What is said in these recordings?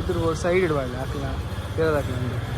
तिरुवर side इडवायला आकला तेरा दाखला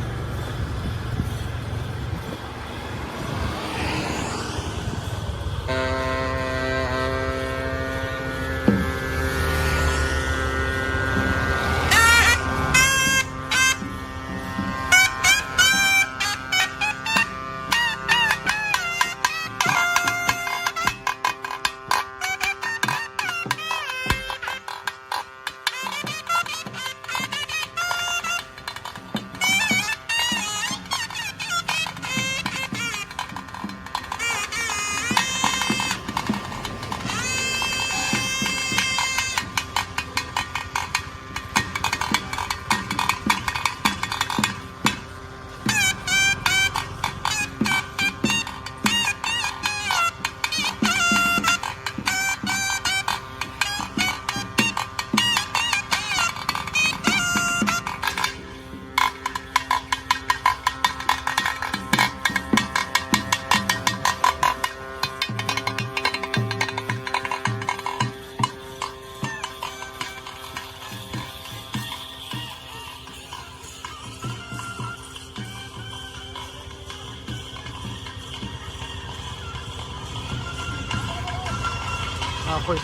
हाँ कोई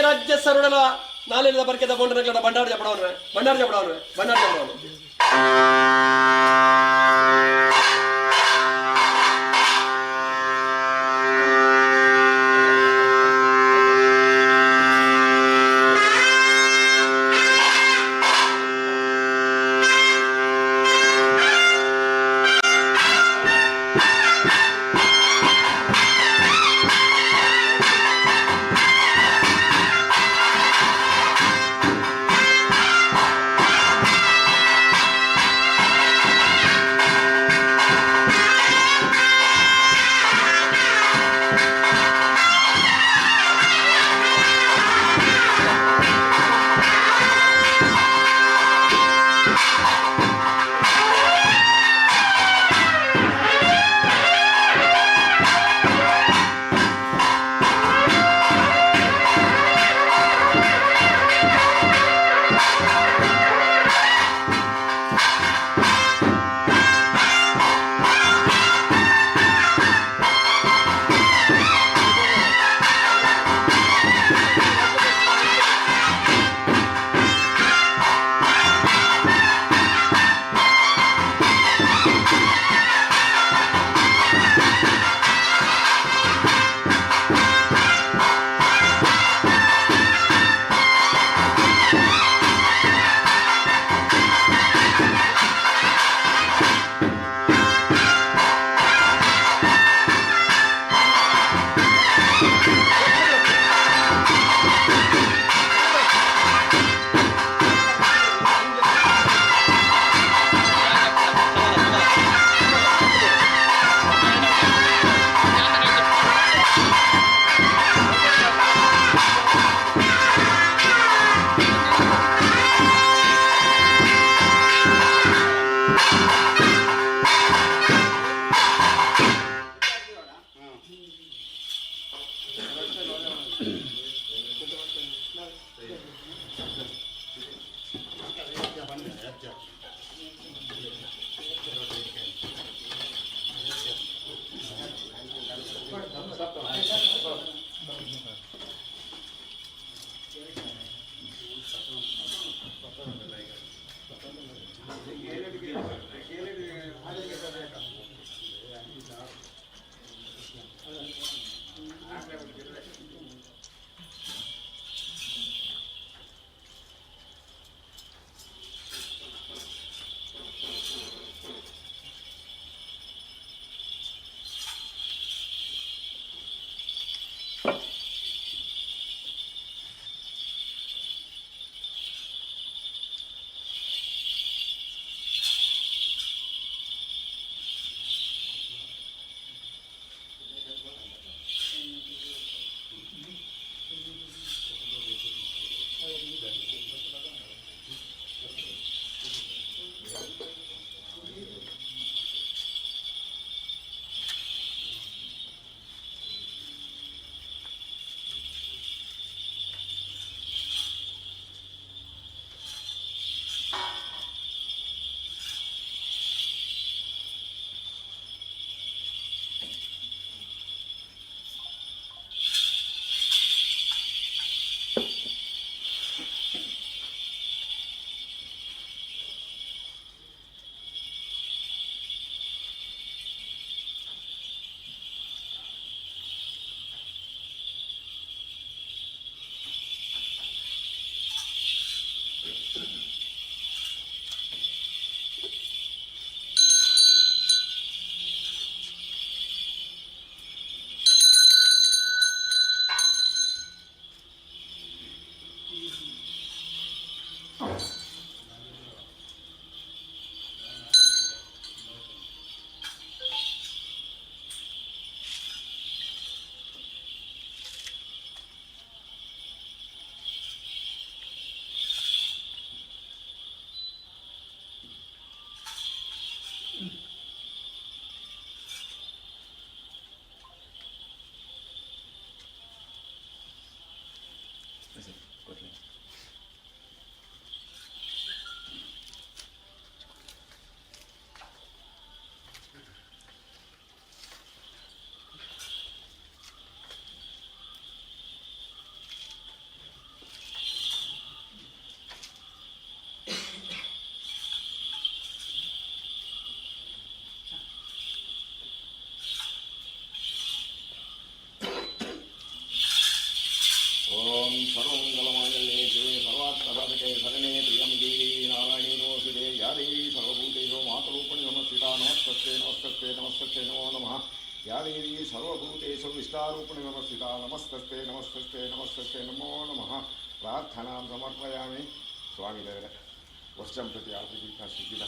राज्य सरुडल नालिನ ಬರ್ಕೆದ ಬೋಂಡನಗಳ ಬಂಡಾರ ಜಪಡವನು ಬಂಡಾರ ಜಪಡವನು ಬಂಡಾರ ಜಪಡವನು शरण्ये त्र्यम्बके नारायणी नमोऽस्तुते या देवी सर्वभूतेषु मातरूपिणी नमस्कृता नमस्ते नमस्ते नमस्ते नमो नमः या देवी सर्वभूतेषु विष्टारूपिणी नमस्कृता नमस्ते नमस्ते नमस्ते नमो नमः प्रार्थनां समर्पयामि स्वामी देवरे वर्षं प्रति आपूजिता सिद्धिद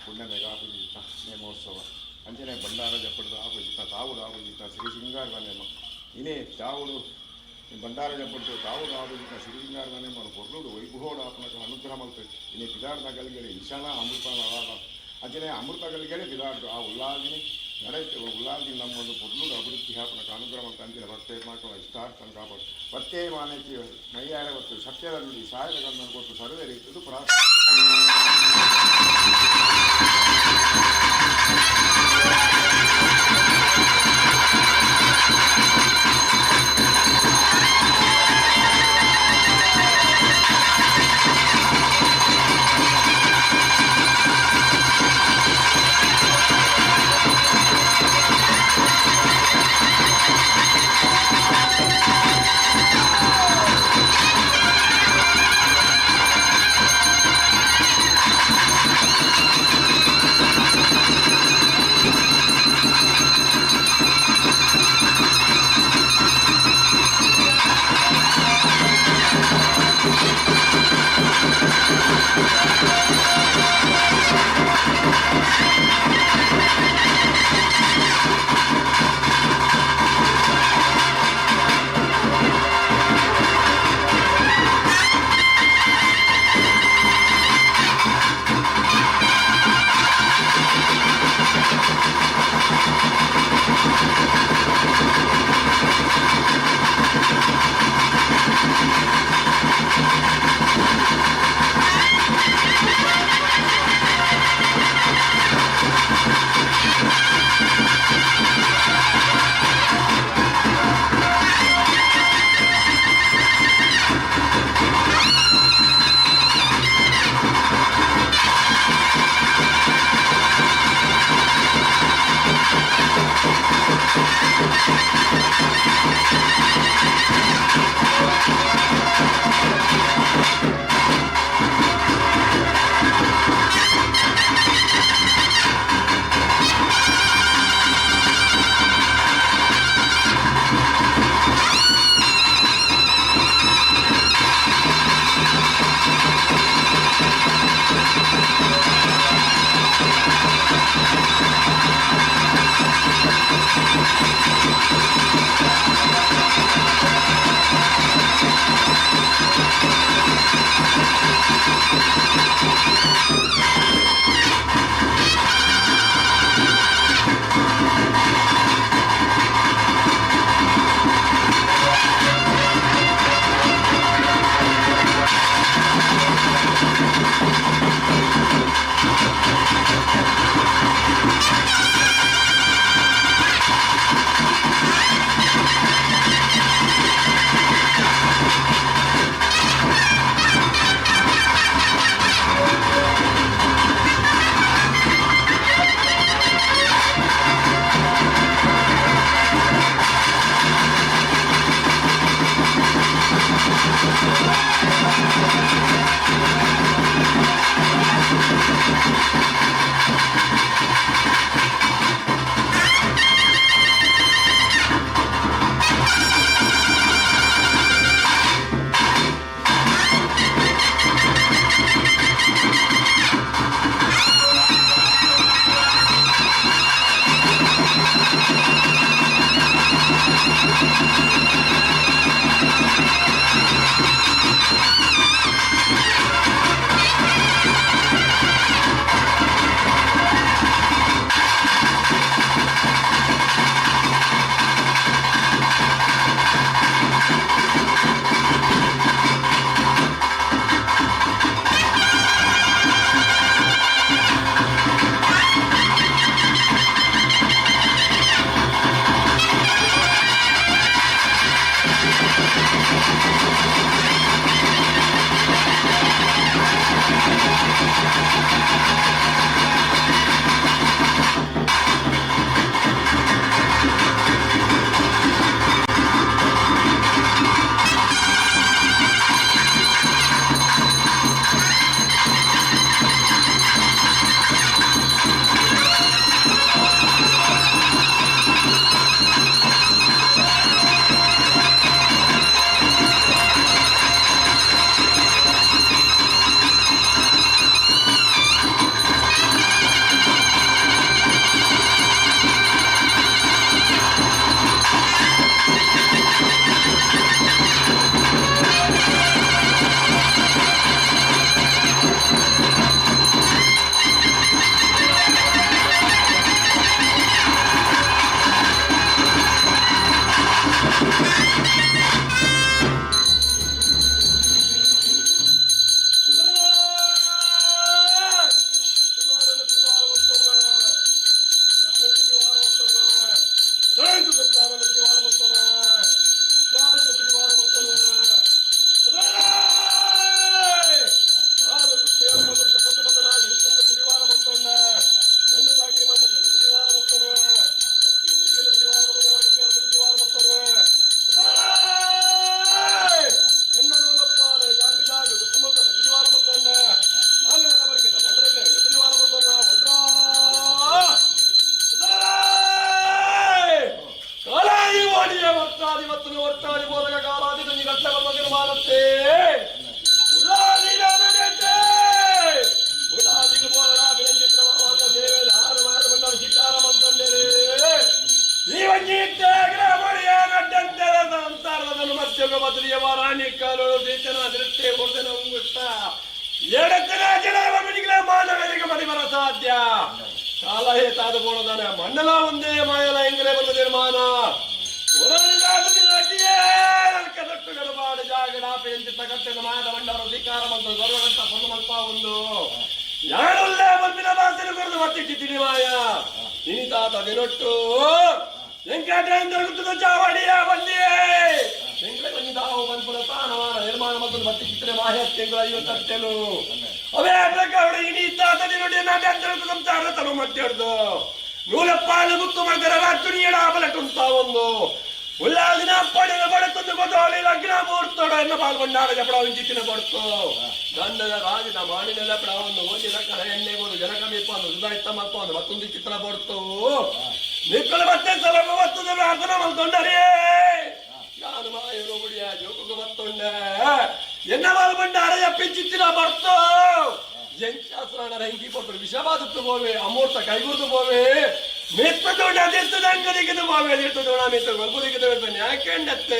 पुण्यमेघापूजिता ನೇಮೋತ್ಸವ ಅಂಜನೆ ಬಂಡಾರ ಜಪ್ಪಡದ ಆಪೂಜಿತ ತಾವುಡು ಆಪೂಜಿತ ಶ್ರೀ ಶೃಂಗಾರವನೇಮ ಇನೇ ತಾವುಡು ಬಂಡಾರ ಜಪ್ಪಡ್ತು ತಾವುಡು ಆಪೂಜಿತ ಶ್ರೀ ಶೃಂಗಾರವನೇಮ పొర్లుడు వైభవోడు ఆపనకు అనుగ్రహం అవుతుంది ఇనే పిదార్థ కలిగేది ఈశాన అమృత ಅಂಜನೆ ಅಮೃತ కలిగేది పిదార్థ ಆ ಉಲ್ಲಾದಿನಿ ನಡೆಯುತ್ತೆ ಉಲ್ಲಾದಿ ನಮ್ಮೊಂದು పొర్లుడు ಅಭಿವೃದ್ಧಿ ಆಪನకు ಅನುಗ್ರಹಂ ಅಂತ ಅಂಜಿನ ಭಕ್ತೇತ್ಮಕ ಇಷ್ಟಾರ್ಥನ ಕಾಪಾಡು ಭಕ್ತೇ ಮಾನಕ್ಕೆ ನೈಯಾರ ಗೊತ್ತು ಸತ್ಯದಲ್ಲಿ ಸಾಯಗಳನ್ನು ಕೊಟ್ಟು ಸರ್ವೇ ರೀತಿಯದು ಸಂಸಾರದನ್ನು ಮಧ್ಯಮ ಬದಲಿಯವ ರಾಣಿ ಕಾಲು ದೇಶನ ದೃಷ್ಟಿ ಹೋದನ ಉಂಗುಷ್ಟ ಎಡತನ ಜಡವನಿಗೆ ಮಾನವನಿಗೆ ಮಡಿ ಬರ ಸಾಧ್ಯ ಕಾಲ ಹೇತಾದ ಬೋಣದಾನೆ ಮಂಡಲ ಒಂದೇ ಮಾಯಲ ಎಂಗಲೇ ಬಂದ ನಿರ್ಮಾಣ ಕಟ್ಟೆನ ಮಾಯದ ಮಂಡವರ ಅಧಿಕಾರ ಬಂದು ಸರ್ವಗಂಟ ಪೊನ್ನಮಲ್ಪ ಒಂದು ಯಾರುಲ್ಲೇ ಬಂದಿನ ಭಾಷೆ ಕೊಡದು ಮತ್ತಿಟ್ಟಿದ್ದೀನಿ ಮಾಯ ಇಂತಾತ ದಿನೊಟ್ಟು ಎಂಕಟೇಂದ್ರ ಚಾವಡಿಯ ಬಂದಿಯೇ ಎಂಕಡೆ ಬಂದಿದ್ದಾವು ಬಂದ್ಪುರ ತಾನವಾನ ನಿರ್ಮಾಣ ಮತ್ತು ಮತ್ತೆ ಚಿತ್ರ ಮಾಯ ತಿಂಗಳು 58 ಅವೇ ಪ್ರಕಾರ ಇಡೀತಾತ ದಿನೊಟ್ಟಿ ನಾಟೇಂದ್ರ ಸಂಸಾರ ತನು ಮತ್ತಿಡ್ದು ನೂಲಪ್ಪಾಲು ಮುತ್ತು ಮಗರ ರಾಜುನಿಯಡ ಬಲಟುಂಟಾ ಒಂದು ಉಲ್ಲಾದಿನ ಪಡೆದ ಬಡತೊಂದು ಬದಲಿ ಲಗ್ನ ಮೂರ್ತೋಡ ಎನ್ನ ಪಾಲ್ಗೊಂಡಾಡ ಜಪಡ ವಿಂಚಿತ್ತಿನ ಬಡ್ತು ಗಂಡದ ರಾಜನ ಮಾಡಿನೆಲ್ಲ ಒಂದು ಓದಿದ ಕರ ಎಣ್ಣೆ ಬೋದು ಜನಕ ಮೀಪಂದು ಸುಧಾರಿತ ಮತ್ತೊಂದು ಮತ್ತೊಂದು ಚಿತ್ರ ಬಡ್ತು ನಿಕ್ಕಲ ಮತ್ತೆ ಸಲಭ ಮತ್ತೊಂದು ಪ್ರಾರ್ಥನ ಮಲ್ಕೊಂಡರೇ ನಾನು ಮಾಯರು ಗುಡಿಯ ಜೋಕುಗು ಮತ್ತೊಂಡೆ ಎನ್ನ ಪಾಲ್ಗೊಂಡಾಡ ಎಪ್ಪಿಂಚಿತ್ತಿನ ಬಡ್ತು ಜಂಚಾಸ್ರಾಣರ ಹಿಂಗಿ ಕೊಟ್ಟರು ವಿಷಬಾದತ್ತು ಹೋವೆ ಅಮೂರ್ತ ಕೈಗುರ್ದು ಹೋವೆ ಮೆತ್ತದೋಣ ಅದೆತ್ತದ ಅಂಗಡಿಗೆ ಹೋವೆ ಅದೆತ್ತದೋಣ ಮೆತ್ತ ಗೊಲ್ಗುರಿಗೆ ತಗೊಳ್ತಾನೆ ಯಾಕೆಂಡತ್ತೆ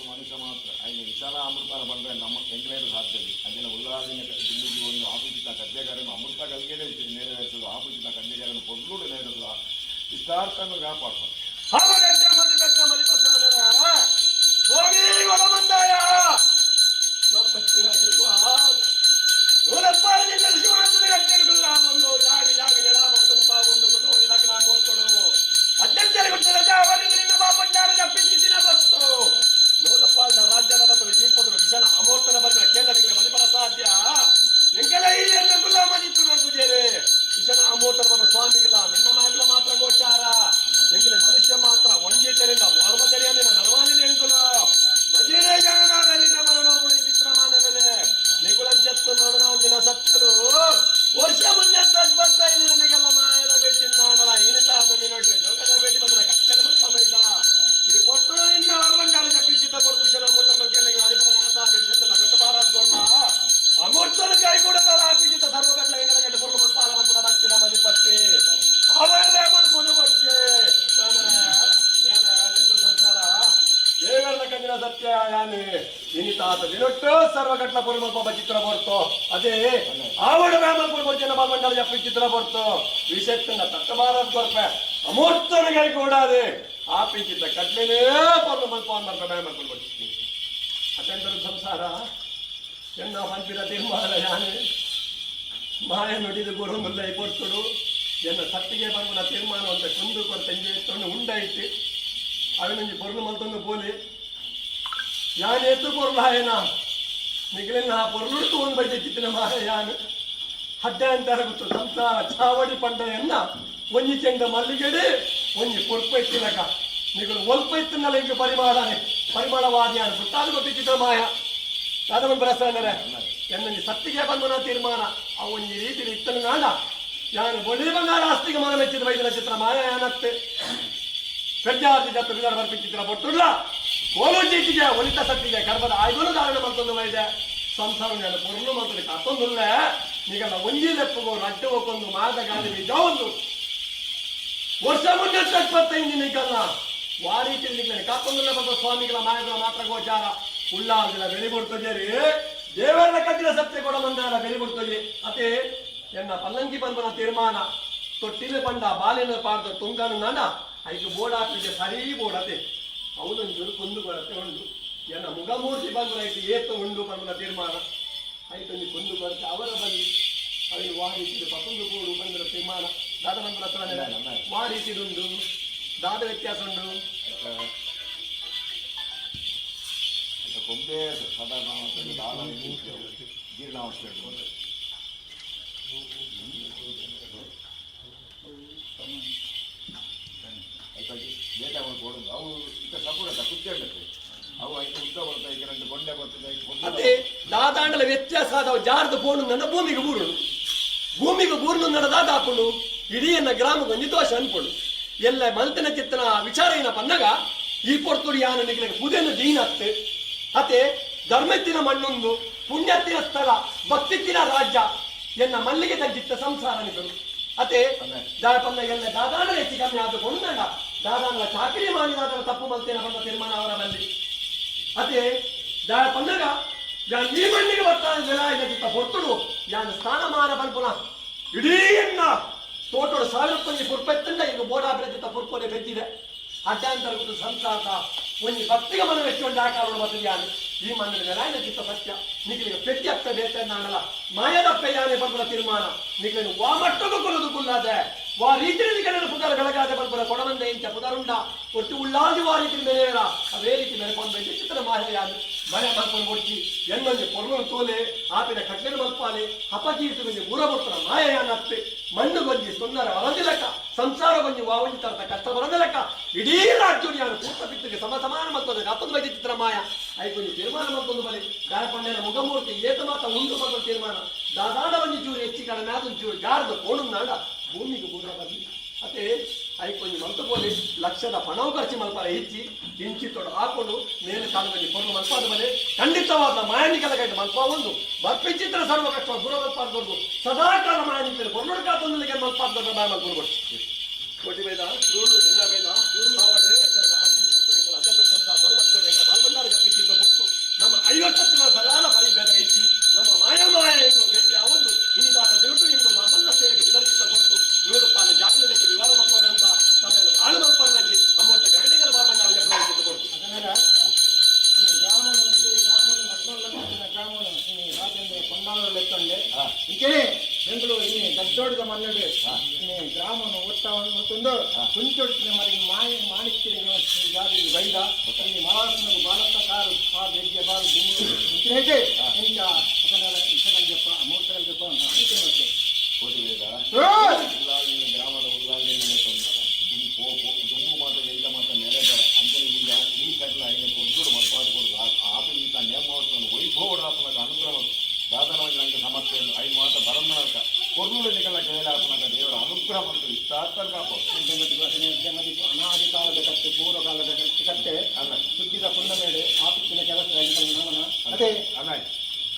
ಮನುಷ್ಯ ಮಾತ್ರ ಐದು ವಿಶಾಲ ಅಮೃತ ಬಂದ್ರೆ ನಮ್ಮ ಎಂಕ್ಲೇರು ಸಾಧ್ಯ ಅದನ್ನ ಉಲ್ಲಾದಿನ ಜಿಂದಗಿ ಒಂದು ಆಪುಚಿತ ಕದ್ಯಗಾರನು ಅಮೃತ ಕಲ್ಗೆಡೆ ನೆರವೇರಿಸಲು ಆಪುಚಿತ ಕದ್ಯಗಾರನು ಪೊರ್ಲೂಡು ನೆರವೇರಿಸಲು ಇಷ್ಟಾರ್ಥನ್ನು ಕಾಪಾಡ್ತಾರೆ ರಾಜ್ಯದ ಬರ್ತದೆ ಈಪದರು ವಿಷನ ಅಮೋರ್ತನ ಬಂದರೆ ಕೇಂದ್ರಗಳಿಗೆ ಮಣಿಪರ ಸಾಧ್ಯ ಎಂಕೆಲ್ಲ ಹಿರಿಯರನ್ನ ಗುಲಾಮಜಿತ್ತು ನಡೆಸಿದ್ದೇನೆ ವಿಷನ ಅಮೋರ್ತನ ಬಂದ ಸ್ವಾಮಿಗಳ ನಿನ್ನ ಮಾಗಲ ಮಾತ್ರ ಗೋಚಾರ ಎಂಕಲೆ ಮನುಷ್ಯ ಮಾತ್ರ ಒಂಜೀತರಿಂದ ವರ್ಮಚರಿಯನ್ನ ನರವಾನಿನ ಎಂಕುಲ ಮಜೀನೇ ಜಾಣನಾಗಲಿ ನಮನೋಗುಳಿ ಚಿತ್ರಮಾನವೇ ನಿಗುಳಂಚತ್ತು ನೋಡನಾಂತಿನ ಸತ್ತರು ವರ್ಷ ಮುಂದೆ 25 ನನಗೆಲ್ಲ ಮಾಯದ ಭೇಟಿ ನಾಡಲ ಇನಿತಾದ ದಿನೊಟ್ಟು ಜೋಗದ ಭೇಟಿ ಬಂದರೆ ಕಟ್ಟದ ಸಮಯ ಇದು ಕೊಟ್ಟು ಇನ್ನು ಹೊರಗೊಂಡಾರ ಜಪಿಸಿದ್ದ ಕೊಟ್ಟು ವಿಷಯ ಮುಟ್ಟನ್ನು ಕೇಳಿಗೆ ಮಣಿಪರ ಆಸಾಪಿಸಿದ್ದಲ್ಲ ಕಟ್ಟ ಭಾರತ್ ಗೊರ್ಲ ಅಮೂರ್ತನ ಕೈ ಕೂಡ ಆಪಿಸಿದ್ದ ಸರ್ವಗಟ್ಲ ಎಂಗಲಗಟ್ಟು ಪೂರ್ಣ ಪಾಲ ಮಂತ್ರ ಭಕ್ತಿನ ಮಣಿಪತ್ತಿ ಅವರೇ ಮಲ್ಕೊಂಡು ಬಗ್ಗೆ ಸಂಸಾರ ದೇವರ ಕಂದಿನ ಸತ್ಯ ಯಾನೆ ಇನಿತಾತ ದಿನೊಟ್ಟು ಸರ್ವಗಟ್ಲ ಪೂರ್ವ ಚಿತ್ರ ಬರ್ತು ಅದೇ ಆವಡ ವ್ಯಾಮಲ್ಪುರ ಜನ ಬಾಲ್ಮಂಡಲ ಜಪ್ಪಿ ಚಿತ್ರ ಬರ್ತು ವಿಷಯನ್ನ ತಟ್ಟಬಾರದು ಕೊರ್ಪೆ ಅಮೂರ್ತನಿಗೆ ಕೂಡಾದೆ ಆಪಿಸಿದ್ದ ಕಟ್ಲೇನೇ ಪರ್ಲು ಮಲ್ಪ ಅಂತ ವ್ಯಾಮಲ್ಪುರ ಬರ್ತೀನಿ ಅತ್ಯಂತ ಸಂಸಾರ ಎನ್ನ ಮಂದಿರ ತೀರ್ಮಾನ ಯಾನೆ ಮಾಯ ನುಡಿದು ಗುರು ಮುಲ್ಲ ಕೊಡ್ತುಡು ಎನ್ನ ಸತ್ತಿಗೆ ಬಂದ ತೀರ್ಮಾನ ಅಂತ ಕುಂದು ಕೊಡ್ತಂಗೆ ತೊಂದು ಉಂಡಾಯ್ತು ಅವನಿಗೆ ಪೊರ್ಲು ಮಲ್ತೊಂದು ಪೋಲಿ ಯಾನ್ ಎತ್ತು ಪೊರ್ಲಾಯನ ನಿಗಲಿನ ಆ ಪೊರ್ಲುಟ್ಟು ಒಂದು ಬೈದೆ ಚಿತ್ತಿನ ಮಾಯ ಯಾನು ಹಡ್ಡ ಅಂತಾರೆ ಗೊತ್ತು ಸಂಸಾರ ಚಾವಡಿ ಪಂಡಯನ್ನ ಒಂಜಿ ಚೆಂಡ ಮಲ್ಲಿಗೆಡೆ ಒಂಜಿ ಪೊರ್ಪೈತಿನಕ ನಿಗಳು ಒಲ್ಪೈತಿನಲ್ಲ ಹಿಂಗೆ ಪರಿಮಾಣವಾದಿಯಾನು ಗೊತ್ತಾದ ಗೊತ್ತಿ ಚಿತ್ರ ಮಾಯ ಯಾದವನ್ ಬರಸ್ತಾಂಡರೆ ಎನ್ನ ಸತ್ತಿಗೆ ಬಂದನ ತೀರ್ಮಾನ ಆ ಒಂಜಿ ರೀತಿ ಇತ್ತನ ನಾಡ ಯಾನು ಬೊಳಿ ಬಂಗಾರ ಆಸ್ತಿಗೆ ಮನ ಮೆಚ್ಚಿದ ವೈದ್ಯನ ಚಿತ್ರ ಮಾಯ ಯಾನತ್ತೆ ಪೆದ್ದಾರ್ತಿ ಜತ್ತು ಬಿದಾರ ಬರ್ಪಿ ಚಿತ್ರ ಪೊಟ್ಟುಲ್ಲ ಕೋಲು ಚೀಟಿಗೆ ಒಲಿತ ಸತ್ತಿಗೆ ಕರ್ಬದ ಆಯ್ದು ಧಾರಣ ಮತ್ತೊಂದು ವೈದ್ಯ ಸಂಸಾರ ಪುರ್ಲು ಮತ್ತೊಂದು ಕತ್ತೊಂದುಲ್ಲ ಈಗಲ್ಲ ಒಂಜಿ ಲೆಪ್ಪಗೋ ರಡ್ಡು ಹೋಗೊಂದು ಮಾದ ಗಾಳಿ ನಿಜ ಒಂದು ವರ್ಷ ಮುಂದೆ 25 ನಿಗಲ್ಲ ಆ ರೀತಿಯಲ್ಲಿ ಕತ್ತೊಂದುಲ್ಲ ಬಂದ ಸ್ವಾಮಿಗಳ ಮಾಯಗಳ ಮಾತ್ರ ಗೋಚಾರ ಉಳ್ಳಾದಿನ ಬೆಳಿಬಿಡ್ತದೆ ದೇವರ ಕಟ್ಟಿನ ಸತ್ಯ ಕೊಡ ಬಂದಾರ ಬೆಳಿಬಿಡ್ತದೆ ಅದೇ ಎನ್ನ ಪಲ್ಲಂಗಿ ಬಂದನ ತೀರ್ಮಾನ ತೊಟ್ಟಿನ ಬಂಡ ಬಾಲಿನ ಪಾರ್ದ ತುಂಗನ ನಾಡ ಐದು ಬೋರ್ಡ್ ಹಾಕಿಗೆ ಸರಿ ಬೋರ್ಡ್ ಅದೇ ಅವನೊಂದು ಕುಂದು ಬರತ್ತೆ ಉಂಡು ಎನ್ನ ಮುಗಮೂರ್ತಿ ಬಂದ್ರಾಯ್ತು ಏತು ಉಂಡು ಬಂದ ತೀರ್ಮಾನ ಆಯ್ತು ಕುಂದು ಬರುತ್ತೆ ಅವರ ಬನ್ನಿ ಅವರಿಗೆ ವಾರೀತಿ ಪಸಂದು ಬೋರ್ಡು ಬಂದಿರೋ ತೀರ್ಮಾನ ದಾದ ನಂತರ ಹತ್ರ ವಾರೀತಿದುಂಡು ದಾದ ವ್ಯತ್ಯಾಸ ಉಂಡು ಕೊಂಬೆ ಸಾಧಾರಣ ಜೀರ್ಣಾವಸ್ಥೆ ಬೇಕಾಗಿ ಕೊಡುದು ಅವು ಈಗ ಸಪುರತ ಕುತ್ತೇಬೇಕು ಅವು ಐದು ಉದ್ದ ಬರ್ತಾ ಈಗ రెండు ಗೊಂಡೆ ಬರ್ತದೆ ಅದೇ ದಾದಾಂಡಲ ವ್ಯತ್ಯಾಸ ಆದವು ಜಾರ್ದು ಪೋಣು ನನ್ನ ಭೂಮಿಗೆ ಬೂರ್ನು ನಡೆದಾದ ಹಾಕೊಂಡು ಇಡೀ ಎನ್ನ ಗ್ರಾಮಕ್ಕೆ ಒಂದು ದೋಷ ಅನ್ಕೊಂಡು ಎಲ್ಲ ಮಲ್ತಿನ ಚಿತ್ತನ ವಿಚಾರ ಏನ ಪನ್ನಗ ಈ ಪೊರ್ತುಡಿ ಯಾನ ನಿಗ್ಲಿಕ್ಕೆ ಪುದೆನು ದೀನತ್ತೆ ಅತೆ ಧರ್ಮತ್ತಿನ ಮಣ್ಣೊಂದು ಪುಣ್ಯತ್ತಿನ ಸ್ಥಳ ಭಕ್ತಿತ್ತಿನ ರಾಜ್ಯ ಎನ್ನ ಮಲ್ಲಿಗೆ ತಗ್ಗಿತ್ತ ಸಂಸಾರ ನಿಗರು ಅದೇ ಪಂದ ಎಲ್ಲ ದಾದಾನ ಹೆಚ್ಚು ಕಮ್ಮಿ ಆದ ಕೊಂಡಂಡ ದಾದಾನ ಚಾಕರಿ ಮಾಡಿದಾದ ತಪ್ಪು ಮಲ್ತೇನೆ ಬಂದ ತೀರ್ಮಾನ ಅವರ ಬಲ್ಲಿ ಅದೇ ಪಂದಾಗ ಈ ಮಣ್ಣಿಗೆ ಬರ್ತಾನೆ ಜನ ಇದಕ್ಕಿಂತ ಹೊರತುಡು ಯಾನು ಸ್ಥಾನಮಾನ ಬಲ್ಪುನ ಇಡೀ ಎನ್ನ ತೋಟೋಡು 1000 ಪುರ್ಪೆತ್ತಂಡ ಈಗ ಬೋಡಾಬಿಡದಿತ್ತ ಪುರ್ಪೋಲೆ ಬೆದ್ದಿದೆ ಅಡ್ಡಾಂತರ ಸಂಸಾರ ಒಂದು ಭಕ್ತಿಗೆ ಮನ ವೆಚ್ಚೊಂದು ಆಕಾರಗಳು ಬದಲಿಯಾನೆ ಈ ಮಣ್ಣಿನ ನೆಲಾಯಿನ ಚಿತ್ತ ಸತ್ಯ ನಿಖಿಲಿಗೆ ಪೆಟ್ಟಿ ಅಪ್ಪ ಬೇತನ್ನಾಡಲ್ಲ ಮಾಯದಪ್ಪ ಯಾನೆ ಬಲ್ಪುರ ತೀರ್ಮಾನ ನಿಖಿಲಿನ ವಾ ಮಟ್ಟಗೂ ಕೊಲ್ಲದು ಕುಲ್ಲಾದೆ ವಾ ರೀತಿ ನಿಖಿಲಿನ ಪುದರ ಬೆಳಗಾದೆ ಬಲ್ಪುರ ಕೊಡವಂದ ಇಂಚ ಪುದರುಂಡ ಒಟ್ಟು ಉಳ್ಳಾದಿ ವಾ ರೀತಿ ಮೇಲೆರ ಅವೇ ರೀತಿ ಮೇಲ್ಕೊಂಡು ಬೆಟ್ಟಿ ಚಿತ್ರ ಮಾಯಯಾನೆ ಮಳೆ ಮಲ್ಕೊಂಡು ಕೊಡ್ತಿ ಎನ್ನೊಂದು ಕೊರಲು ತೋಲೆ ಆಪಿನ ಕಟ್ಲೆನ ಮಲ್ಪಾಲೆ ಅಪಕೀರ್ತಿಗೊಂದು ಊರ ಬರ್ತಾರ ಮಾಯಯಾನತ್ತೆ ಮಣ್ಣು ಗೊಂಜಿ ಸುಂದರ ವರದಿಲಕ್ಕ ಸಂಸಾರ ಗೊಂಜಿ ವಾವಂಜಿ ತರದ ಕಷ್ಟ ಬರದಿಲಕ್ಕ ಇಡೀ ರಾಜ್ಯೋಡಿಯಾನು ಪೂರ್ತ ಬಿತ್ತಿಗೆ ಸಮಾನ ಮತ್ತೊಂದು ಹತ್ತೊಂದು ಬೈತಿ ಚಿತ್ರ ಮಾಯ ಐಕೊಂದು ತೀರ್ಮಾನ ಮತ್ತೊಂದು ಬಲಿ ಗಾಯಪಂಡನ ಮುಖಮೂರ್ತಿ ಏತ ಮಾತ್ರ ಉಂಟು ಬಂದ ತೀರ್ಮಾನ ದಾದಾಡ ಒಂದು ಚೂರು ಹೆಚ್ಚಿ ಕಡಿಮೆ ಆದ ಚೂರು ಜಾರದು ಕೋಣು ನಾಡ ಭೂಮಿಗೆ ಪೂರ್ಣ ಬರಲಿ ಅದೇ ಐಕೊಂದು ಮಲ್ತು ಬೋಲಿ ಲಕ್ಷದ ಪಣವು ಖರ್ಚು ಮಲ್ಪಾರ ಹೆಚ್ಚಿ ಹಿಂಚಿತ್ತೋಡು ಹಾಕೊಂಡು ಮೇಲೆ ಕಾಲದಲ್ಲಿ ಕೊರಲು ಮಲ್ಪಾದ ಮೇಲೆ ಖಂಡಿತವಾದ ಮಾಯಾನಿಕಲ ಕೈಟ್ ಮಲ್ಪ ಒಂದು ಬರ್ಪಿಚಿತ್ರ ಸರ್ವ ಕಷ್ಟ ದೂರ ಮಲ್ಪಾದವರೆಗೂ ಸದಾಕಾಲ ಮಾಯಾನಿಕಲ ಕೊರಲು ಕಾತೊಂದಿಗೆ ಮಲ್ಪಾದ ಬಾಯ ಮಲ್ಕೊಂಡು ಕೋಟಿ ಬೇದ ಎಲ್ಲ ಬೇದ ನಮ್ಮ 50 ಸದಾನ ಮರಿ ಬೇಡ ಹೆಚ್ಚಿ ನಮ್ಮ ಮಾಯ ಎಂದು ಭೇಟಿ ಒಂದು ಇಂದಾತ ದಿನಟು ಎಂದು ನಮ್ಮನ್ನ ಸೇವೆಗೆ ವಿದರ್ಶಿತ ಕೊಟ್ಟು 100 ರೂಪಾಯಿ ಜಾಗದಲ್ಲಿ ವಿವಾದ ಮಾಡ್ತಾರಂತ ಸಮಯ ಆಳು ಮಲ್ಪಾರಾಗಿ ಅಮ್ಮೊಟ್ಟ ಗಂಟೆಗಳ ಬಾಬಣ್ಣಾರಿಗೆ ಕೊಟ್ಟು ఇంకే ఎంగులు ఇన్ని దద్దోడిగా మన్నడు ఇన్ని గ్రామను ఉత్తముందో కుంచొడిచిన మరి మాణిక్యుడి జాతి వైద ఈ మహాత్మకు బాలత కారు ఆ దేజ్య బాలు ఇంకైతే ఇంకా ఒక నెల ఇసగలు చెప్ప మూర్తలు చెప్ప ಗ್ರಾಮದ ಉಲ್ಲಾಂಘನೆ ದುಮ್ಮು ಮಾತ್ರ ಎಂತ ಮಾತ್ರ ನೆರೆದರೆ ಅಂಜಲಿಂದ ಈ ಕಟ್ಲ ಐನ ಕೊಡ್ದು ಮಲ್ಪಾಡು ಕೊಡ್ದು ಆಪಿ ಇಂತ ನೇಮವನ್ನು ವೈಭವಡಾಪನಕ ಅನುಗ್ರಹ ದಾದನವಾಗಿ ನನಗೆ ಸಮಸ್ಯೆ ಐದು ಮಾತ್ರ ಬರಮ್ಮನಕ ಕೊರ್ನೂರು ನಿಕಲ ಕೇಳಾಪನಕ ದೇವರ ಅನುಗ್ರಹ ಮತ್ತು ಇಷ್ಟಾರ್ಥನ ಕಾಪ ಅನಾದಿ ಕಾಲದ ಕತ್ತೆ ಪೂರ್ವ ಕಾಲದ ಕತ್ತೆ ಅಲ್ಲ ಸುದ್ದಿದ ಪುಣ್ಣಮೇಡೆ ಆಪಿನ ಕೆಲಸ ನಮನ ಅದೇ ಅಲ್ಲ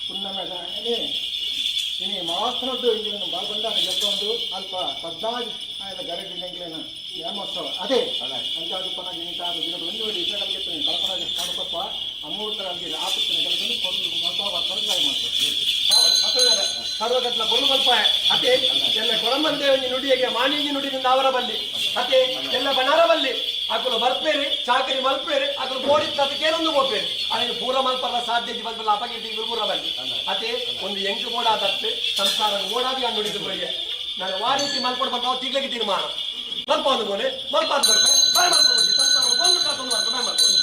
ಪುಣ್ಣಮೇಡ ಇನಿ ಮಾತ್ರದ್ದು ಇಂಗ್ಲನ್ನು ಬಾಲ್ಬಂಡಾರ ಗೆದ್ದೊಂದು ಅಲ್ಪ 14 ಗರಡಿನ ನೇಮೋತ್ಸವ ಅದೇ ಅಂಚಾದುಪ್ಪನಾಗಿ ಇಂತಾದ ದಿನಗಳು ಒಂದು ವಿಷಯಗಳು ಗೆತ್ತು ಕಲ್ಪನಾಗಿ ಕಾಣುತ್ತಪ್ಪ ಅಮೂರ್ತರಾಗಿ ಆಪಿನ ಕೆಲಸವನ್ನು ಕೊರಲು ಮಲ್ಪಾವ ಸರ್ಕಾರಿ ಮಾಡ್ತಾರೆ ಸರ್ವಗಟ್ಲ ಕೊರಲು ಮಲ್ಪಾಯ ಅದೇ ಎಲ್ಲ ಕೊಳಂಬಂದೇವಿ ನುಡಿಗೆ ಮಾಣಿಂಗಿ ನುಡಿನಿಂದ ಅವರ ಬಲ್ಲಿ ಅದೇ ಎಲ್ಲ ಬಣರ ಬಲ್ಲಿ ಅಕಲು ಬರ್ಪೇರಿ ಚಾಕರಿ ಮಲ್ಪೇರಿ ಅಕಲು ಬೋಡಿತ್ತು ಅದಕ್ಕೇನೊಂದು ಹೋಗ್ಬೇರಿ ಅದನ್ನು ಪೂರ ಮಲ್ಪರ ಸಾಧ್ಯತೆ ಬಂದಲ್ಲ ಅಪಕೀರ್ತಿ ಪೂರ ಬಲ್ಲಿ ಅದೇ ಒಂದು ಎಂಟು ಓಡಾದತ್ತೆ ಸಂಸಾರ ಓಡಾದಿ ಆ ನುಡಿದು ಬಳಿಗೆ ನಾನು ಆ ರೀತಿ ಮಲ್ಕೊಂಡು ಬಂದು ನಾವು ತಿಗ್ಲಿಕ್ಕೆ ತೀರ್ಮಾನ ಮಲ್ಪ ಒಂದು ಬೋಲೆ ಮಲ್ಪ ಅಂತ ಬರ್ತಾರೆ ಬಾಯ್ ಮಲ್ಕೊಂಡು ಸಂಸಾರ ಬಂದು ಕಾತೊಂದು ಬಾಯ್ ಮಲ್ಕೊಂಡು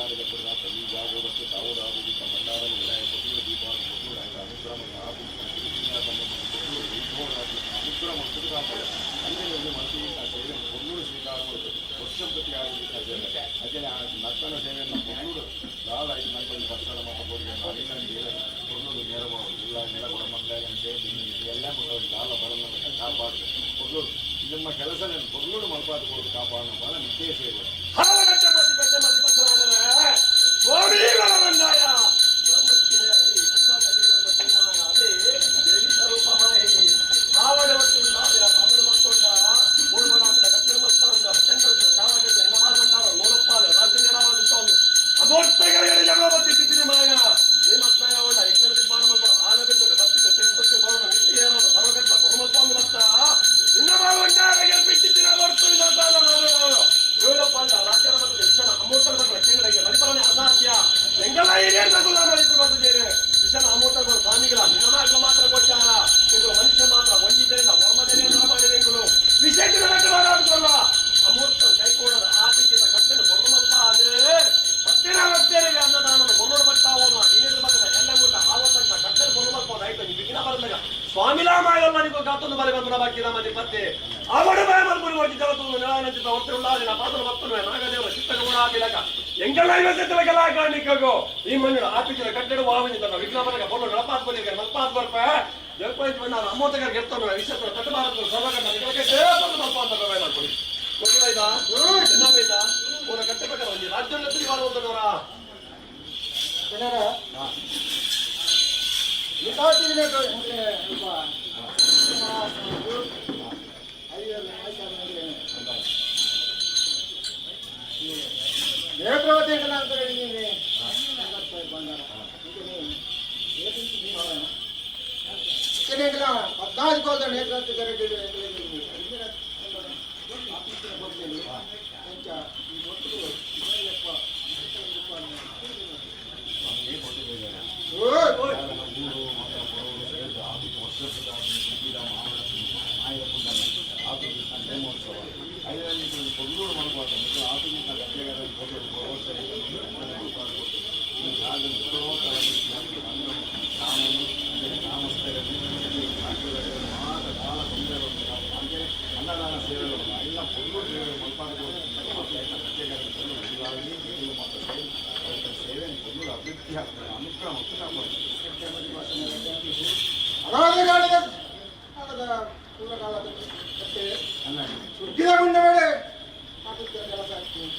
ಕಾರ್ಯದ ಪುರ ತಲ್ಲಿ ಜಾಗೋದಕ್ಕೆ ತಾವುದಾಗುವುದಕ್ಕೆ ಭಂಡಾರ ವಿಲಾಯ ಕೊಟ್ಟು ದೀಪ ಕೊಟ್ಟು ಅನುಗ್ರಹ ಅನುಗ್ರಹ ಅಲ್ಲಿಂದ ಮನಸ್ಸಿಗಿಂತ ಸೇವೆ ಕೊಲ್ಲೂರು ಶ್ರೀಕಾರಗಳು ವರ್ಷಪತಿ ಆಗಿದ್ದ ಅದೇ ನರ್ತನ ಸೇವೆಯನ್ನು ಕೊಲ್ಲೂರು ಲಾಲ್ ಐದು ನಂಬಲ್ಲಿ ಭಕ್ಷಣ ಮಕ್ಕಳಿಗೆ ನಾಡಿನ ಕೊಲ್ಲೂರು ನೆರವು ಇಲ್ಲ ನೆಲಗೊಡ ಮಂಡಲಂತೆ ಎಲ್ಲ ಮಕ್ಕಳು ಲಾಲ ಬರವನ್ನು ಕಾಪಾಡು ಕೊಲ್ಲೂರು ನಿಮ್ಮ ಕೆಲಸ ಕೊಲ್ಲೂರು ಮಲ್ಪಾದುಕೊಂಡು ಕಾಪಾಡೋ ಬಹಳ ನಿತ್ಯ ಸೇವೆ ಸ್ವಾಮಿಲಾಮಾಯೊಲ್ಲನಿಗೂ ಕಾತೊಂದು ಬಲೆ ಬಂದು ಬಾಕಿದ ಮನೆ ಪತ್ತೆ ಅವಡು ಭಯಮಲ್ಪುರಿ ಹೋಗಿ ಜಗತ್ತೊಂದು ನೆಲನಂಚಿತ ಹೊರತಿರುಳ್ಳಾದಿನ ಪಾತ್ರ ಮತ್ತೊಂದು ನಾಗದೇವರ ಚಿತ್ತಗೌಡ ಆಪಿಲಕ ಎಂಗೆಲ್ಲ ಇವತ್ತೆತ್ತಲಗೆಲ್ಲ ಕಾಣಿಕಗೋ ಈ ಮಣ್ಣಿನ ಆಪಿಸಿದ ಕಟ್ಟಡ ವಾವನಿ ತನ್ನ ವಿಜ್ಞಾಪನಕ ಪೊಳ್ಳು ನಳಪಾತ್ ಬಲಿಗೆ ಮಲ್ಪಾತ್ ಬರ್ಪ ಜಲ್ಪಾಯ್ತು ಬಣ್ಣ ಅಮ್ಮೋತಗಾರ ಗೆರ್ತನು ವಿಶ್ವದ ತಟ್ಟಬಾರದು ಸರ್ವಕನ್ನ ನಿಮಗೆ ಬಂದು ಮಲ್ಪಾತ್ ಭಯ ಮಾಡ್ಕೊಳ್ಳಿ ಗೊತ್ತಿಲ್ಲ ಚೆನ್ನಾಗೈತಾ ಅವರ ಕಟ್ಟೆ ಪ್ರಕಾರ ಒಂದು ರಾಜ್ಯದಲ್ಲಿ ತಿರುಗಾಡುವಂತವರ ಜನರ ನೇತಾತಿಗೆ ನೇತ್ರಾವತಿ ಅಂತ ಹದಿನಾಲ್ಕು ನೇತೃತ್ವ ಕೊಲ್ಲೂರು ಮಾಡ್ಬೋದು ಆಧುನಿಕ ಅನ್ನದಾನ ಸೇವೆಗಳು ಎಲ್ಲ ಕೊಲ್ಲೂರು ಸೇವೆ ಮಲ್ಪಾಡಿಗಳು ಸೇವೆ ಕೊಲ್ಲೂರು ಅಭಿವೃದ್ಧಿ ಆಗ್ತದೆ ಅನುಗ್ರಹ ಪೂರ್ವಕಾಲದ ಸುಗ್ಗಿದ ಗುಂಡವೇಳೆ ಕೆಲಸ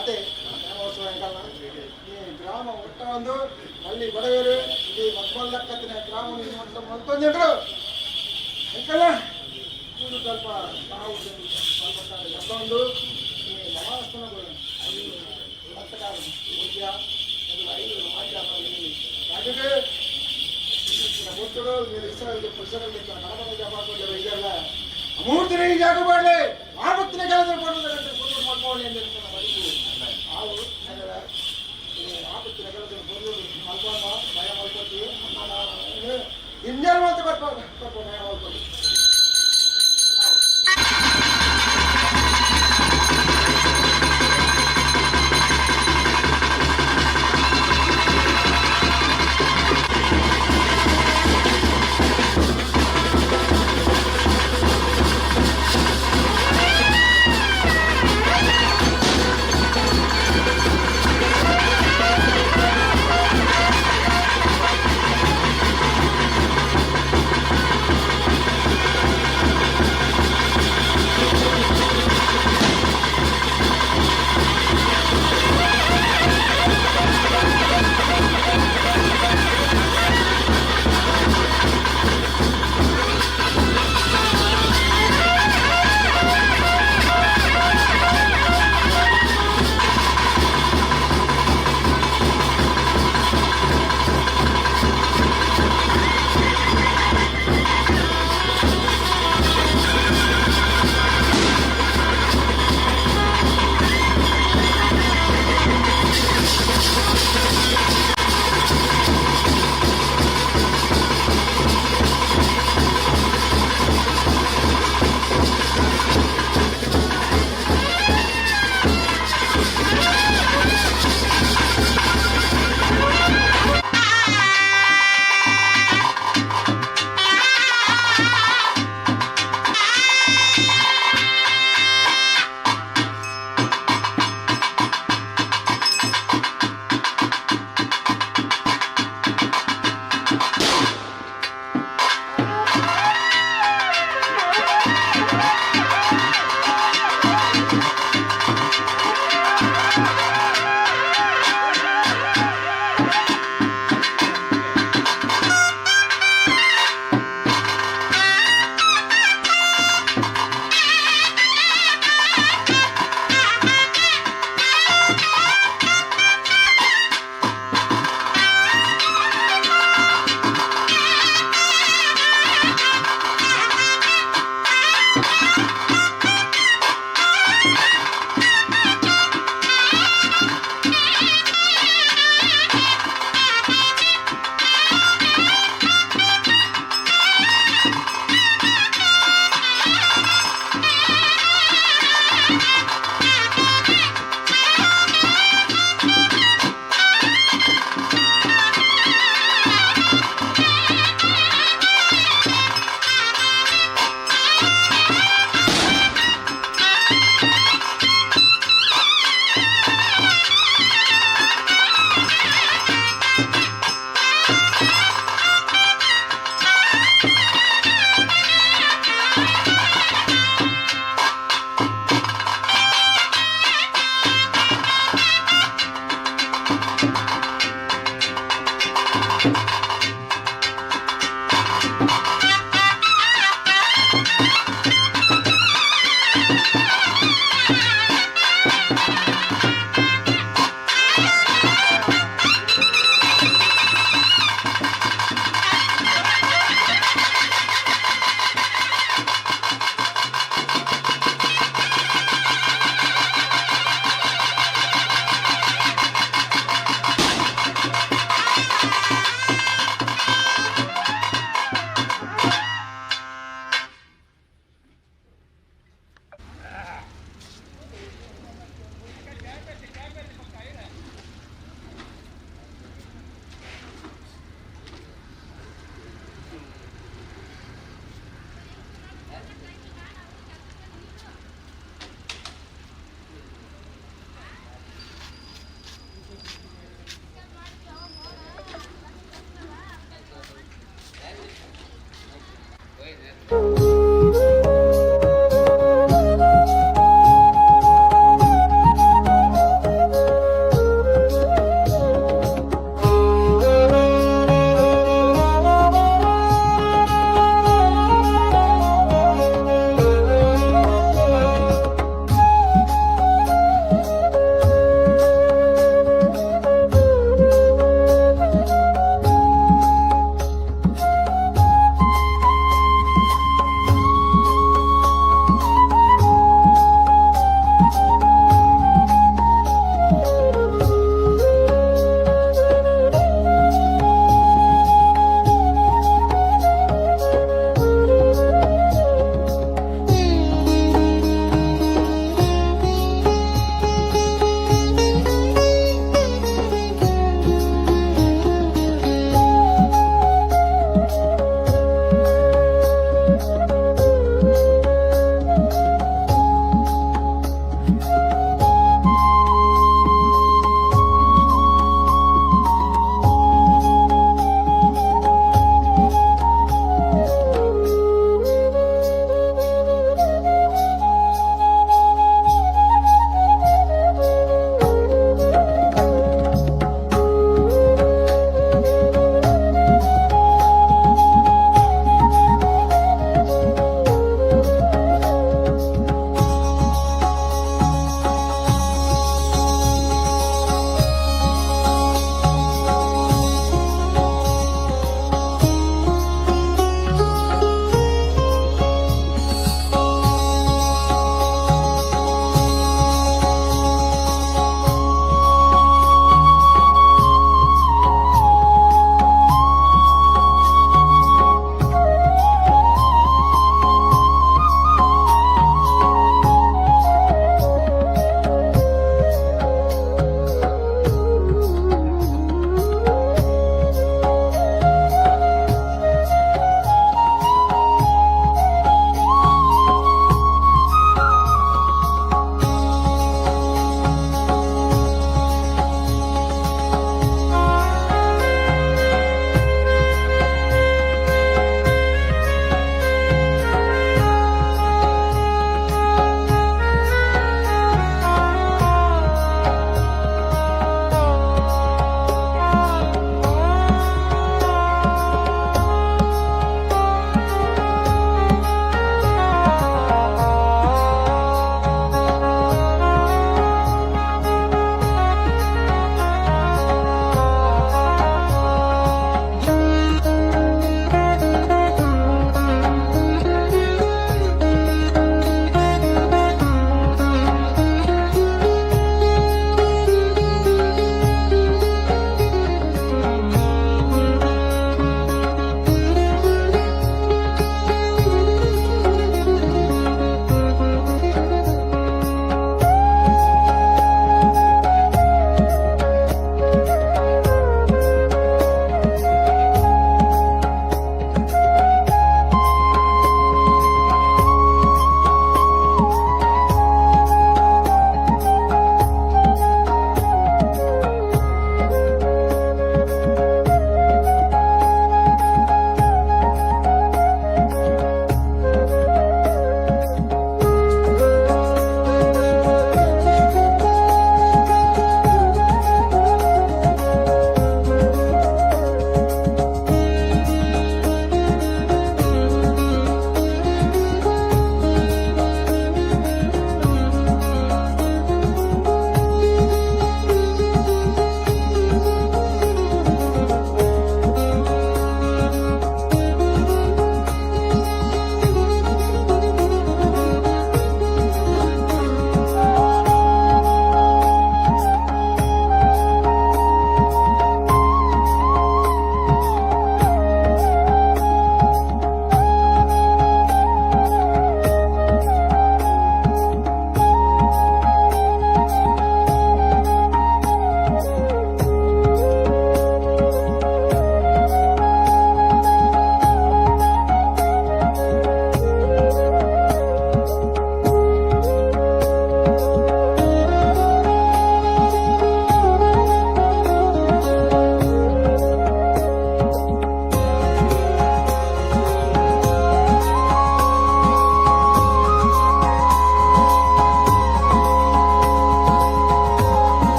ಅದೇ ಮಹೋತ್ಸವ ಈ ಗ್ರಾಮ ಒಟ್ಟ ಒಂದು ಅಲ್ಲಿ ಬಡವೇರು ಇಲ್ಲಿ ಮಕ್ಕಳಕ್ಕತ್ತಿನ ಗ್ರಾಮ ಮತ್ತೊಂದಿದ್ರು ಯಾಕಲ್ಲ ಇವರು ಸ್ವಲ್ಪ ನಾವು ಸ್ವಲ್ಪ ಒಂದು ಈ ಮಹಾಸ್ಥಾನಗಳು ಅಲ್ಲಿ ಪತ್ರಕಾರ ಮುಖ್ಯ ಐದು ರಾಜ್ಯಕ್ಕೆ ಒತ್ತಡ మీరు ఇస్రాయల్ ప్రజలకు నలభై జమాకుంటారు ఇదల్ల అమూర్తిని జాగబడలే ఆపత్తిని కాదు పడుతుందంటే పొద్దు మల్పాలి అని చెప్తున్న వరకు ఆవు అనగా ఆపత్తిని కాదు పొద్దు మల్పామా భయం అయిపోతుంది అన్న ఇంజన్ అంతా పట్టుకో భయం అయిపోతుంది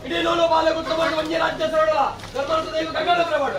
ಇಡೀ ಲೋಲ ಬಾಲ ಗುತ್ತಮಂಡ ವಂಜೆ ರಾಜ್ಯ ಸರಳ ಧರ್ಮಾರ್ಥ ದೈವ ಕನ್ನಡ ಪ್ರಮಾಣ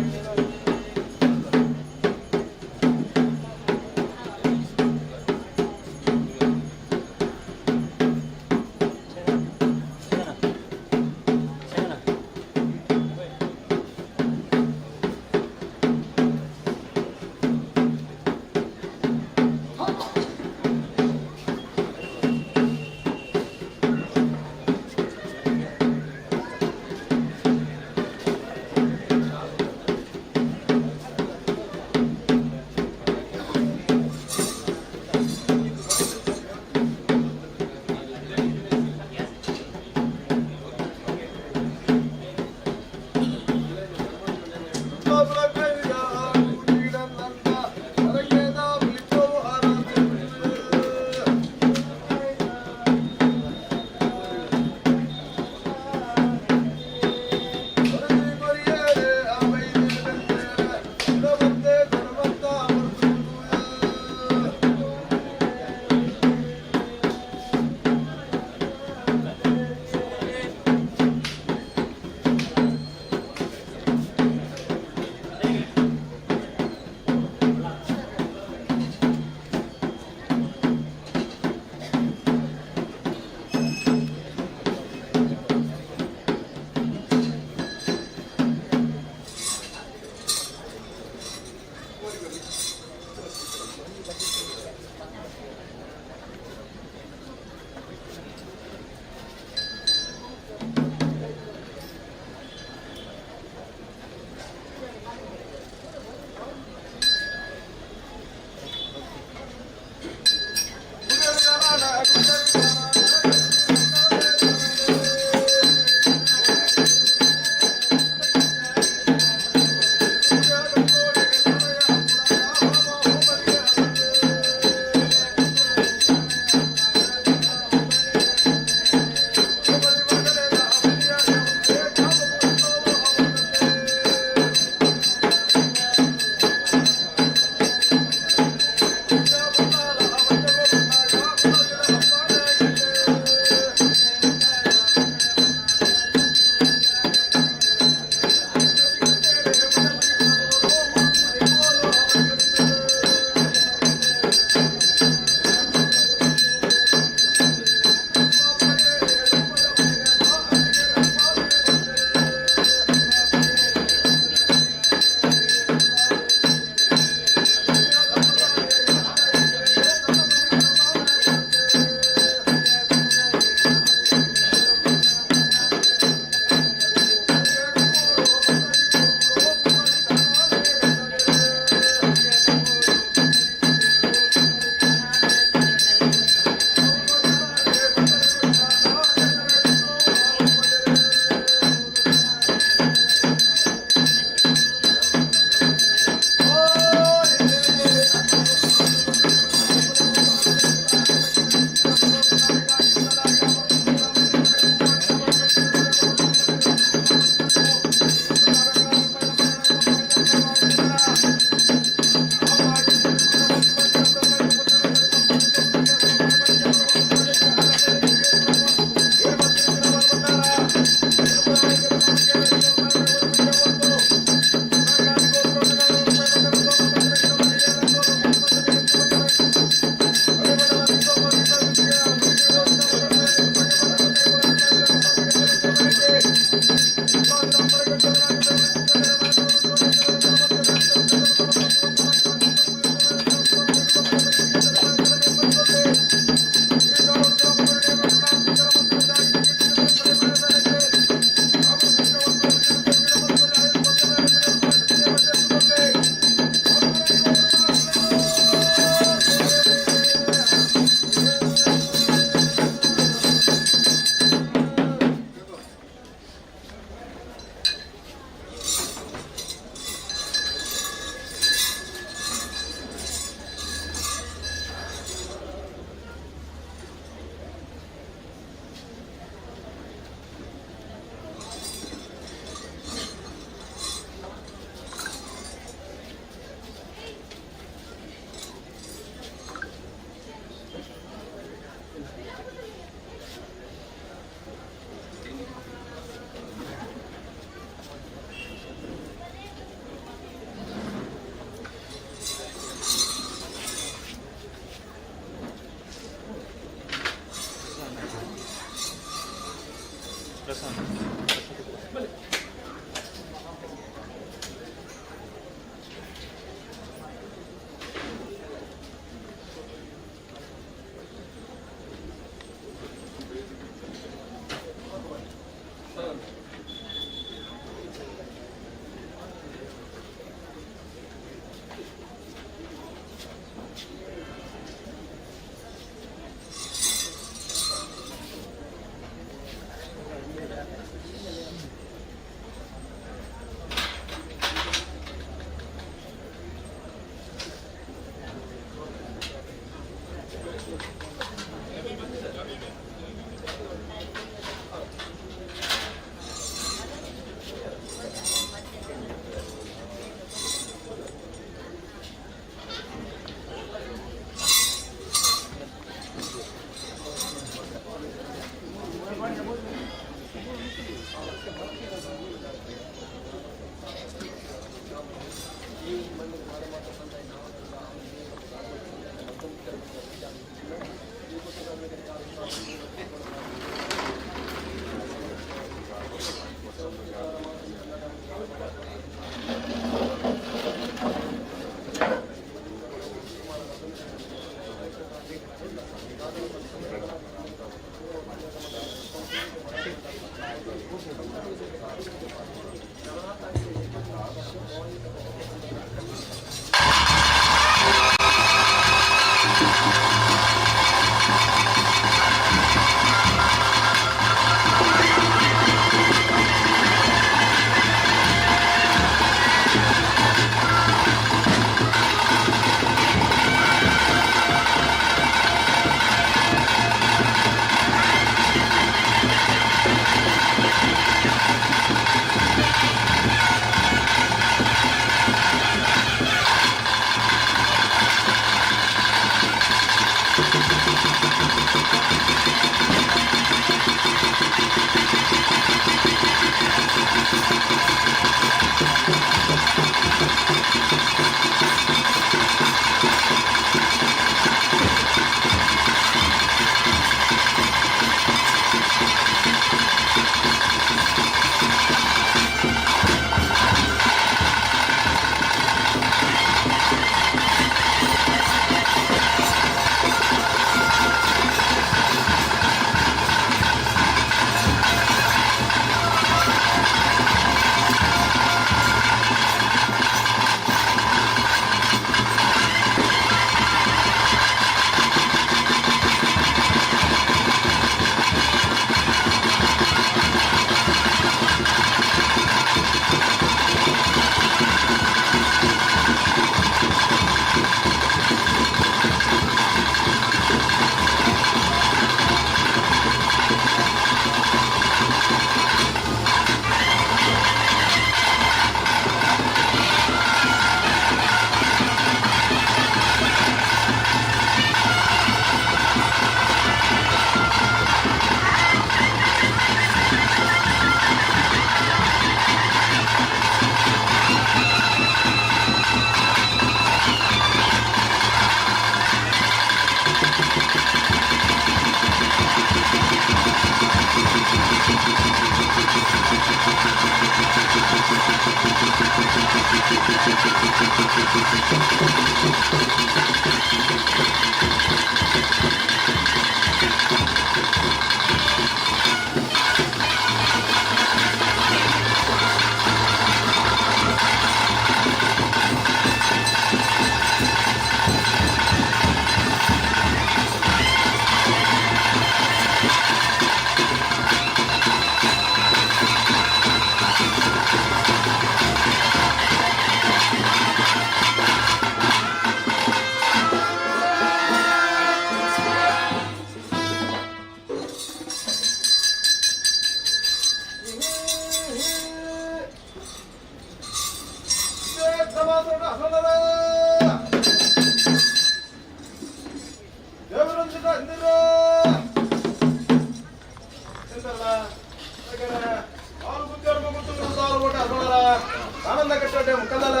ಆನಂದ ಕಟ್ಟೆ ಮುಖದಲ್ಲ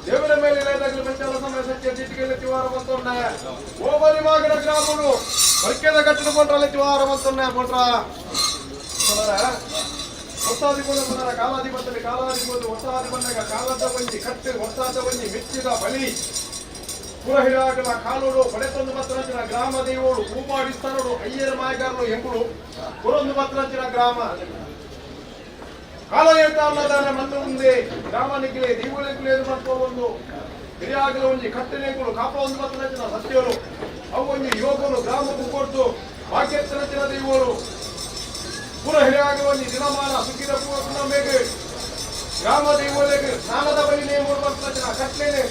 ದೇವರ ಮೇಲೆ ಮೆಚ್ಚಲ ಸಮಯ ಸತ್ಯ ಚೀಟಿಗೆ ತಿವಾರ ಬಂತೊನ್ನ ಓಬಲಿ ಮಾಗಡ ಗ್ರಾಮಗಳು ಬರ್ಕೆದ ಕಟ್ಟಡ ಕೊಂಡ್ರಲ್ಲಿ ತಿವಾರ ಬಂತೊನ್ನ ಕೊಂಡ್ರ ಹೊಸಾದಿಗೊಂದು ಕಾಲಾಧಿಪತಿ ಕಾಲಾಧಿಪತಿ ಹೊಸಾದಿ ಬಂದಾಗ ಕಾಲದ ಬಂಜಿ ಕಟ್ಟು ಹೊಸಾದ ಬಂಜಿ ಮೆಚ್ಚಿದ ಬಲಿ ಪುರಹಿರಾಗಲ ಕಾಲೋಡು ಪಡೆತೊಂದು ಮತ್ತರಂಚಿನ ಗ್ರಾಮ ದೇವೋಡು ಹೂಮಾಡಿಸ್ತಾನೋಡು ಅಯ್ಯರ ಮಾಯಗಾರನು ಎಂಬುಡು ಪುರೊಂದು ಮತ್ತರಂಚಿನ ಗ್ರಾಮ ಕಾಲ ಹೇಳ್ತಾನೆ ಮಂದು ಮುಂದೆ ಗ್ರಾಮ ನಿಗ್ಲೆ ದೀವುಳಿಗೆ ಮತ್ತು ಒಂದು ಹಿರಿಯಾಗಲು ಒಂಜಿ ಕಟ್ಟನೆಗಳು ಕಾಪ ಒಂದು ಮತ್ತರಂಚಿನ ಸತ್ಯರು ಅವು ಒಂಜಿ ಯುವಕರು ಗ್ರಾಮಕ್ಕೂ ಕೊಟ್ಟು ಭಾಗ್ಯತ್ತರಂಚಿನ ದೀವರು ಪುರ ಹಿರಿಯಾಗಲು ಒಂಜಿ ದಿನಮಾನ ಸುಖಿದ ಪೂರ್ಣ ಬೇಗ ಗ್ರಾಮ ದೀವುಳಿಗೆ ಸ್ನಾನದ ಬಳಿ ನೇಮೂರು ಮತ್ತರಂಚಿನ ಕಟ್ಟಲೆ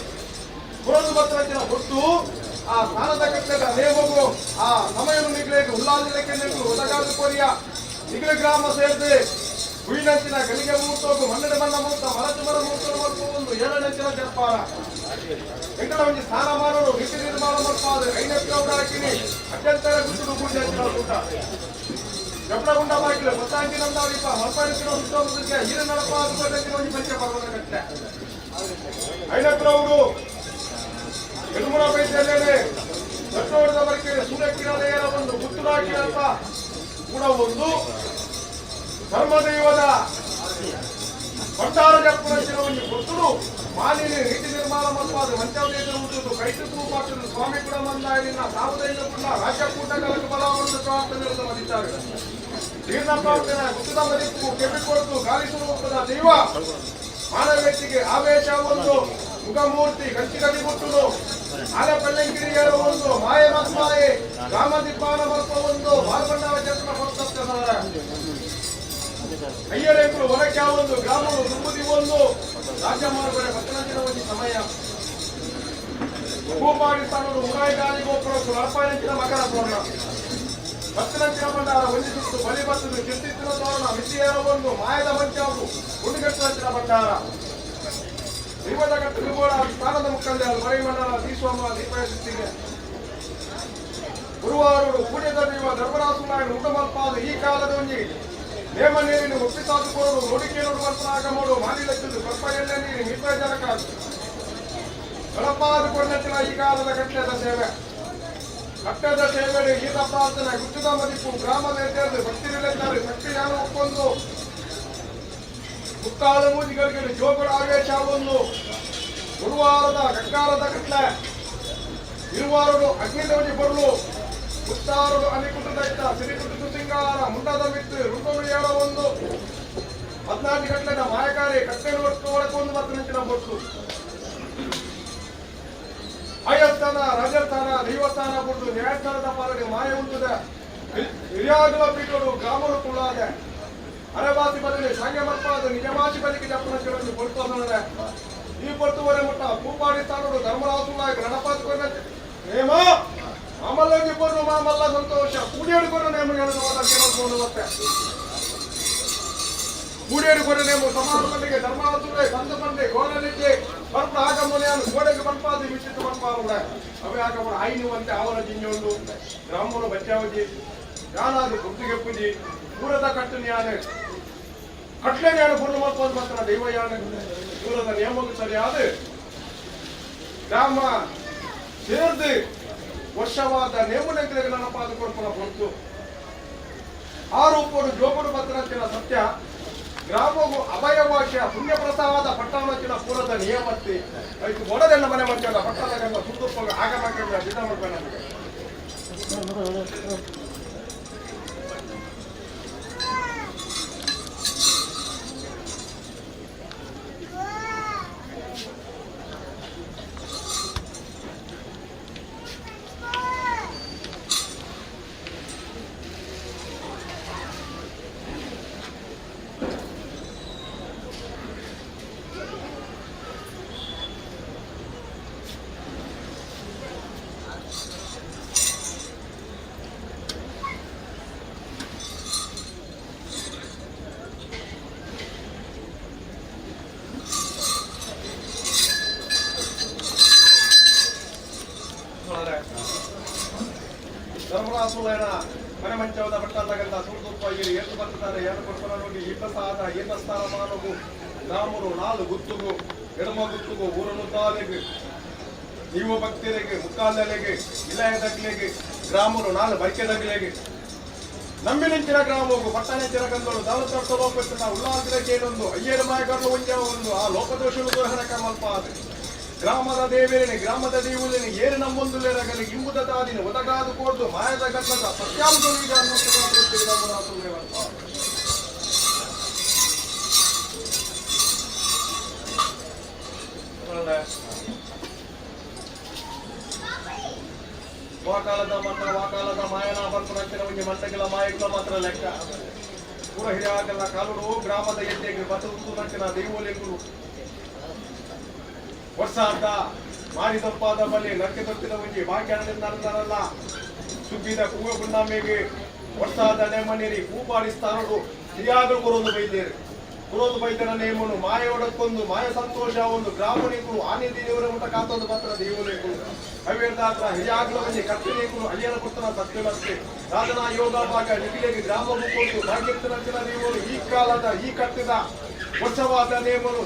ಪುರೊಂದು ಮತ್ತರಂಚಿನ ಒಟ್ಟು ಆ ಸ್ನಾನದ ಕಟ್ಟದ ನೇಮಗು ಆ ಸಮಯವನ್ನು ನಿಗ್ಲೆಗೆ ಉಲ್ಲಾಸಕ್ಕೆ ಒದಗಾದ ಕೋರಿಯ ನಿಗ್ಲೆ ಗ್ರಾಮ ಸೇರಿದೆ ಹುಯಿನಂಚಿನ ಗಲಿಗೆ ಮುಹೂರ್ತಕ್ಕೂ ಮನ್ನಡೆ ಬಣ್ಣ ಮುಹೂರ್ತ ಮರಚುಮರ ಮುಹೂರ್ತ ಮಾಡ್ಕೊ ಒಂದು ಏಳನಂಚಿನ ಜರ್ಪಾರ ಎಂಕಡ ಒಂಜಿ ಸ್ನಾನ ಮಾಡೋರು ರೀತಿ ನಿರ್ಮಾಣ ಮಾಡ್ತಾರೆ ಐನಕ್ಕೆ ಅವ್ರು ಹಾಕಿನಿ ಅತ್ಯಂತರ ಗುಟ್ಟು ಗುಡಿ ಹಂಚಿನ ಊಟ ಗಪ್ಪಡಗುಂಡ ಬಾಗಿಲು ಗೊತ್ತಾಂಗಿನಂದವರಿಪ್ಪ ಮಲ್ಪಾಡಿಸಿನ ಹುಟ್ಟೋದಕ್ಕೆ ಹಿರಿಯ ನಡಪ ಒಂದು ಪಂಚ ಪರ್ವತ ಕಟ್ಟೆ ಐನಕ್ರವರು ಆಮೇಲೆ ದೊಡ್ಡೋಡದ ಬರಕೆ ಸೂರ್ಯಕ್ಕಿರಲೆಯರ ಒಂದು ಗುತ್ತುರಾಕಿರಂತ ಕೂಡ ಒಂದು ಧರ್ಮದೈವದ ಭಂಡಾರ ಜಪ್ಪುರಂಚಿನ ಒಂದು ಗುರ್ತುಡು ಮಾಲಿನ್ಯ ನೀತಿ ನಿರ್ಮಾಣ ಮಲ್ಪಾದ ಮಂಚಾವದೇಶರುವುದು ಕೈತುಕು ಪಾತ್ರದ ಸ್ವಾಮಿ ಕೂಡ ಮಂದಾಯದಿಂದ ಸಾವುದೈನ ಕೂಡ ರಾಜ್ಯ ಕೂಟಗಳಿಗೆ ಬಲವನ್ನು ಪ್ರಾರ್ಥನೆ ಮಾಡಿದ್ದಾರೆ. ಜೀರ್ಣಪ್ರಾರ್ಥನ ಗುತ್ತದ ಮದಿಪ್ಪು ಕೆಮ್ಮಿಕೊಡುತ್ತು ಗಾಳಿ ಸ್ವರೂಪದ ದೈವ ಮಾನವ ವ್ಯಕ್ತಿಗೆ ಆವೇಶ ಒಂದು ಮುಖಮೂರ್ತಿ ಗಂಟಿಗಡಿ ಮುಟ್ಟುದು ಆಲೆ ಪೆಳ್ಳಂಗಿರಿಯರ ಒಂದು ಮಾಯೆ ಮತ್ಮಾಯೆ ರಾಮದಿಪ್ಪಾನ ಮಲ್ಪ ಒಂದು ಬಾಲ್ಬಂಡಾರ ಜನ್ಮ ಹೊರತಪ್ಪಿದ್ದಾರೆ. ಅಯ್ಯರೇಕರು ಹೊರಕ್ಕೆ ಒಂದು ಗ್ರಾಮಗಳು ತುಂಬುದಿ ಒಂದು ರಾಜ್ಯ ಮಾರ್ಗಡೆ ಪತ್ತನಂಚಿನ ಒಂದು ಸಮಯ ಭೂಪಾಡಿ ಸ್ಥಾನಗಳು ಮುರಾಯಿ ಗಾಳಿ ಗೋಪುರಕ್ಕೂ ಅಲ್ಪಾಯಂಚಿನ ಮಕರ ತೋರಣ ಪತ್ತನಂಚಿನ ಭಂಡಾರ ಹೊಂದಿಸಿತ್ತು ಬಲಿ ಬತ್ತದು ಚಿಂತಿತ್ತಿನ ತೋರಣ ಮಿತಿಯರ ಒಂದು ಮಾಯದ ಮಂಚಾವು ಗುಂಡುಗಟ್ಟನಂಚಿನ ಭಂಡಾರ ದೀಪದ ಕಟ್ಟು ನಿಗೋಡ ಸ್ಥಾನದ ಮುಖಂಡೆ ಅದು ಮರೈ ಮಂಡಲ ದೀಸ್ವಾಮ ದೀಪಾಯ ಸಿಟ್ಟಿಗೆ ಗುರುವಾರರು ಕೂಡಿದ ದೈವ ಧರ್ಮರಾಸುನಾಯಣ ಉಂಟಮಲ್ಪಾದ ಈ ಕಾಲದ ಒಂಜಿ ನೇಮ ನೀರಿನ ಒಪ್ಪಿಸಾದುಕೊಳ್ಳಲು ನೋಡಿಕೆ ನೋಡುವಂತಾಗ ಮಾಡು ಮಾಲಿಲಚ್ಚದು ಸ್ವಲ್ಪ ಎಣ್ಣೆ ನೀರು ಮಿತ್ರ ಜನಕ ಬಳಪಾದುಕೊಂಡಂಚಿನ ಈ ಕಾಲದ ಕಟ್ಟೆದ ಸೇವೆ ಕಟ್ಟೆದ ಸೇವೆ ಈತ ಪ್ರಾರ್ಥನೆ ಗುತ್ತದ ಮದಿಪ್ಪು ಗ್ರಾಮದ ಎದ್ದೇದು ಭಕ್ತಿರಿಲೆಂದರೆ ಶಕ್ತಿಯಾನ ಒಕ್ಕೊಂದು ಮುಕ್ಕಾಲ ಮೂಜಿಗಳಿಗೆ ಜೋಗುಳ ಆವೇಶ ಒಂದು ಗುರುವಾರದ ಗಂಗಾರದ ಕಟ್ಲೆ ಇರುವಾರರು ಅಗ್ನಿದೇವನಿ ಬರಲು ಮುತ್ತಾರರು ಅನಿಕುಟದ ಇತ್ತ ಸಿರಿಕುಟು ಸಿಂಗಾರ ಮುಂಡದ ಮಿತ್ತು ರುಂಡುಳಿಯರ ಒಂದು 14 ಗಂಟೆನ ಮಾಯಕಾರಿ ಕಟ್ಟೆನ ಒಟ್ಟು ಒಳಗೊಂದು 10 ನಿಂಚಿನ ಬೊಟ್ಟು ಆಯಸ್ಥಾನ ರಾಜಸ್ಥಾನ ದೈವಸ್ಥಾನ ಬಿಟ್ಟು ನ್ಯಾಯಸ್ಥಾನದ ಪಾಲನೆ ಮಾಯ ಉಂಟದ ಹಿರಿಯಾಗುವ ಪೀಠಗಳು ಗ್ರಾಮಗಳು ಕುಳ್ಳಾದ ಅರೆವಾಸಿ ಬದಲಿ ಸಾಂಗ್ಯ ಮಲ್ಪಾದ ನಿಜವಾಸಿ ಬಲಿಗೆ ಜಪ್ಪನ ಕೆಲವೊಂದು ಕೊಡ್ತೋದ್ರೆ ಈ ಪೊರ್ತುವರೆ ಮುಟ್ಟ ಭೂಪಾಡಿ ಸ್ಥಾನಗಳು ಧರ್ಮರಾಸುನಾಯಕ ರಣಪಾತ್ಕೊಂಡ ನೇಮ ಮಾಮಲ್ಲೋಗಿ ಬರು ಮಾಮಲ್ಲ ಸಂತೋಷ ಕೂಡಿಯಡಿಕೊಂಡು ನೇಮ ಕೆಲವೊಂದು ಮತ್ತೆ ಕೂಡಿಯಡಿಕೊಂಡು ನೇಮ ಸಮಾನ ಮಲ್ಲಿಗೆ ಧರ್ಮರಾಸುನಾಯ ಸಂತ ಬಂದೆ ಗೋಲನಿಗೆ ಬರ್ಪ ಆಗಮನೆಯನ್ನು ಗೋಡೆಗೆ ಬಂಪಾದ ವಿಚಿತ್ರ ಬಂಪಾರುಡೆ ಅವೇ ಆಗಮನ ಆಯ್ನುವಂತೆ ಅವರ ಜಿಂಜೊಂದು ಗ್ರಾಮವನ್ನು ಬಚ್ಚಾವಜಿ ಯಾನಾದ್ರು ಗುರ್ತಿಗೆ ಪೂಜಿ ಪೂರದ ಕಟ್ಟುನ್ಯಾನೆ ಕಟ್ಲೆನ್ಯಾನ ಪೂರ್ಣ ಮಾಡ್ಕೊಂಡು ಬರ್ತಾನ ದೈವಯಾನ ಪೂರದ ನಿಯಮಕ್ಕೆ ಸರಿಯಾದ ಗ್ರಾಮ ಸೇರ್ದು ವರ್ಷವಾದ ನೇಮನೆಗಳಿಗೆ ನೆನಪಾದ ಕೊಡ್ಪನ ಹೊರತು ಆರೋಪರು ಜೋಬರು ಭದ್ರಚಿನ ಸತ್ಯ ಗ್ರಾಮವು ಅಭಯವಾಕ್ಯ ಪುಣ್ಯ ಪ್ರಸಾದ ಪಟ್ಟಣಚಿನ ಪೂರದ ನಿಯಮತ್ತೆ ಅದಕ್ಕೆ ಒಡದೆಲ್ಲ ಮನೆ ಮಂಚದ ಪಟ್ಟಣಗಳ ಸುಂದರ್ಪ ಆಗಮಕ್ಕೆ ದಿನ ಮಾಡ್ಬೇಕು ಧರ್ಮರಾಸುಲೈನ ಮನೆ ಮಂಚವದ ಪಟ್ಟಣಗಂತ ಸುಳ್ದುಪ್ಪಾಗಿ ಏನು ಬರ್ತಾರೆ ಏನು ಕೊಡ್ತಾರೆ ನೋಡಿ ಈತ ಸಾದ ಈತ ಸ್ಥಾನಮಾನವು ನಾಮರು ನಾಲು ಗುತ್ತುಗು ಎಡಮ ಗುತ್ತುಗು ಊರನ್ನು ತಾಲೆಗೆ ನೀವು ಭಕ್ತಿಯರಿಗೆ ಮುಕ್ಕಾಲೆಗೆ ಇಲಯ ದಗ್ಲೆಗೆ ಗ್ರಾಮರು ನಾಲು ಬೈಕೆ ದಗ್ಲೆಗೆ ನಮ್ಮಿನಿಂಚಿನ ಗ್ರಾಮವು ಪಟ್ಟಣಿಂಚಿನ ಗಂಧಗಳು ದಾವತರ್ಥ ಲೋಕತ್ತಿನ ಉಲ್ಲಾಸಕ್ಕೆ ಏನೊಂದು ಅಯ್ಯರ ಮಾಯಗರ್ಲು ಒಂಜ ಒಂದು ಆ ಲೋಕದೋಷಗಳು ದೋಹನಕ ಮಲ್ಪ ಗ್ರಾಮದ ದೇವೇನೆ ಗ್ರಾಮದ ದೇವುಲೇನೆ ಏರು ನಮ್ಮೊಂದುಲೇರಗಲಿ ಇಂಬುದ ತಾದಿನ ಒದಗಾದು ಕೊಡ್ದು ಮಾಯದ ಗಂಧದ ಸತ್ಯಾಂಶ ಈಗ ವಾಕಾಲದ ಮನ್ನ ವಾಕಾಲದ ಮಾಯನ ಬಂತು ಮಂಟಗಳ ಮಾಯಗಳ ಮಾತ್ರ ಲೆಕ್ಕ ಪೂರ ಹಿರಿಯಾಗಲ್ಲ ಕಾಲುಡು ಗ್ರಾಮದ ಎದ್ದೆಗೆ ಬಸವುದು ನಂಚಿನ ದೈವೋಲೆಗಳು ವರ್ಷ ಅಂತ ಮಾರಿ ತಪ್ಪಾದ ಬಲಿ ನಕ್ಕೆ ತಪ್ಪಿದ ಮುಂಜಿ ಭಾಗ್ಯನಲ್ಲ ಸುಗ್ಗಿದ ಕೂವೆ ಗುಂಡಾಮೆಗೆ ವರ್ಷಾದ ನೇಮನೇರಿ ಕೂಪಾಡಿಸ್ತಾರರು ಹಿರಿಯಾಗಲು ಕೊರೋದು ಬೈದೇರು ಕೊರೋದು ಬೈದನ ನೇಮನು ಮಾಯ ಒಡಕ್ಕೊಂದು ಮಾಯ ಸಂತೋಷ ಒಂದು ಗ್ರಾಮಣಿಕರು ಆನೆ ದೇವರ ಮುಟ್ಟ ಕಾತೊಂದು ಪತ್ರ ದೇವಲೇಕರು ಅವೇರ್ದಾತ್ರ ಹಿರಿಯಾಗಲ ಮುಂಜಿ ಕತ್ತಲೇಕರು ಅಳಿಯನ ಕೊಟ್ಟನ ಸತ್ಯವಂತೆ ಸಾಧನಾ ಯೋಗ ಭಾಗ ನಿಗಿಲೆಗೆ ಗ್ರಾಮ ಮುಕ್ಕೊಟ್ಟು ಭಾಗ್ಯತ್ತಿನ ದೇವರು ಈ ಕಾಲದ ಈ ಕಟ್ಟಿದ ವರ್ಷವಾದ ನೇಮನು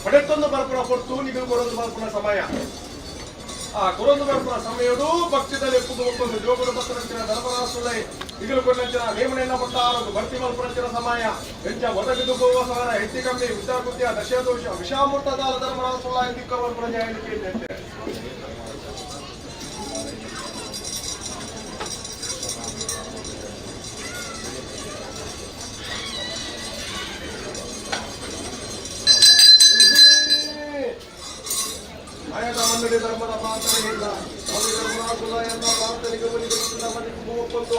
ಪಡೆತ್ತೊಂದು ಬರ್ಪುಣ ಕೊಟ್ಟು ನಿಗಲು ಬರೋದು ಬರ್ಪುಣ ಸಮಯ ಆ ಕೊರೊಂದು ಬರ್ಪುರ ಸಮಯಡು ಪಕ್ಷದಲ್ಲಿ ಎಪ್ಪುದು ಒಪ್ಪಂದು ಜೋಗುಡು ಪತ್ತರಂಚಿನ ಧರ್ಮರಾಸುಲೈ ಇಗಲು ಕೊಂಡಂಚಿನ ನೇಮನೆಯನ್ನ ಕೊಟ್ಟಾರದು ಭರ್ತಿ ಮಲ್ಪುರಂಚಿನ ಸಮಯ ಹೆಂಚ ಒದಗಿದು ಹೋಗುವ ಸವರ ಹೆಚ್ಚಿ ಕಮ್ಮಿ ಉದ್ದಾಕೃತ್ಯ ದಶದೋಷ ವಿಷಾಮುಟ್ಟದಾರ ಧರ್ಮರಾಸುಲ ದಿಕ್ಕ ಮಲ್ಪುರ ನ್ಯಾಯಕ್ಕೆ ಇದ್ದಂತೆ ಮನ್ನಡಿ ಧರ್ಮದ ಮಾತನೆಯಿಂದ ಧರ್ಮರಾಸುಲ ಎಂಬ ಪ್ರಾರ್ಥನೆಗೆ ಒಪ್ಪಂದು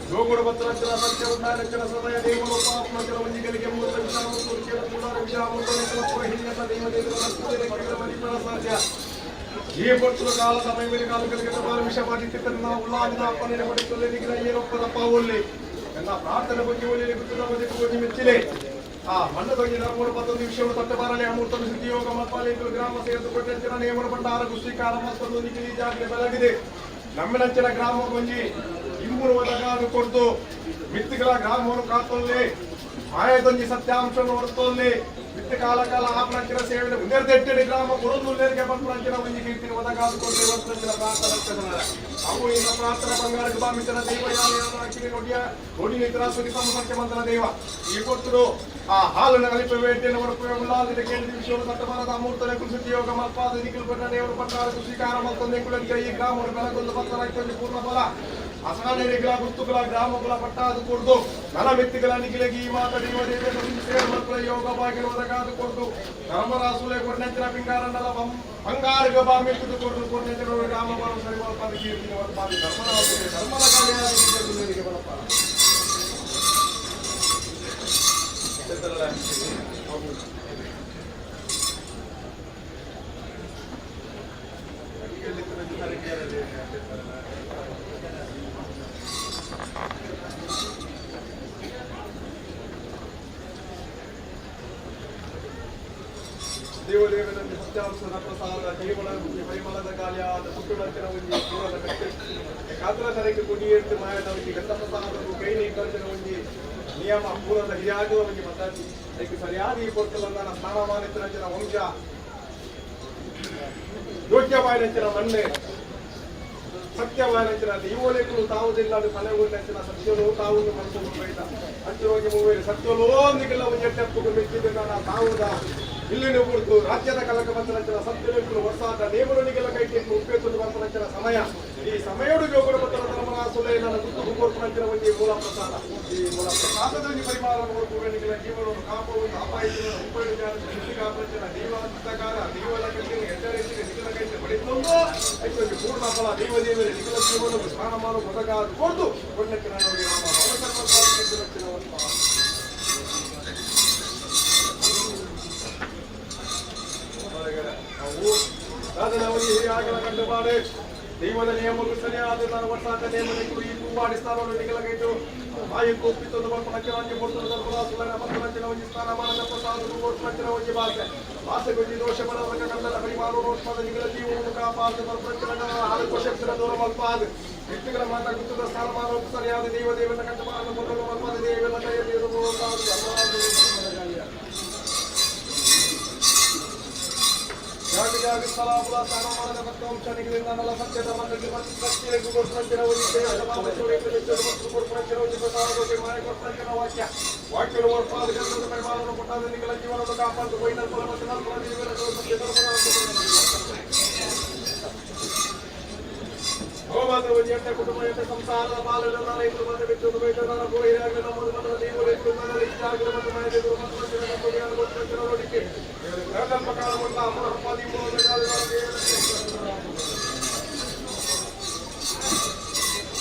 ಜೋಗುಡು ಪತ್ತರಂಚಿನ ಸತ್ಯ ಉದ್ದಾನಂಚಿನ ಸದಯ ದೇವರು ಪಾಪನಂಚಿನ ವಂಜಿಗಳಿಗೆ ಮೂಲ ವಿಷಾಮುಟ್ಟು ಹಿರಿಯ ದೇವ ಸಾಧ್ಯ ಈ ಪುತ್ರ ಕಾಲ ಸಮಯ ಕಾಲಗಳಿಗೆ ವಿಷ ಮಾಡಿಟ್ಟಿದ್ದರೆ ನಾವು ಉಲ್ಲಾದಿನ ಅಪ್ಪನೇ ಪಡಿಸಲು ಏನೊಪ್ಪದಪ್ಪ ಒಳ್ಳೆ ನನ್ನ ಪ್ರಾರ್ಥನೆ ಬಗ್ಗೆ ಒಳ್ಳೆ ಬಗ್ಗೆ ಮೆಚ್ಚಿಲೆ ಆ ಮಣ್ಣದೊಂಗಿ ಧರ್ಮಗಳು ಮತ್ತೊಂದು ವಿಷಯವನ್ನು ತಟ್ಟಬಾರಲೆ ಅಮೂರ್ತನ ಸುದ್ದಿಯೋಗ ಮಲ್ಪಾಲೇಕರು ಗ್ರಾಮ ಸೇರಿದುಕೊಂಡಂಚಿನ ನೇಮನ ಬಂಡಾರ ಗುಸ್ತಿಕಾರ ಮತ್ತೊಂದು ನಿಖಿಲಿ ಜಾಗೃತಿ ಬೆಳಗಿದೆ ನಮ್ಮನಂಚಿನ ಗ್ರಾಮ ಗೊಂಜಿ ಇಂಬುರು ಒದಗಾದು ಕೊಡ್ತು ಮಿತ್ತಿಗಳ ಗ್ರಾಮವನ್ನು ಕಾತೊಲ್ಲಿ ಮಾಯದೊಂಜಿ ಸತ್ಯಾಂಶವನ್ನು ಹೊರತೊಲ್ಲಿ ಮಿತ್ತ ಕಾಲ ಕಾಲ ಆಪನಂಚಿನ ಸೇವೆ ಮುಂದೆಟ್ಟೆಡೆ ಗ್ರಾಮ ಕೊರೊಂದುಲ್ಲೇರಿಗೆ ಬಂಪುರಂಚಿನ ಒಂಜಿ ಕೀರ್ತಿನ ಒದಗಾದು ಕೊಟ್ಟು ಇವತ್ತಿನ ಪ್ರಾರ್ಥನೆ ಅವು ಇನ್ನ ಪ್ರಾರ್ಥನಾ ಬಂಗಾರಕ್ಕೆ ಬಾಮಿತನ ದೈವ ಯಾನ ನೋಡಿ ನಿತ್ರ ಸುಖಿ ಸಂಪರ್ಕ ಮಂತ್ರ ದೈವ ಈ ಕೊಟ್ಟರು ಆ ಹಾಲನ ಕಲಿಪ ವೇಟೆಯನ್ನು ಹೊರಪುವೆ ಉಳ್ಳಾಲಿದ ಕೇಂದ್ರ ವಿಷಯವನ್ನು ತಟ್ಟಬಾರದ ಅಮೂರ್ತನೆ ಕುಸಿತಿ ಯೋಗ ಮಲ್ಪಾದ ನಿಖಿಲ್ ಪಟ್ಟ ದೇವರು ಪಟ್ಟಾರ ಕೃಷಿಕಾರ ಮತ್ತೊಂದೇ ಕುಲಕ್ಕೆ ಈ ಗ್ರಾಮವನ್ನು ಬೆಳಗೊಂದು ಪತ್ತರಾಯ್ತು ಪೂರ್ಣ ಫಲ ಅಸಹಾನೇರಿಗಳ ಗುರ್ತುಗಳ ಗ್ರಾಮಗಳ ಪಟ್ಟಾದು ಕೊಡ್ದು ನಲ ವ್ಯಕ್ತಿಗಳ ನಿಖಿಲೆಗೆ ಈ ಮಾತಡಿಯುವ ದೇವ ಮಕ್ಕಳ ಯೋಗ ಬಾಗಿಲು ಒದಗಾದು ಕೊಡ್ದು ಧರ್ಮರಾಸುಲೆ ಕೊಡ್ನೆಂಚಿನ ಪಿಂಗಾರನ್ನಲ ಬಂಗಾರಗ ಬಾಮಿಟ್ಟು ಕೊಡ್ದು ಕೊಡ್ನೆಂಚಿನ ಗ್ರಾಮ ಬಾರು ಸರಿ ಮಲ್ಪಾದ ಕೀರ್ತಿನ ವರ್ಪಾದ ಧರ್ಮರಾಸುಲೆ ಧರ್ಮದ ಕಾರ್ಯ ಬಲಪಾದ ದೇವದೇವನಲ್ಲಿ ಸತ್ಯಾಂಶದ ಪ್ರಸಾದ ಕೇವಲ ಪರಿಮಳದ ಗಾಳಿಯಾದ ಪುಟ್ಟುಡಂಚಿನ ಒಂಜಿ ದೂರದ ಕಟ್ಟೆ ಕಾತರ ತರಕ್ಕೆ ಕುಡಿಯೆಟ್ಟು ಮಾಯದವರಿಗೆ ಗಂಧ ಪ್ರಸಾದವು ಕೈನಿ ಕರ್ಜನ ಒಂಜಿ ನಿಯಮ ಪೂರದ ಹಿರಿಯಾಗುವ ಒಂಜಿ ಪದ್ಧತಿ ಅದಕ್ಕೆ ಸರಿಯಾದ ಈ ಪೊರ್ತಲನ್ನ ಸ್ನಾನಮಾನಿತರಂಚಿನ ವಂಶ ಯೋಗ್ಯವಾಯಿನಂಚಿನ ಮಣ್ಣೆ ಸತ್ಯವಾಯಿನಂಚಿನ ದೈವೋಲೇಖರು ತಾವುದಿಲ್ಲ ಅದು ಮನೆಗೊಂಡಂಚಿನ ಸತ್ಯನು ತಾವು ಮನಸ್ಸು ಬೈದ ಅಂಚಿರೋಗಿ ಮೂವೇರಿ ಸತ್ಯಲೋ ಒಂದಿಗೆಲ್ಲ ಒಂದು ಎಟ್ಟೆಪ್ಪು ಮೆಚ್ಚಿದ್ದ ತಾವುದ ಇಲ್ಲಿನ ಕುರಿತು ರಾಜ್ಯದ ಕಲಕ ಬಂದರಂಚಿನ ಸತ್ಯಲೇಖರು ಹೊಸಾದ ನೇಮರನಿಗೆಲ್ಲ ಕೈಟಿಯನ್ನು ಉಪಯೋಗಿಸಲು ಬಂದರಂಚಿನ ಸಮಯ ಈ ಸಮಯೋಡು ಜೋಗುಡ ಮತ್ತು ಧರ್ಮರಾಸುಲೆ ನನ್ನ ಗುತ್ತು ಕೋರ್ಪರಂಚಿನ ಒಂದು ಮೂಲ ಪ್ರಸಾದ ಈ ಮೂಲ ಪ್ರಸಾದದ ಪರಿಮಾಣವನ್ನು ಪೂರ್ಣಿಗಳ ಜೀವನವನ್ನು ಕಾಪುವುದು ಅಪಾಯಿಸಿದ ಉಪಯೋಗಿಸಿದ ದೈವಾಂತಕಾರ ದೈವದ ಕೈಗೆ ಎಚ್ಚರಿಸಿದ ನಿಖಿಲ ಕೈಗೆ ಪಡೆದುಕೊಂಡು ಐದು ಪೂರ್ಣ ಫಲ ದೈವದೇವರ ನಿಖಿಲ ಜೀವನವನ್ನು ಸ್ನಾನ ಮಾಡಲು ಒದಗಾದು ಕೊಟ್ಟು ಕೊಂಡಕ್ಕಿನ ನೋಡಿ ನಮ್ಮ ಹಿರಿಯಾಗಲ ಕಂಡು ಮಾಡಿ ದೈವದ ನಿಯಮಗಳು ಸರಿಯಾದ ನಾನು ವರ್ಷಾಂತ ನೇಮನಿಗೂ ಈ ತುಂಬಾಡಿ ಸ್ಥಾನವನ್ನು ನಿಗಲಗೈತು ಮಾಯಕ್ಕೂ ಒಪ್ಪಿತ್ತೊಂದು ಬರ್ಪಣಕ್ಕೆ ವಂಜಿ ಕೊಡ್ತದ ಧರ್ಮರಾಸುಲನ ಪತ್ತರಂಚಿನ ವಂಜಿ ಸ್ಥಾನಮಾನದ ಪ್ರಸಾದವು ಓಟ್ಪಂಚಿನ ವಂಜಿ ಭಾಷೆ ಭಾಷೆಗೊಂಜಿ ದೋಷ ಬಲವರ್ಗ ಕಂಡಲ ಪರಿಮಾರು ರೋಷ್ಮದ ನಿಗಲ ಜೀವವನ್ನು ಕಾಪಾದ ಬರ್ಪಂಚಿನ ಹಾಲು ಕೋಶಕ್ಷರ ದೂರ ಮಲ್ಪಾದ ವ್ಯಕ್ತಿಗಳ ಮಾತಾಗುತ್ತದ ಸ್ಥಾನಮಾನ ಸರಿಯಾದ ದೇವದೇವನ ಕಂಠಮಾನ ಮೊದಲು ಮಲ್ಪಾದ ದೇವನ ಕೈಯಲ್ಲಿ ಜಾಗ ಸ್ಥಳಾಪುರ ಸ್ಥಾನಮಾನದ ಭಕ್ತಾಂಶನಿಗೆ ನನ್ನಲ್ಲ ಸತ್ಯದ ಮಂದಿಗೆ ಭಕ್ತಿಯನ್ನು ಕೊಡ್ಪಂಚಿನ ವಂಜಿ ವಾಕ್ಯ ವಾಕ್ಯಗಳು ಓಡ್ಪಾದ ಗಂಧದ ಪರಿಮಾಣವನ್ನು ಕೊಟ್ಟಾದ ನಿಗಲ ಜೀವನವನ್ನು ಕಾಪಾಡು ವೈನಲ್ ಫಲ ಮತ್ತು ನಲ್ಪಲ ಹೋಮಾದ ಒಂದು ಎಂಟ ಕುಟುಂಬ ಎಂಟ ಸಂಸಾರದ ಪಾಲನೆ ರೈತರು ಬಂದು ಬಿಟ್ಟು ಬೈಟನ ಗೋಯಿರಾಗಲಿ ನಮ್ಮದು ಮನದ ದೇವರು ನನ್ನಲ್ಲಿ ಇಚ್ಛಾಗಲಿ ಮತ್ತು ಮನೆಯವರು ಮತ್ತು ನೋಡಿಕೆ ಪ್ರಕಾಲ ಕೊಟ್ಟ ಅಮರ ಉಪಾಧಿ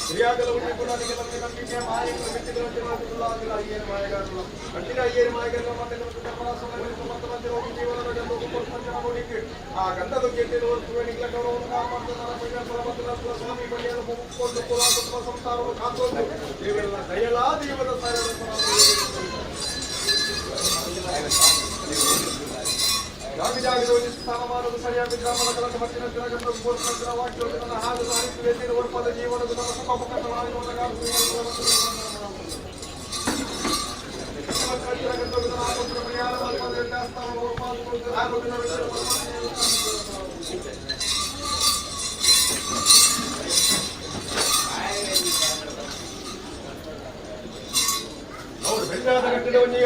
ಹಿರಿಯಾಗಲು ಉಳಿದುಕೊಂಡಿಗೆ ನಮಗೆ ನಂಬಿಕೆ ಮಾಯಗಳು ಬಿಟ್ಟಿದ್ದಿಲ್ಲ ಅಯ್ಯೇನು ಮಾಯಗಾರಲ್ಲ ಅಂಟಿನ ಅಯ್ಯೇನು ಮಾಯಗಾರಲ್ಲ ಮತ್ತೆ ಮತ್ತೆ ಹೋಗಿ ಜೀವನದ ಗಂಧ ಪಂಚನ ನೋಡಿಕೆ ಆ ಗಂಧದ ಗೆಟ್ಟಿರುವ ನಿಖಿಲ ಗೌರವವನ್ನು ಕಾಪಾಡ್ತಾರೆ ಸ್ವಾಮಿ ಬಳಿಯನ್ನು ಮುಗಿಕೊಂಡು ಕುಲ ಸಂಸಾರವನ್ನು ಕಾಕೊಂಡು ದೇವರೆಲ್ಲ ದಯಲಾ ದೇವರ ಜಾಗದಲ್ಲಿ ಸ್ಥಾನಮಾನದ ಸರಿಯಾದ ಗ್ರಾಮದ ಕಲಕ ಮತ್ತಿನ ವಾಕ್ಯ ನನ್ನ ಹಾಲು ಸಾಹಿತ್ಯ ವರ್ಪದ ಜೀವನದ ನಮ್ಮ ಸುಖ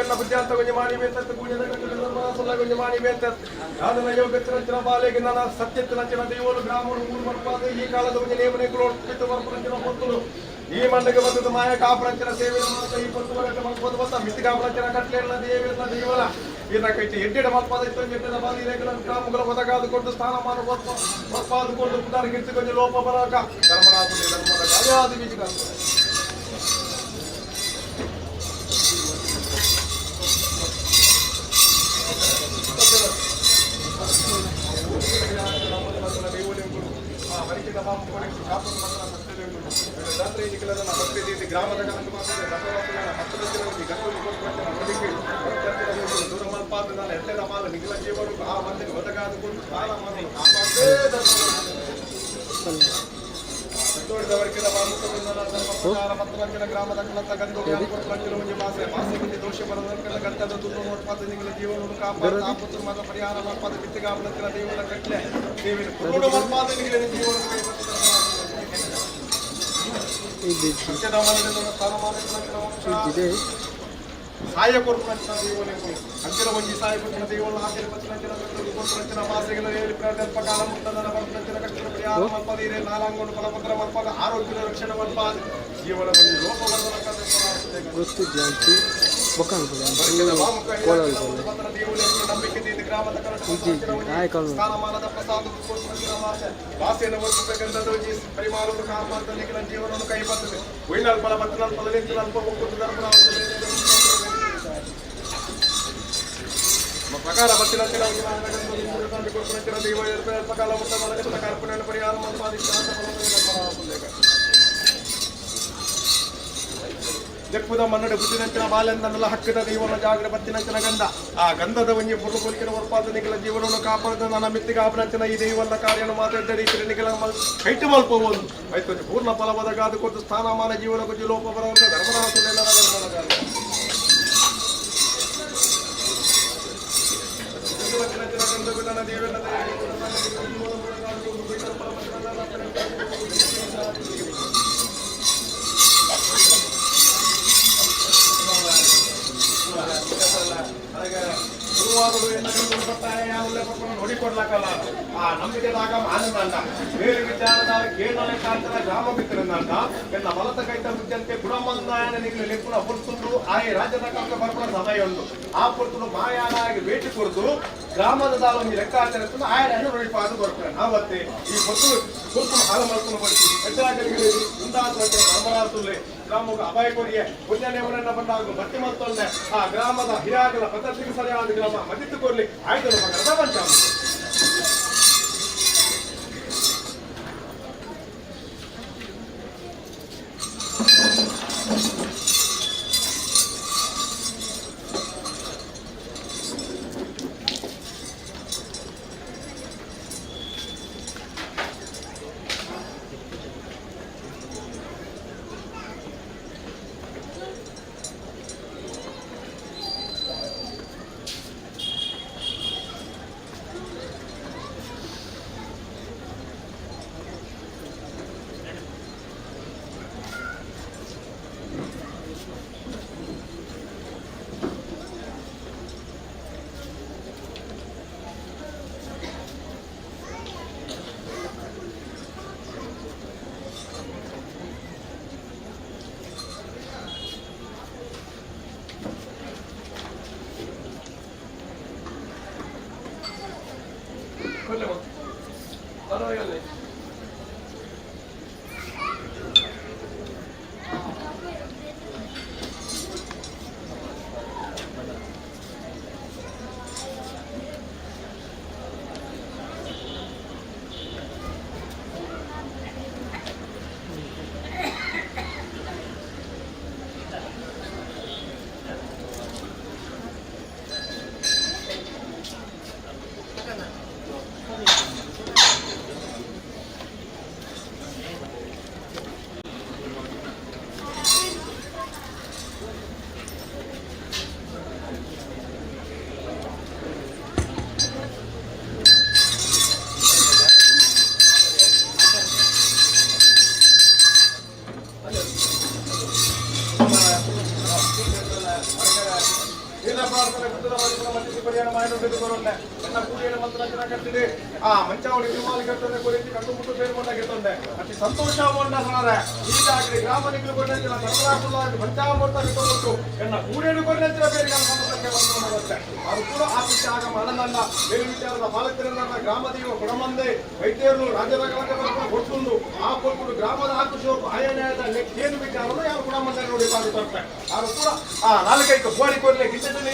ಕಣ್ಣ ಬುದ್ಧಿಂತ ಗೊಂಜಿ ಮಾಡಿ ಬೇತತ್ತು ಪೂಜೆದ ಕಣ್ಣ ಗೊಂಜಿ ಮಾಡಿ ಬೇತತ್ತು ಅದನ್ನ ಯೋಗತ್ತಿನ ಬಾಲೆಗೆ ನನ್ನ ಸತ್ಯತ್ತಿನ ದೈವಲು ಗ್ರಾಮಗಳು ಮೂರು ಬರ್ಪಾದ ಈ ಕಾಲದ ಗೊಂಜಿ ನೇಮನೆಗಳು ಬರ್ಪಂಚಿನ ಹೊತ್ತಲು ಈ ಮಂಡಗೆ ಬಂದದ್ದು ಮಾಯ ಕಾಪರಂಚಿನ ಸೇವೆ ಮಾತ ಈ ಪತ್ತು ಮಲ್ಪೋದು ಬತ್ತ ಮಿತಿ ಕಾಪರಂಚಿನ ಕಟ್ಲೆಲ್ಲ ದೇವಿನ ದೈವಲ ಇನ್ನ ಕೈತಿ ಎಡ್ಡೆಡ ಮಲ್ಪಾದ ಇತ್ತು ಎಡ್ಡೆಡ ಬಾಲಿ ರೇಖಲ ಗ್ರಾಮಗಳ ಒದಗಾದುಕೊಂಡು ಸ್ಥಾನಮಾನ ಬರ್ಪಾದುಕೊಂಡು ಪುನರ್ ಗಿರ್ತಿ ಕೊಂಚ ಲೋಪ ಬರಾಕ ಧರ್ಮರಾಜ ಧರ್ಮದ ಗಾಯಾದಿ ಬೀಜ ಗ್ರಾಮದ ದೂರ ಮಲ್ಪಾದ ಎಟ್ಟೆದ ಮಾಲ ನಿಖಿಲ ಜೀವನ ಆ ಮಂದಿಗೆ ಒದಗಾದುಕೊಂಡು ಸ್ಥಾನ ಮಾಡಲು ಗ್ರಾಮದ ದೋಷ ಬರದಂತ ಗಂಟದ ತುಳು ಜೀವನ ಕಾಪಾಡ ಮತ ಪರಿಹಾರ ಮಲ್ಪಾದ ಬಿತ್ತಿಗಾಪನ ದೇವರ ಕಟ್ಲೆ ದೇವಿನ ಕುರುಡು ಮಲ್ಪಾದ ಜೀವನ ಸಹಾಯ ಕೊಡ್ಕೊಂಡ ದೇವನೇ ಅಂತಿರ ಒಂಜಿ ಸಹಾಯ ಕೊಟ್ಟಿನ ದೇವನ ಆಚರಣೆ ಪತ್ತಿನ ಮಾಸೆಗಳ ಕಾಲ ಮುಟ್ಟದನ ಬರ್ತಿನ ಕಟ್ಟಿನ ಪರಿಹಾರ ಮಲ್ಪದಿರೆ ನಾಲಾಂಗೋಡು ಫಲಪತ್ರ ಮಲ್ಪಾಗ ಆರೋಗ್ಯದ ರಕ್ಷಣೆ ಮಲ್ಪಾದ ಜೀವನ ಬಂದು ಲೋಪವರ್ಧನ ನಂಬಿಕೆ ಗ್ರಾಮದ ಸ್ಥಾನಮಾನದ ಪ್ರಸಾದ ಭಾಷೆಯನ್ನು ಒಪ್ಪಬೇಕೆಂದು ಪರಿಮಾಣ ಕಾಪಾಡದಲ್ಲಿ ಜೀವನವನ್ನು ಕೈ ಬರ್ತದೆ ಒಯ್ನಾಲ್ ಫಲ ಬತ್ತ ಫಲ ಅಲ್ಪ ಒಕ್ಕೂಟದ ಪ್ರಕಾರ ಬತ್ತಿನ ದೈವ ಕಾಲ ಕಲ್ಪನೆ ಪರಿಹಾರ ಜಪ್ಪುದ ಮನ್ನಡೆ ಬುದ್ಧಿನಂಚಿನ ಬಾಲೆಂದನ್ನೆಲ್ಲ ಹಕ್ಕದ ದೈವನ ಜಾಗ್ರ ಬತ್ತಿನಂಚಿನ ಗಂಧ ಆ ಗಂಧದ ಒಂಜಿ ಪುರುಪುಲಿಕಿನ ಉತ್ಪಾದನೆಗಳ ಜೀವನವನ್ನು ಕಾಪಾಡಿದ ನನ್ನ ಮಿತ್ತಿಗೆ ಆಪನಂಚಿನ ಈ ದೈವನ ಕಾರ್ಯವನ್ನು ಮಾತಾಡಿದ ರೀತಿಯಲ್ಲಿ ನಿಖಿಲ ಕೈಟು ಮಲ್ಪಬಹುದು ಆಯ್ತು ಪೂರ್ಣ ಫಲವದಗಾದು ಕೊಟ್ಟು ಸ್ಥಾನಮಾನ ಜೀವನ ಗುಜ್ಜಿ ಲೋಪ ಬರುವಂತ ಧರ್ಮರಾಜನೆಲ್ಲ ನೋಡಿಕೊಡ್ಲಕ್ಕಲ್ಲ ಆ ನಂಬಿಕೆದಾಗ ಆನಂದ ಬೇರೆ ವಿಚಾರದ ಕೇಳಲೆ ಕಾಂತನ ಗ್ರಾಮ ಬಿತ್ತಿರಂದಂತ ಎಲ್ಲ ಬಲತ ಕೈತ ಮುದ್ದಂತೆ ಗುಣಮಂದಾಯನ ನಿಗಲಿ ಲೆಕ್ಕುನ ಹೊರ್ತುಂಡು ಆಯೆ ರಾಜ್ಯದ ಕಕ್ಕ ಬರ್ಪಣ ಸಮಯ ಉಂಟು ಆ ಪುರ್ತುಡು ಮಾಯಾನಾಗಿ ಭೇಟಿ ಕೊಡ್ತು ಗ್ರಾಮದ ಒಂದು ಲೆಕ್ಕಾಚಾರ ಆಯನ ನೋಡಿಪಾದು ಬರ್ತಾರೆ ನಾವತ್ತೆ ಈ ಹೊತ್ತು ಹಾಲು ಮಾಡ್ಕೊಂಡು ಬರ್ತೀವಿ ಹೆಚ್ಚಾಗಲಿಗೆ ಮುಂದಾದ ಧರ್ಮರಾಜುಲ್ಲೆ ಗ್ರಾಮಕ್ಕೆ ಅಪಾಯ ಕೊಡಿಯೇ ಪುಣ್ಯನೇವರನ್ನ ಬಂದಾಗ ಬತ್ತಿ ಮತ್ತೊಂದೆ ಆ ಗ್ರಾಮದ ಹಿರಾಗಲ ಪದ್ಧತಿಗೆ ಸರಿಯಾದ ಗ್ರಾಮ ಮದಿತ್ತು ಕೊಡ್ಲಿ ಆಯ್ತು ಮಗನ ಪಂಚಾಮ పెట్టుకోనుండే ఎన్న కూలీల మంత్రాంజన కట్టిది ఆ మంచావుడి సినిమాలు కట్టుకునే గురించి కట్టుముట్టు పేరు కొండగిస్తుంది అతి సంతోషంగా ఉండాలన్నారా ಈಗ ಅಕಡೆ ಗ್ರಾಮ ನಿಗಳು ಕೊಟ್ಟಿನ ಸರಬರಾಜುಲ್ಲ ಮಂಚಾಮೂರ್ತ ಬಿಟ್ಟುಬಿಟ್ಟು ಎನ್ನ ಕೂಡೇನು ಕೊಟ್ಟಿನ ಬೇರೆ ಸಮಸ್ಯೆಗೆ ಬಂದುಕೊಂಡಾಗುತ್ತೆ ಅದು ಕೂಡ ಆಫೀಸ್ ಆಗ ಮನನಲ್ಲ ಬೇರೆ ವಿಚಾರದ ಪಾಲಕರಿಂದ ಗ್ರಾಮದೀವ ಗುಣಮಂದೆ ವೈದ್ಯರು ರಾಜ್ಯದಾಗ ಕೊಡ್ಕೊಂಡು ಆ ಕೊಟ್ಟು ಗ್ರಾಮದ ಆಕೃಷಿ ಆಯನ್ಯಾಯದ ಏನು ವಿಚಾರನೋ ಯಾವ ಗುಣಮಂದೆ ನೋಡಿ ಬಾಗುತ್ತಾರೆ ಅದು ಕೂಡ ಆ ನಾಲ್ಕೈದು ಗೋಡಿ ಕೊಡ್ಲಿ ಗಿಟ್ಟಿದ್ದು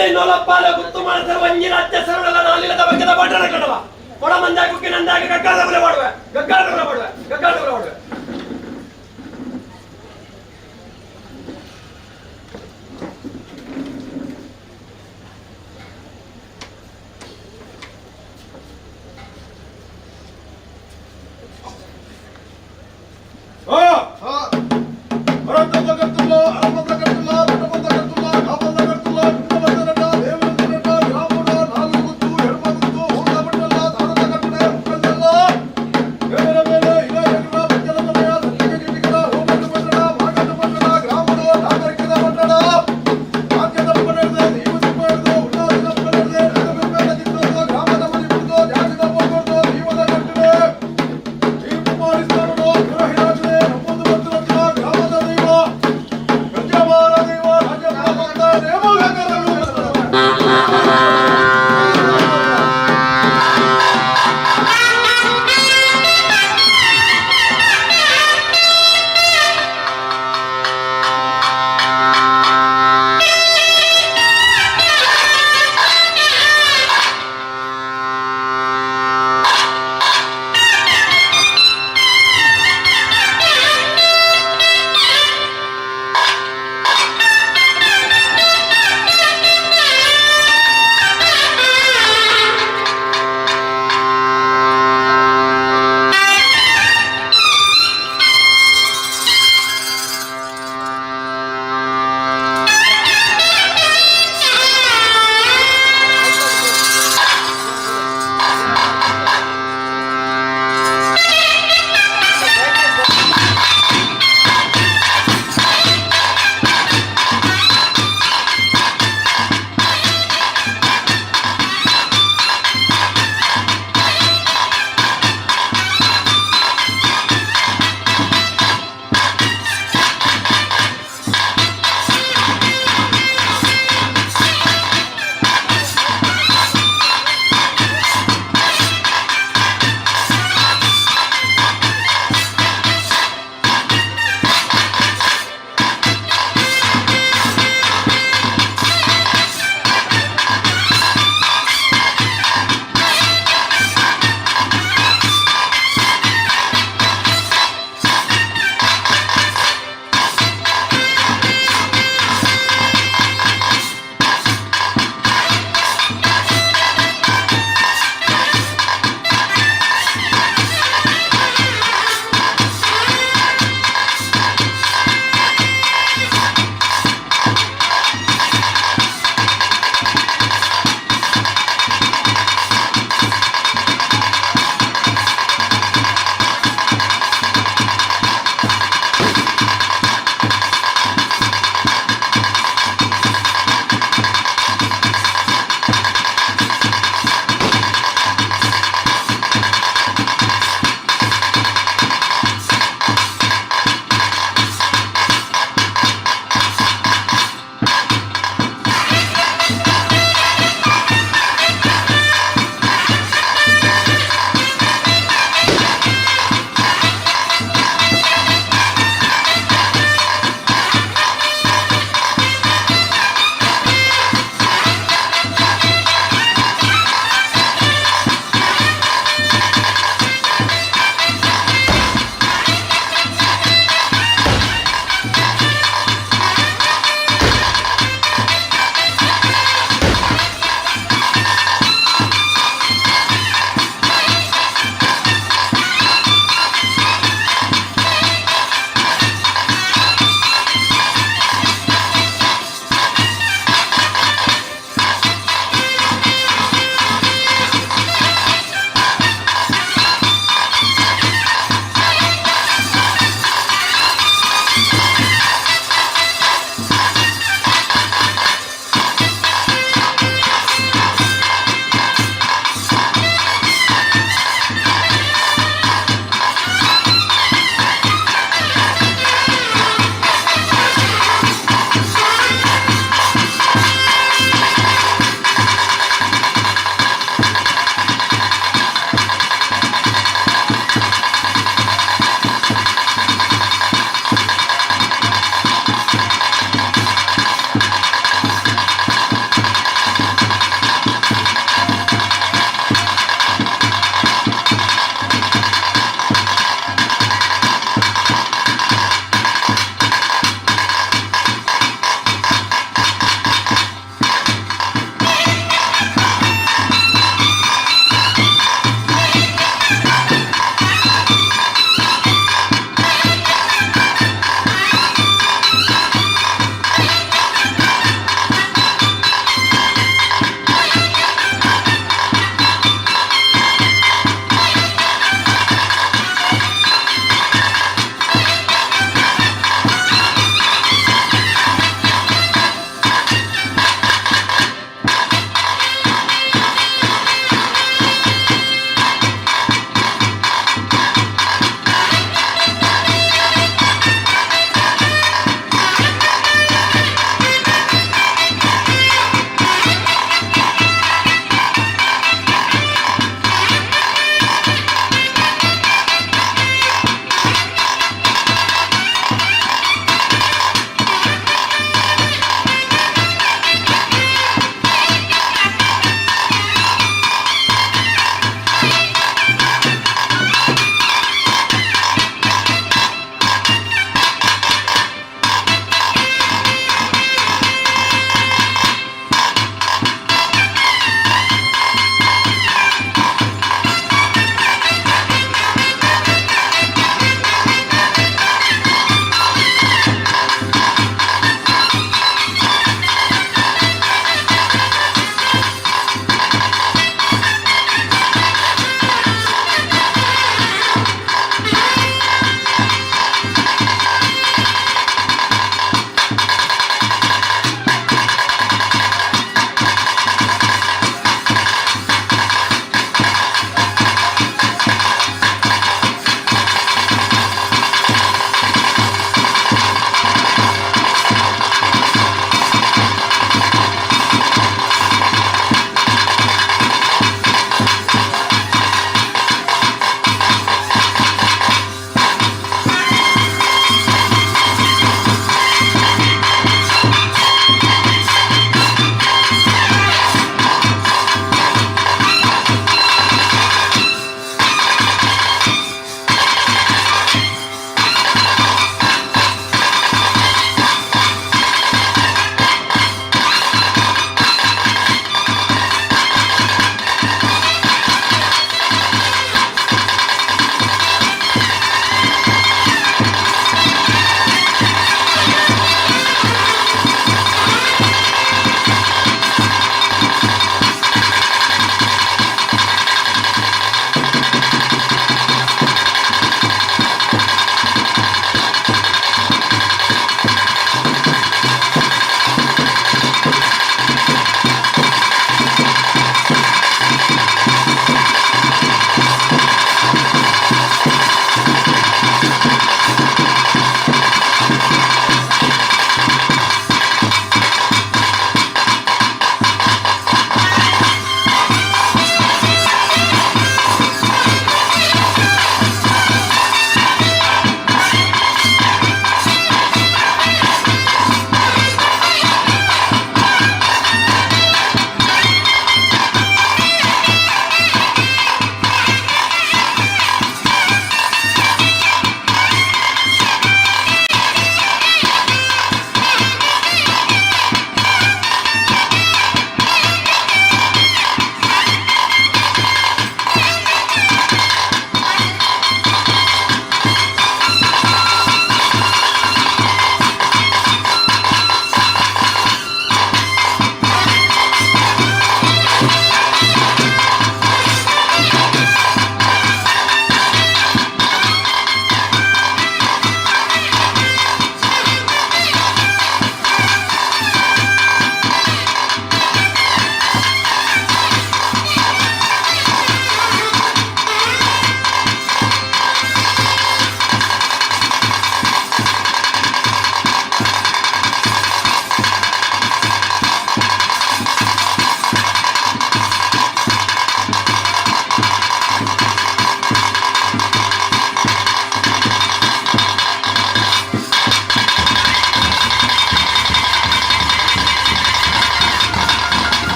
ಮಂದಿ ನೊಲಪ್ಪಾಲ ಗುತ್ತು ಮಾಡಿದ್ರೆ ಒಂಜಿ ರಾಜ್ಯ ಸರಳಲ್ಲ ನಾಲಿಲ್ಲದ ಬಗ್ಗೆದ ಬಡ್ಡನ ಕಡವ ಕೊಡ ಮಂದಾಗಿ ಕುಕ್ಕಿ ನಂದಾಗಿ ಗಗ್ಗಾದ ಬಲೆ ಮಾಡುವೆ ಗಗ್ಗಾದ ಬಲೆ ಮಾಡುವೆ ಗಗ್ಗಾದ ಬಲೆ ಮಾಡುವೆ ¡Gracias!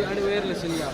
आणि वेअरलेस या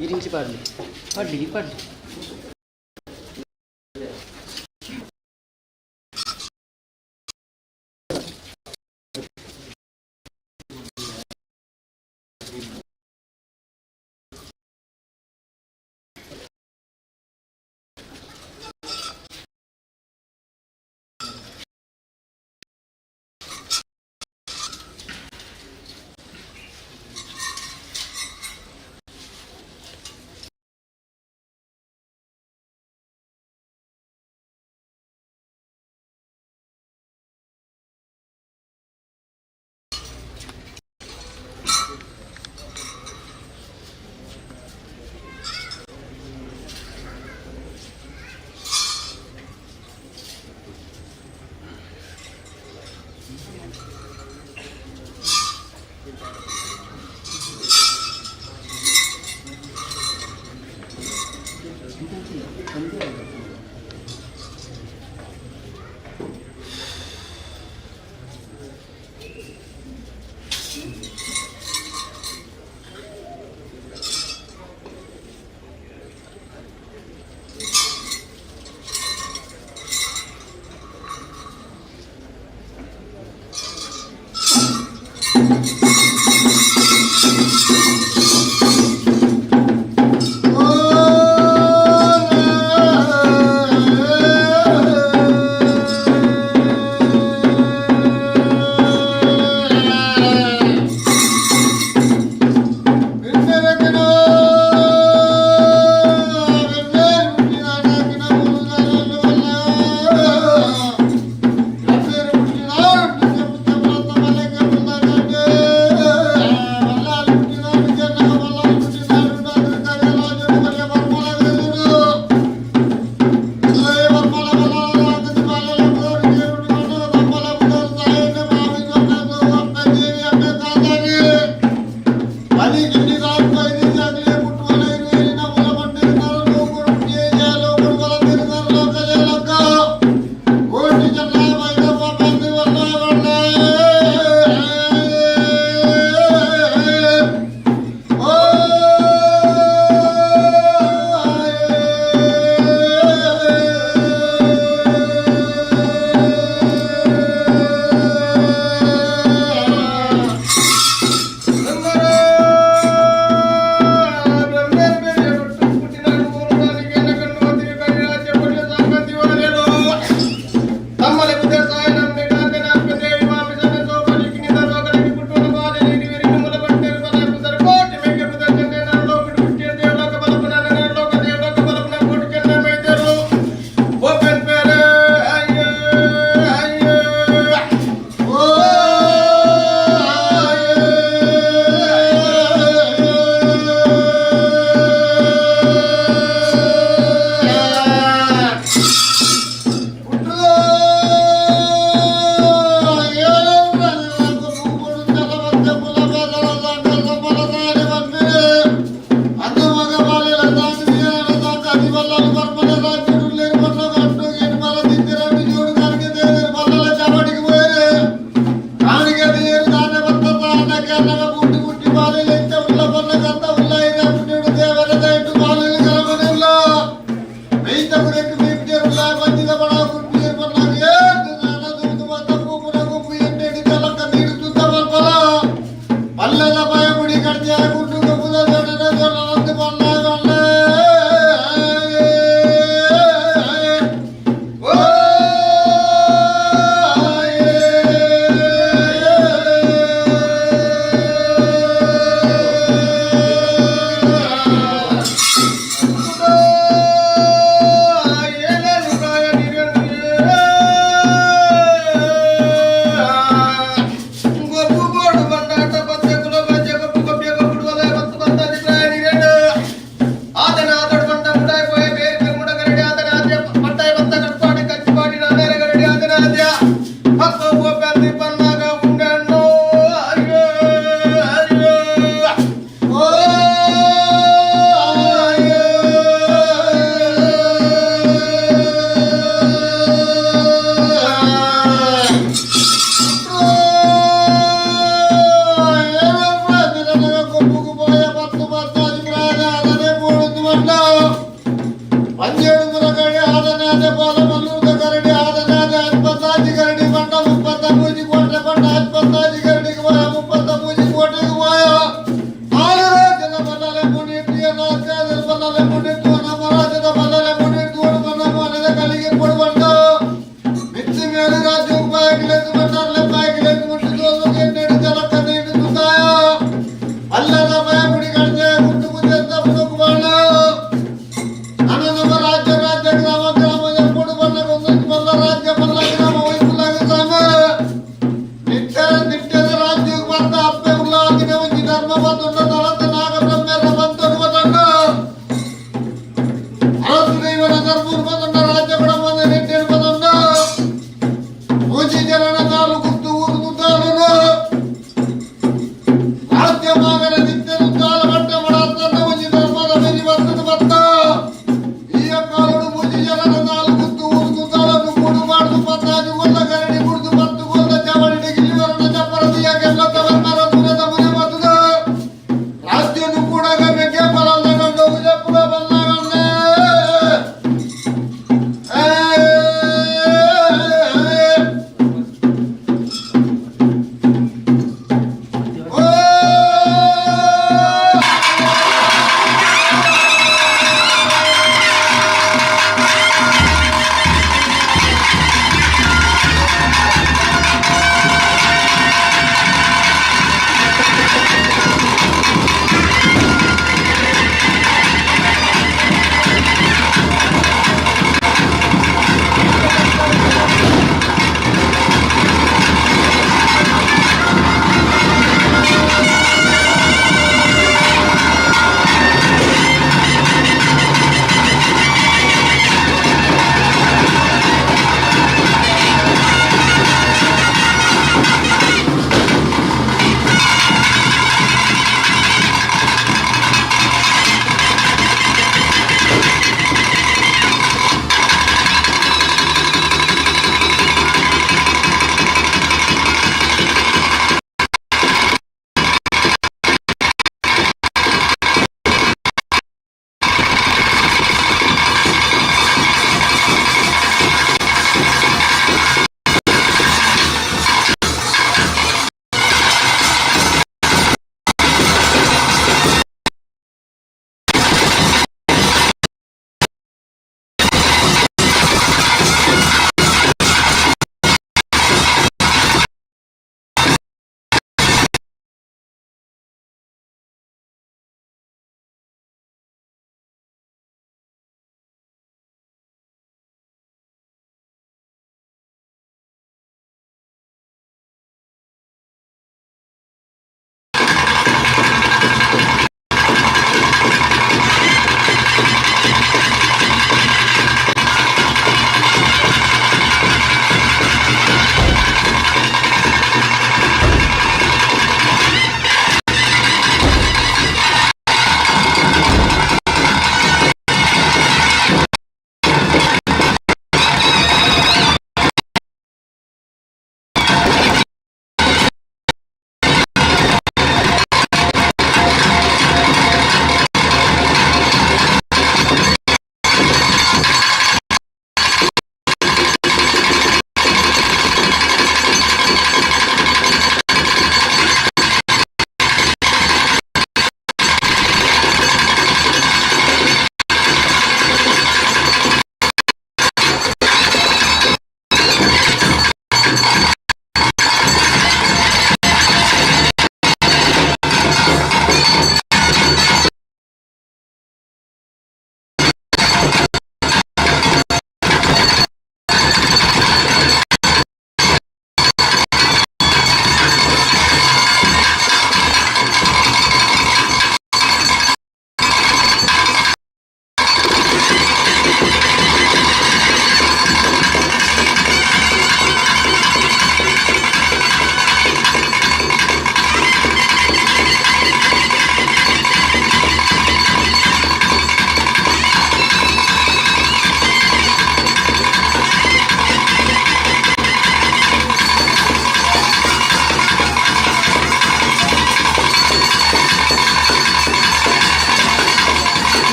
ఇటు నుంచి పడండి పడ్డి పడ్డి కొమ్ముకు పోయే ನಾಲ್ಕು ಗುತ್ತು ಊರು ತಾಲೂನು ರಾಜ್ಯ ಮಗನ ನಿತ್ಯನು ಕಾಲ ಬಟ್ಟ ಮಾಡತ್ತನ್ನ ಒಂಜಿ ಧರ್ಮದ ಬೆರಿ ಬರ್ತದ ಬತ್ತ ಈ ಕಾಲುಡು ಮುಜಿ ಜನರ ನಾಲ್ಕು ಗುತ್ತು ಊರು ತಾಲೂನು ಕೂಡು ಮಾಡುದು ಪತ್ತಾಜು ಗೊಲ್ಲ ಗರಡಿ ಮುಡ್ದು ಮತ್ತು ಗೊಲ್ಲ ಜವಳಿಗೆ ಗಿಲಿವರಣ ಜಪರದಿಯ ಗೆಲ್ಲತ್ತ ಬರ್ತಾರ ಮುರದ ಮುನೆ ಬತ್ತದ ರಾಜ್ಯನು ಕೂಡ ಗಮ್ಯಕ್ಕೆ ಬಲಲ್ಲ ಗಂಡು ವಿಜಯಪುರ ಬಲ್ಲಗಣ್ಣೆ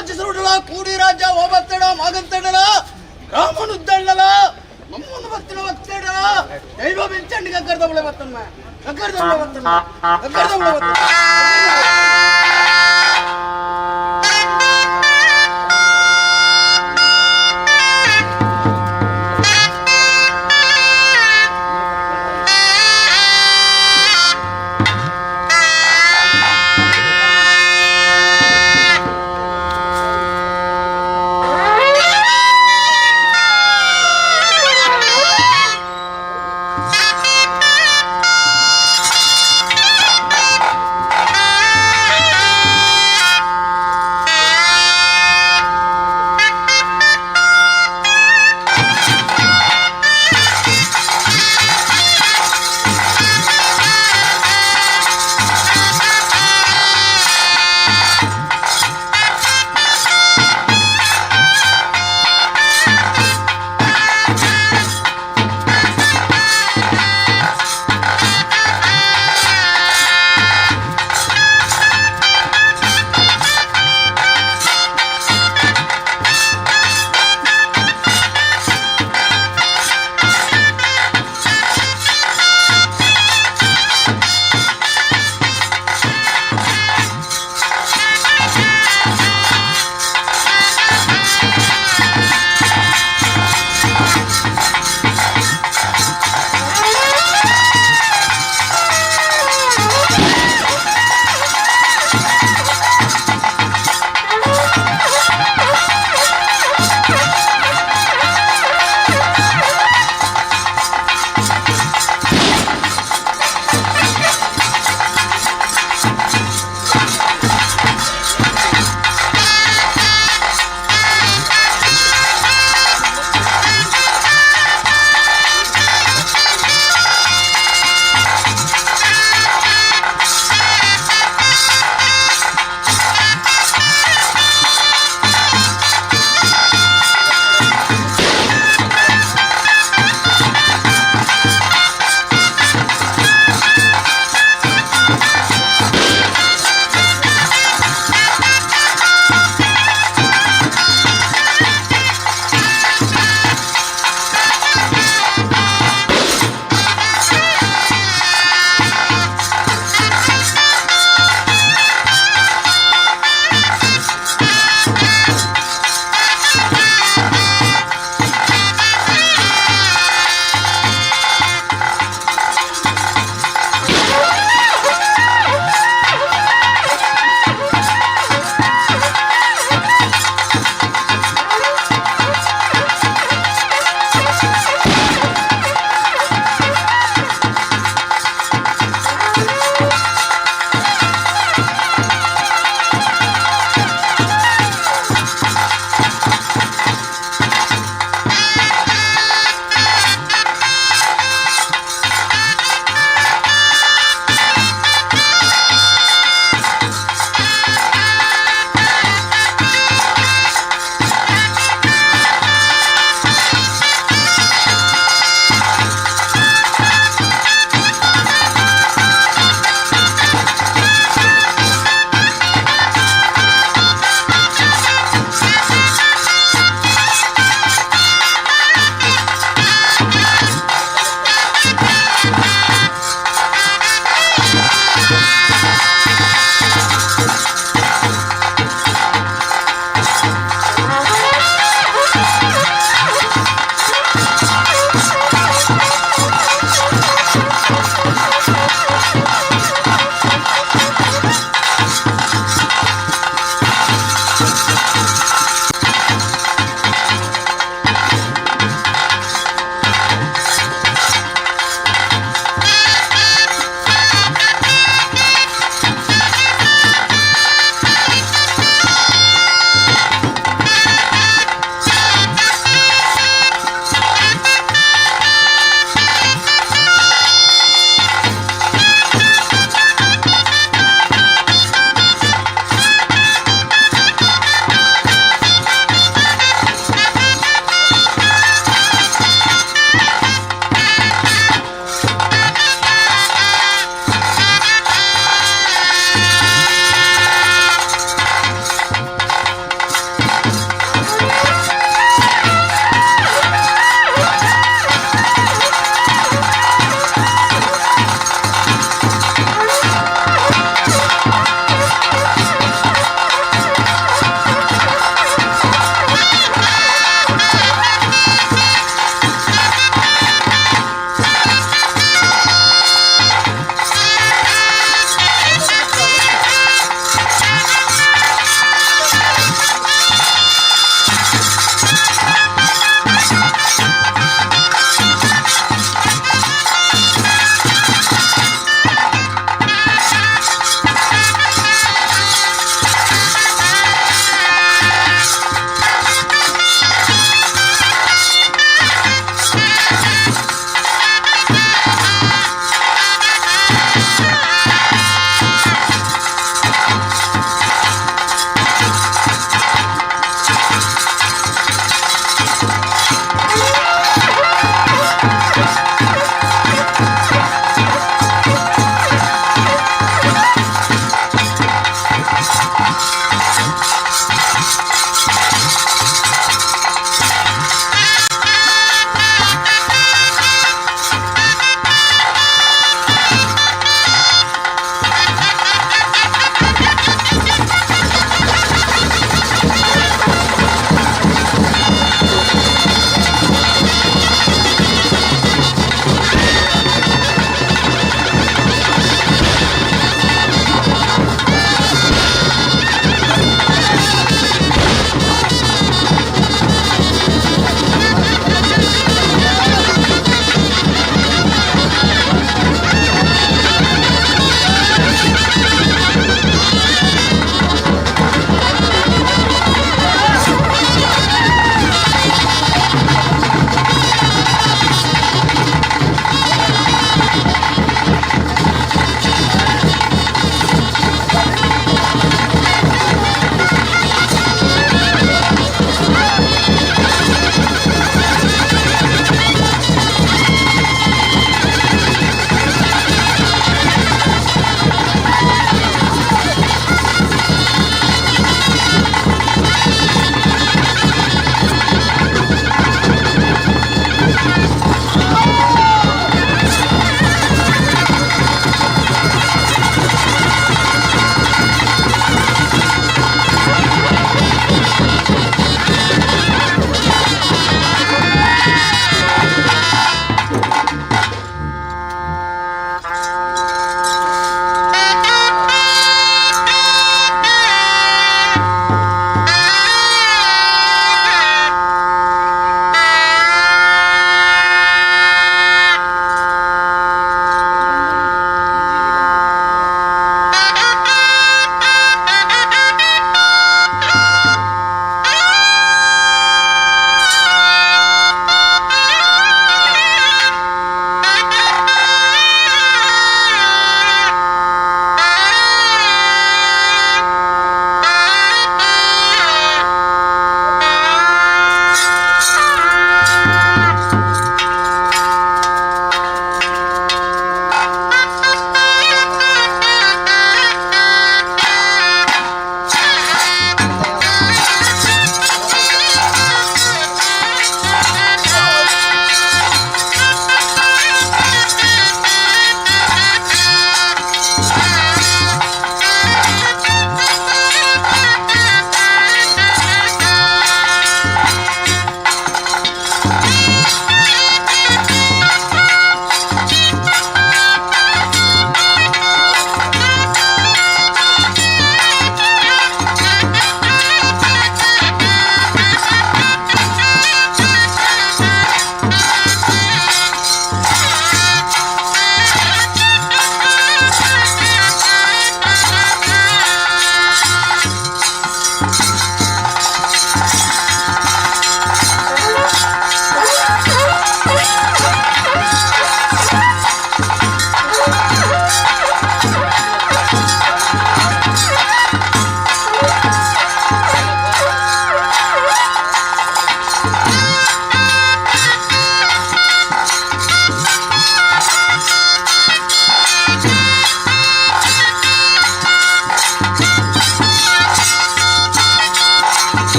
ರಾಜ್ಯ ಸುರುಡಲ ಕೂಡಿ ರಾಜ್ಯ ಹೋಬತ್ತಡ ಮಗಂತಡಲ ರಾಮನುದ್ದಳ್ಳಲ ಮಮ್ಮನ ಭಕ್ತನ ಭಕ್ತಡಲ ದೈವ ಬೆಂಚಂಡಿ ಗಗ್ಗರ್ದ ಬಳೆ ಬತ್ತಮ್ಮ ಗಗ್ಗರ್ದ ಬಳೆ ಬತ್ತಮ್ಮ ಗಗ್ಗರ್ದ ಬಳೆ ಬತ್ತಮ್ಮ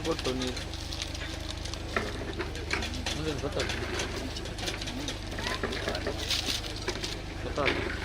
ಕೊಟ್ಟು ನೀರು ಗೊತ್ತಾಗ್ತದೆ ಗೊತ್ತಾಗ್ತದೆ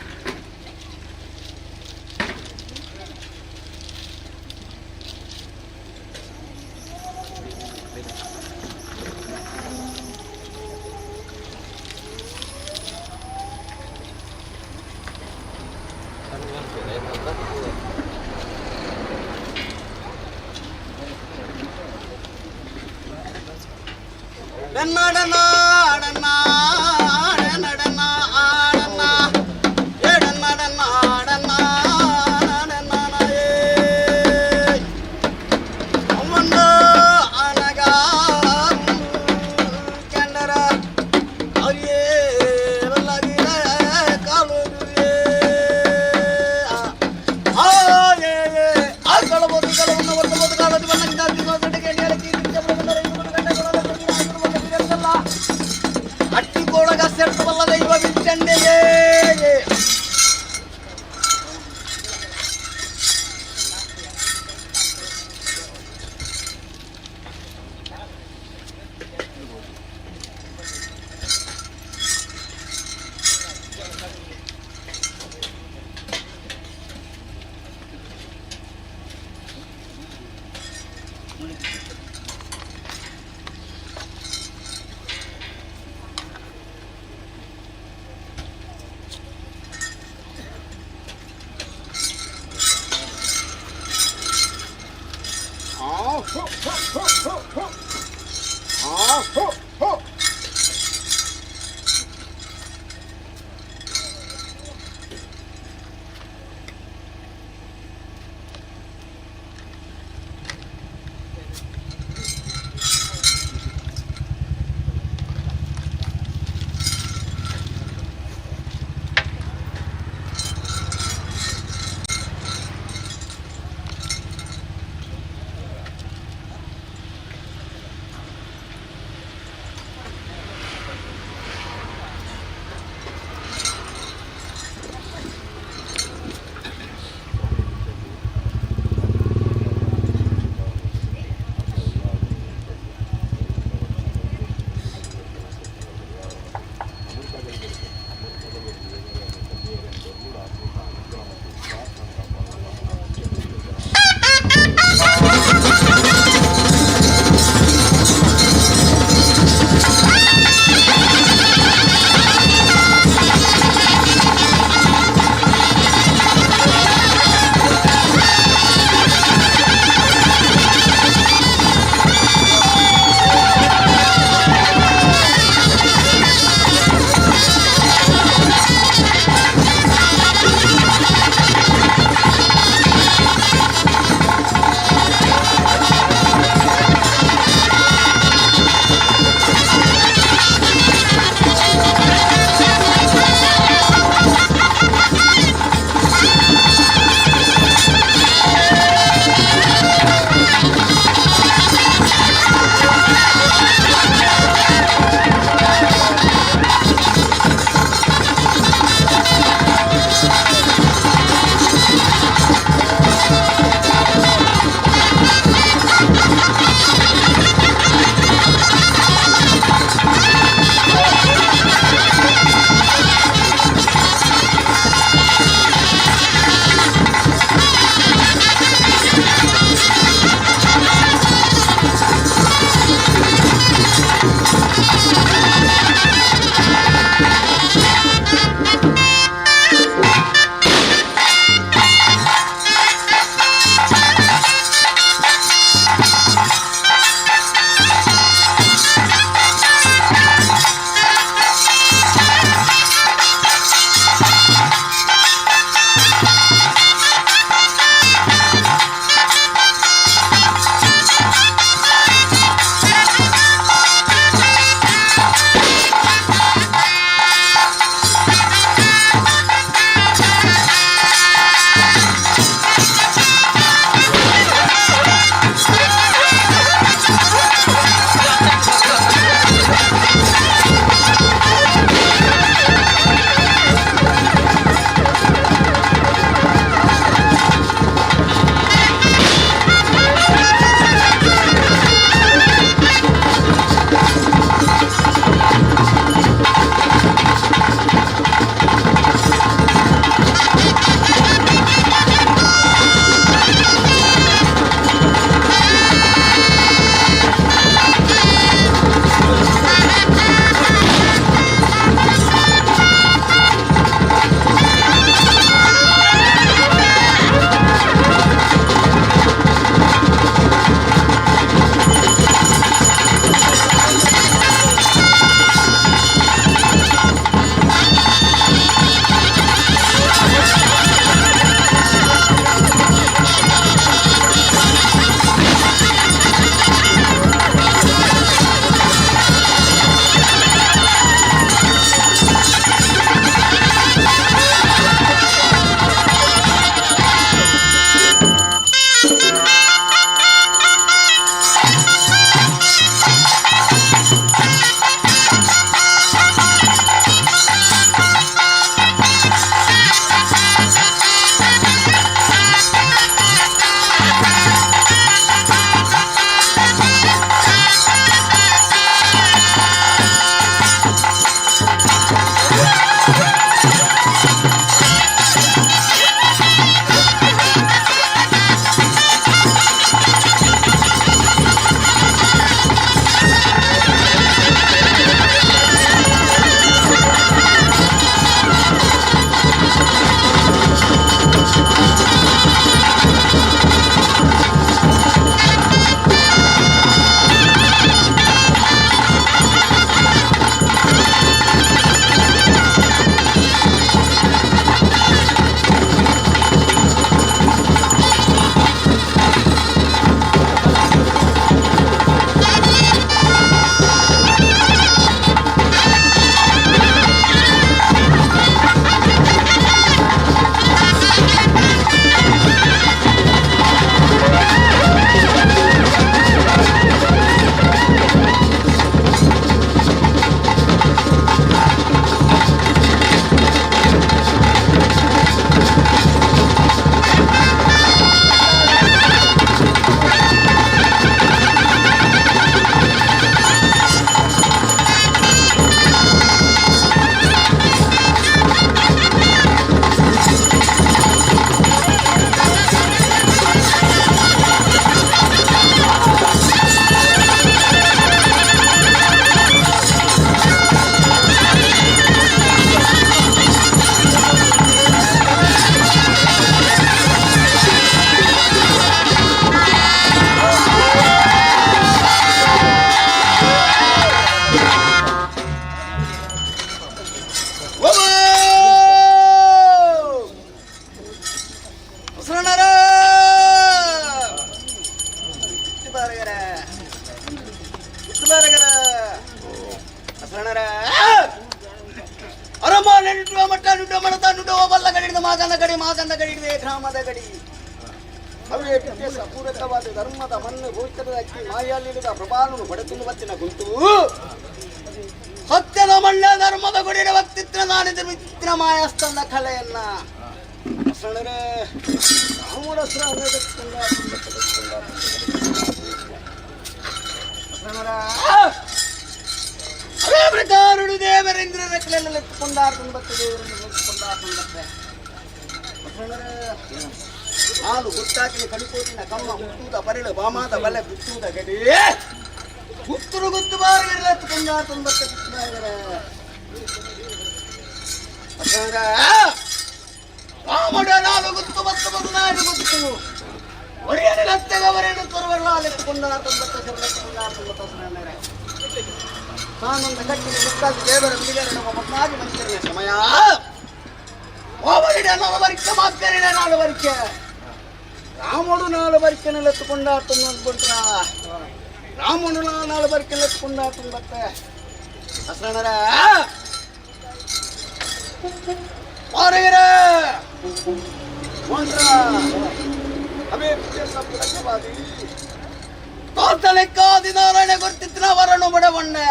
ಶರಣರ ಅರಮಾನೆ ನುಡುವ ಮಟ್ಟ ನುಡುವ ಮಣತ ನುಡುವ ಬಲ್ಲ ಗಡಿದ ಮಾಗಂದ ಗಡಿ ಗ್ರಾಮದ ಗಡಿ ಅವೇ ಪೂರಕವಾದ ಧರ್ಮದ ಮಣ್ಣು ಗೋಚರದ ಅಕ್ಕಿ ಮಾಯಾಲಿದ ಪ್ರಭಾವನು ಬಡತಿನ ಬತ್ತಿನ ಗುಂಟು ಸತ್ಯದ ಮಣ್ಣ ಧರ್ಮದ ಗುಡಿನ ವ್ಯಕ್ತಿತ್ವ ನಾನಿದ ಮಿತ್ರ ಮಾಯಾಸ್ತಂದ ಕಲೆಯನ್ನ ಶರಣರೇ ರಾಮನ ಅದೇ ಪ್ರಕಾರಡು ದೇವರೇಂದ್ರ ರೆಕ್ಕಲೆಲ್ಲ ಎತ್ತುಕೊಂಡಾರ್ಕೊಂಡು ಬರ್ತದೆ ದೇವರನ್ನು ನೋಡಿಕೊಂಡಾರ್ಕೊಂಡು ಬರ್ತದೆ ಹಾಲು ಗುಟ್ಟಾಕಿನ ಕಡಿಕೋಟಿನ ಕಮ್ಮ ಹುಟ್ಟುವುದ ಬರಳು ಬಾಮಾದ ಬಲೆ ಗುಟ್ಟುವುದ ಗಡಿ ಗುತ್ತರು ಗುತ್ತು ಬಾರಿಗೆಲ್ಲ ಎತ್ತುಕೊಂಡಾರ್ಕೊಂಡು ಬರ್ತದೆ ರಾಮಡ ನಾಲು ಗುತ್ತು ಬತ್ತು ಬದನಾಡಿ ಗುತ್ತು ಒಡೆಯನ ಲತ್ತಗವರೇನು ತೊರವರ್ಲಾಲ್ ಎತ್ತುಕೊಂಡಾರ್ಕೊಂಡು ಬರ್ತದೆ ತಾನೊಂದ ಕಟ್ಟಿನ ಮುಕ್ಕಾಗಿ ದೇವರ ಬಿಡಿದರೆ ನಮ್ಮ ಮಕ್ಕಳಾಗಿ ಮನುಷ್ಯರಿನ ಸಮಯ ಓವರಿಡ ನಾಲ್ವರಿಕೆ ಮಾಕ್ಕರಿಡ ನಾಲ್ವರಿಕೆ ರಾಮನು ನಾಲ್ವರಿಕೆನಲ್ಲಿ ಎತ್ತುಕೊಂಡಾಡ್ತಂದು ಅಂದ್ಬಿಟ್ರ ರಾಮನು ನಾಲ್ವರಿಕೆಯಲ್ಲಿ ಎತ್ತುಕೊಂಡಾಡ್ತಂದು ಬತ್ತೆ ಹಸರಣರ ಮಾರಗಿರ ತೋರ್ತಲೆಕ್ಕಾದಿ ನಾರಾಯಣ ಗುರ್ತಿತ್ತಿನ ವರನು ಬಡವಣ್ಣೆ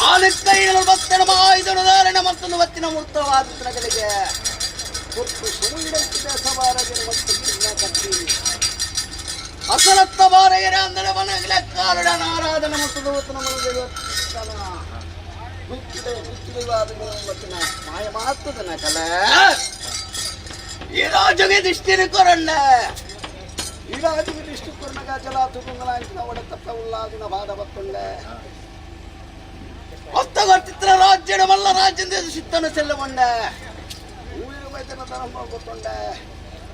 ಆಲಿಕ್ಕೈಗಳು ಭಕ್ತನ ಮಾಯುಧನು ಧಾರಣ ಮತ್ತೊಂದು ಹೊತ್ತಿನ ಮೂರ್ತವಾದಿತನಗಳಿಗೆ ಅಸಲತ್ತ ಬಾರಗೆರೆ ಅಂದರೆ ಮನಗಿಲ ಕಾಲುಡ ನಾರಾಧನ ಮತ್ತು ಮಾಯ ಮಾತುದನ ಕಲೆ ಈ ರಾಜಗೆ ದಿಷ್ಟಿನ ಕೊರಣ್ಣ ಈ ರಾಜಗೆ ದಿಷ್ಟಿ ಕೊರನಗ ಜಲ ತುಗುಂಗಲಾಂಚಿನ ಒಡೆ ತಪ್ಪ ಉಲ್ಲಾದಿನ ಬಾಧ ಬತ್ತುಂಡೆ ಹೊತ್ತಗೊತ್ತಿತ್ರ ರಾಜ್ಯದ ಮಲ್ಲ ರಾಜ್ಯದ ಸಿತ್ತನ ಸೆಲ್ಲಗೊಂಡೆ ಊರಿನ ವೈದ್ಯನ ಧರ್ಮ ಗೊತ್ತುಂಡೆ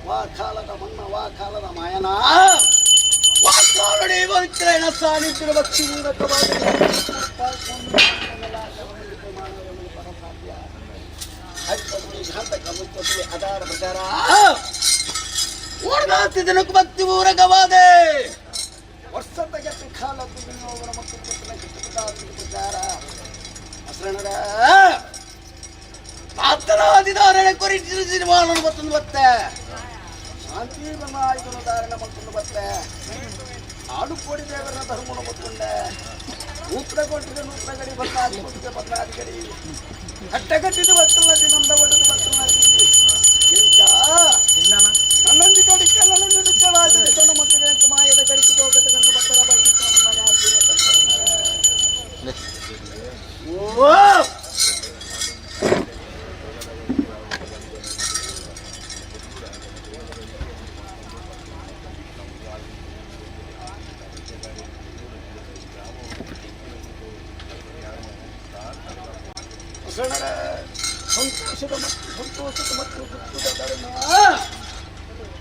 ವಾ ಕಾಲದ ಮನ್ನ ವಾ ಕಾಲದ ಮಾಯನ ವಾ ಕಾಲಡಿ ಪವಿತ್ರನ ಸಾನ್ನಿಧ್ಯ ಭಕ್ತಿ ಆಧಾರ ಪ್ರಚಾರ ಓಡದಾತಿದ್ದನಕ್ಕೆ ಭಕ್ತಿ ಊರಗವಾದೆ ವರ್ಷದ ಗೆಟ್ಟಿ ಕಾಲ ತುಗಿನೋವರ ಮತ್ತು ಪ್ರಚಾರ ಹಸರಣರ ಆತನಾದಿದಾರಣ ಕೊರಿಸಿದ ಸಿನಿಮಾವನ್ನು ಮತ್ತೊಂದು ಬತ್ತೆ ಶಾಂತಿ ಆಯುಧನ ಧಾರಣ ಮತ್ತೊಂದು ಬತ್ತೆ ಆಡು ಕೋಡಿ ದೇವರ ಧರ್ಮವನ್ನು ಮತ್ತೊಂಡೆ ನೂತ್ರ ಕೊಟ್ಟಿದೆ ನೂತ್ರ ಗಡಿ ಬದಲಾದಿ ಕೊಟ್ಟಿದೆ ಬದಲಾದಿ ಗಡಿ ಕಟ್ಟಗಟ್ಟಿದ್ದು ಬತ್ತಲಾದಿ ನಮ್ದ ಒಡೆದು ಬತ್ತಲಾದಿ ಎಂತ ನನ್ನಂದಿ ಕಡಿಕೆಲ್ಲ ನನ್ನ ಮಟ್ಟಿಗೆ ಅಂತ ಮಾಯದ ಕಡಿಕೆ ಹೋಗತಕ್ಕಂಥ ಬತ್ತರ ಸಂತೋಷದ ಮತ್ತು ದುಃಖದ ಧರ್ಮ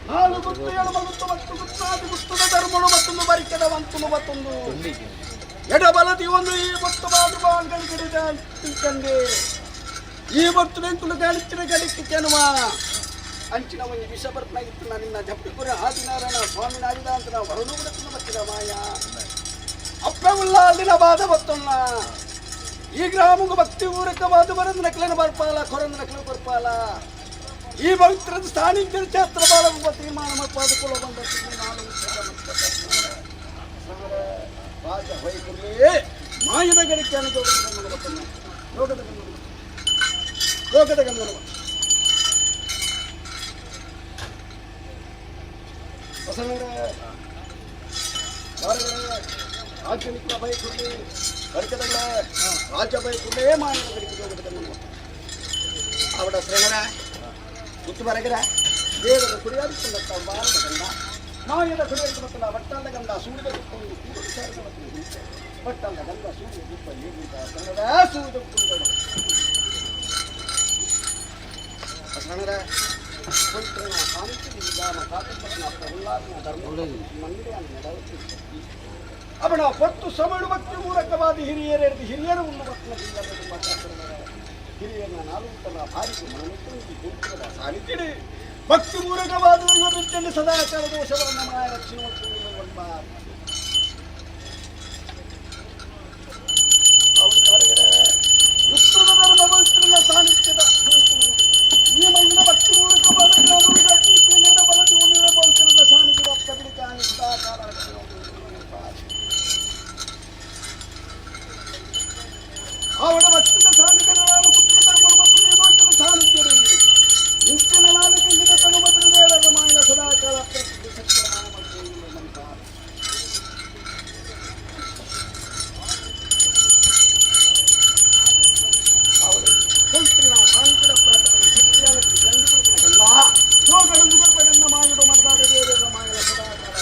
ಹಾಲು ಗುತ್ತು ಎಳು ಮಗುತ್ತು ಮತ್ತು ಗುತ್ತಾದಿ ಗುತ್ತದ ಧರ್ಮನು ಮತ್ತೊಂದು ಬರಿಕೆದ ವಂತುನು ಮತ್ತೊಂದು ಎಡಬಲದಿ ಒಂದು ಈ ಬತ್ತು ಬಾದು ಬಾಂಗಡಿಗಿಡಿದ ತಿಳ್ಕಂಡೆ ಈ ಬತ್ತು ನೆಂತುಲು ಗಾಳಿಚಿನ ಗಡಿಕೆ ಕೆನುವ ಅಂಚಿನ ಒಂದು ವಿಷ ಬರ್ತನಾಗಿತ್ತು ನಾನು ನಿನ್ನ ಜಪ್ಪಿಪುರ ಆದಿನಾರಾಯಣ ಸ್ವಾಮಿ ನಾಡಿದ ಅಂತ ನಾವು ಹೊರನು ಬಿಡುತ್ತನ್ನು ಬತ್ತಿದ ಮಾಯ ಅಪ್ಪ ಉಲ್ಲ ಅಲ್ಲಿನ ಬಾಧ ಬತ್ತೊನ್ನ ಈ ಗ್ರಾಮಕ್ಕೆ ಭಕ್ತಿ ಊರಕವಾದ ಬರಂದು ನಕಲನ ಬರ್ಪಾಲ ಕೊರಂದು ನಕಲ ಬರ್ಪಾಲ ಈ ಪವಿತ್ರದ ಸ್ಥಾನಿಕ ಛಾತ್ರ ಬಾಳ ತೀರ್ಮಾನ ಪಾದಕೊಳ್ಳ ಬಂದ ರಾಜ ಹೊಯ್ಕುರ್ಲಿ ಮಾಯದ ಗಡಿಕೆ ಲೋಕದ ಗಂಧರ್ವ ರಾಜ್ಯ ಮಿತ್ರ ಬೈಕುರ್ಲಿ ಗಡಿಕೆದಲ್ಲ ರಾಜ್ಯ ಬೈಕುರ್ಲೇ ಮಾಯದ ಗಡಿಕೆ ಲೋಕದ ಗಂಧರ್ವ ಅವಡ ಶ್ರೇಣರ ಗುತ್ತು ಬರಗಿರ ದೇವರ ಕುಡಿಯಾಡಿಕೊಂಡ ಬಾರದ ಗಂಡ ಮಾಯದ ಕುಡಿಯಾಡಿದ ಮಕ್ಕಳ ಬಟ್ಟಂದ ಗಂಡ ಸೂರ್ಯದ ಕುತ್ಕೊಂಡು ಬಟ್ಟಂದ ಗಂಡ ಸೂರ್ಯ ಗುಪ್ಪ ನೀಡಿದ ಸೂರ್ಯ ಶರಣರ ಪವಿತ್ರನ ಶಾಂತಿಯಿಂದ ಕಾಕಪಟ್ಟಣ ಉಲ್ಲಾಸನ ಧರ್ಮ ಮಂದಿರ ಅವನ ಪತ್ತು ಸಮಳು ಭಕ್ತಿ ಮೂಲಕವಾದ ಹಿರಿಯರೆಡೆದು ಹಿರಿಯರು ಉನ್ನತ ಹಿರಿಯರನ್ನ ನಾಲ್ಕರ ಭಾರಿಗೆ ಮನಮಿತ್ರ ಸಾಲಿತಿಡಿ ಭಕ್ತಿ ಮೂಲಕವಾದ ಇವತ್ತು ಸದಾಚಾರ ದೋಷವನ್ನು ಮಾಯ ರಕ್ಷಣೆ ಕಾಲ ರಕ್ಷಣೆ ಆವಡ ಭಕ್ತಿದ ಸಾನ್ನಿಧ್ಯಗಳು ಪುತ್ರರ ಕೊಡುವುದು ದೇವೋತ್ತಮ ಸಾನ್ನಿಧ್ಯರು ಇಂಚಿನ ನಾಲ್ಕು ಇಂದಿನ ತನುಮತ್ರ ದೇವರ ಮಾಯಲ ಸದಾಕಾಲ ಪ್ರಸಿದ್ಧ ಸತ್ಯನಾಮ ಮಂತ್ರ ಅವರು ಸಂಸ್ಕೃತ ಸಾಂಕರ ಪ್ರಾರ್ಥನ ಸತ್ಯಾಲಕ್ಕೆ ಗಂಡುಕೊಡುವುದಲ್ಲ ಶೋಗಳನ್ನು ಕೊಡಬೇಕನ್ನ ಮಾಡಿದ ಮರ್ದಾದ ದೇವರ ಮಾಯಲ ಸದಾಕಾಲ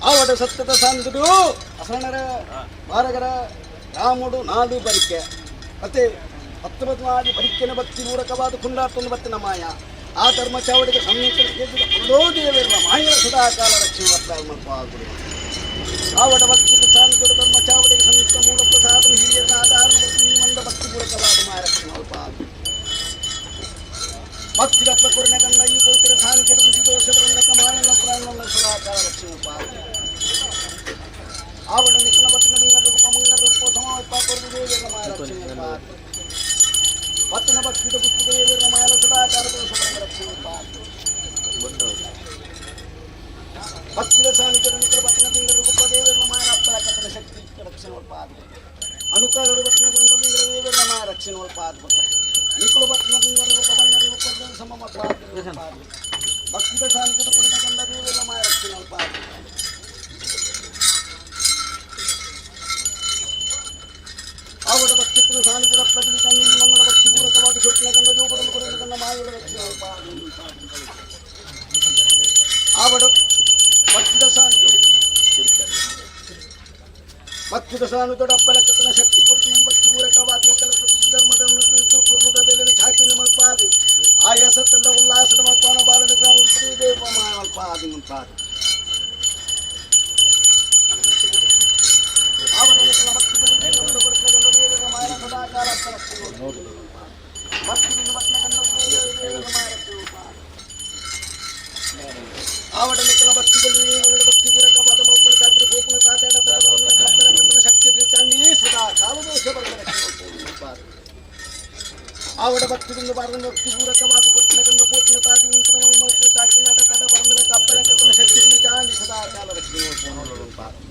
ಆವಡ ಸತ್ಯದ ಸಾಂದ್ರು ಅಸರಣರ ಮಾರಗರ ರಾಮುಡು ನಾಡು ಬರಿಕೆ ಮತ್ತೆ 19 ಆದಿ ಬರಿಕೆನ ಭಕ್ತಿ ಮೂರಕವಾದ ಕುಂಡಾರ್ತೊಂದು ಬತ್ತಿನ ಮಾಯ ಆ ಧರ್ಮ ಚಾವಡಿಗೆ ಸಂಯುಕ್ತ ಮಾಯ ಸದಾಕಾಲ ರಕ್ಷಣೆ ವರ್ತಾಗುಡಿ ಆವಡ ಭಕ್ತಿ ಸಾಂದ್ರ ಧರ್ಮ ಚಾವಡಿಗೆ ಸಂಯುಕ್ತ ಮೂಲ ಪ್ರಸಾದ ಹಿರಿಯರ ಆಧಾರ ಮಂದ ಭಕ್ತಿ ಮೂರಕವಾದ ಮಾಯ ರಕ್ಷಣೆ ಭಕ್ತಿರ ಪ್ರಕರಣ ಗಂಡ ಈ ಪವಿತ್ರ ಸಾನಿಧ್ಯ ದೋಷವರನ್ನ ಮಾಯನ ಪ್ರಾಣ ಸದಾಕಾಲ ರಕ್ಷಣೆ ಆವಡ ನಿಖಲ ಭಕ್ತಿನ ಮೀನರ ರೂಪ ಮಂಗರ ರೂಪ ಸಮಾವೇಶ ದೇವರ ಮಾಯ ರಕ್ಷಣೆ ಭಕ್ತನ ಭಕ್ತಿದ ಪುಸ್ತಕ ದೇವರ ಮಾಯಲ ಸದಾಕಾಲ ದೋಷವರನ್ನ ರಕ್ಷಣೆ ಭಕ್ತಿದ ಸಾನಿಧ್ಯ ನಿಖಲ ಭಕ್ತಿನ ಮೀನರ ರೂಪ ದೇವರ ಮಾಯ ಅಪ್ಪನ ಶಕ್ತಿ ರಕ್ಷಣೆ ಅನುಕಾಲ ಭಕ್ತಿನ ಗಂಡ ಮೀನರ ದೇವರ ಮಾಯ ರಕ್ಷಣೆ ನಿಖಲ ಭಕ್ತಿನ ಮೀನರ ರೂಪ ಮಂಗರ ರೂಪ ಸಮ ಭಕ್ತಿದ ಸಾನಿಧ್ಯ ಪುಡಿನ ಗಂಡ ದೇವರ ಮಾಯ ರಕ್ಷಣೆ ಆವಡ ಭಕ್ತಿತ್ವ ಸಾನಿಧ್ಯ ಪ್ರತಿ ಕಣ್ಣಿನ ಮಂಗಡ ಭಕ್ತಿ ಪೂರಕವಾದ ಸೊಟ್ಟಿನ ಗಂಡ ಜೋಪಡಲು ಕೊಡುವ ಗಂಡ ಮಾಯಗಳ ರಕ್ಷಣೆ ಆವಡ ಭಕ್ತಿದ ಸಾನಿಧ್ಯ ಭಕ್ತಿದ ಸಾನಿಧ್ಯ ಅಪ್ಪಲಕ್ಕತನ ಶಕ್ತಿ ಕೊಟ್ಟು ಈ ಭಕ್ತಿ ಪೂರಕವಾದ ಧರ್ಮದ ಕುರುದ ಬೆಲೆ ಛಾತಿನ ಮಲ್ಪಾದಿ ಆಯಾಸ ತಂಡ ಉಲ್ಲಾಸದ ಮಲ್ಪಾನ ಬಾಲದ ದೇವ ಮಲ್ಪಾದಿ ಮುಂತಾದಿ ಆವಡ ನಿಖಲ ಭಕ್ತಿಯಲ್ಲಿ ಭಕ್ತಿ ಪೂರಕವಾದ ಮಲ್ಪುಳ ಖಾತ್ರಿ ಗೋಪುನ ತಾತಾಡ ಶಕ್ತಿ ಪ್ರೀತಾಂಗಿ ಸದಾ ಕಾಲದೋಷ ಆವಡ ಭಕ್ತಿಯಿಂದ ಬಾರದಿಂದ ಭಕ್ತಿ ಪೂರಕವಾದ ಕೊಟ್ಟಿನ ಗಂಧ ಪೋಟಿನ ತಾತಿ ಉಂಟು ತಾಕಿನ ಕಡ ಬರಂದಲ ಕಪ್ಪಲ ಶಕ್ತಿ ಪ್ರೀತಾಂಗಿ ಸದಾ ಕಾಲ ರಕ್ಷಣೆ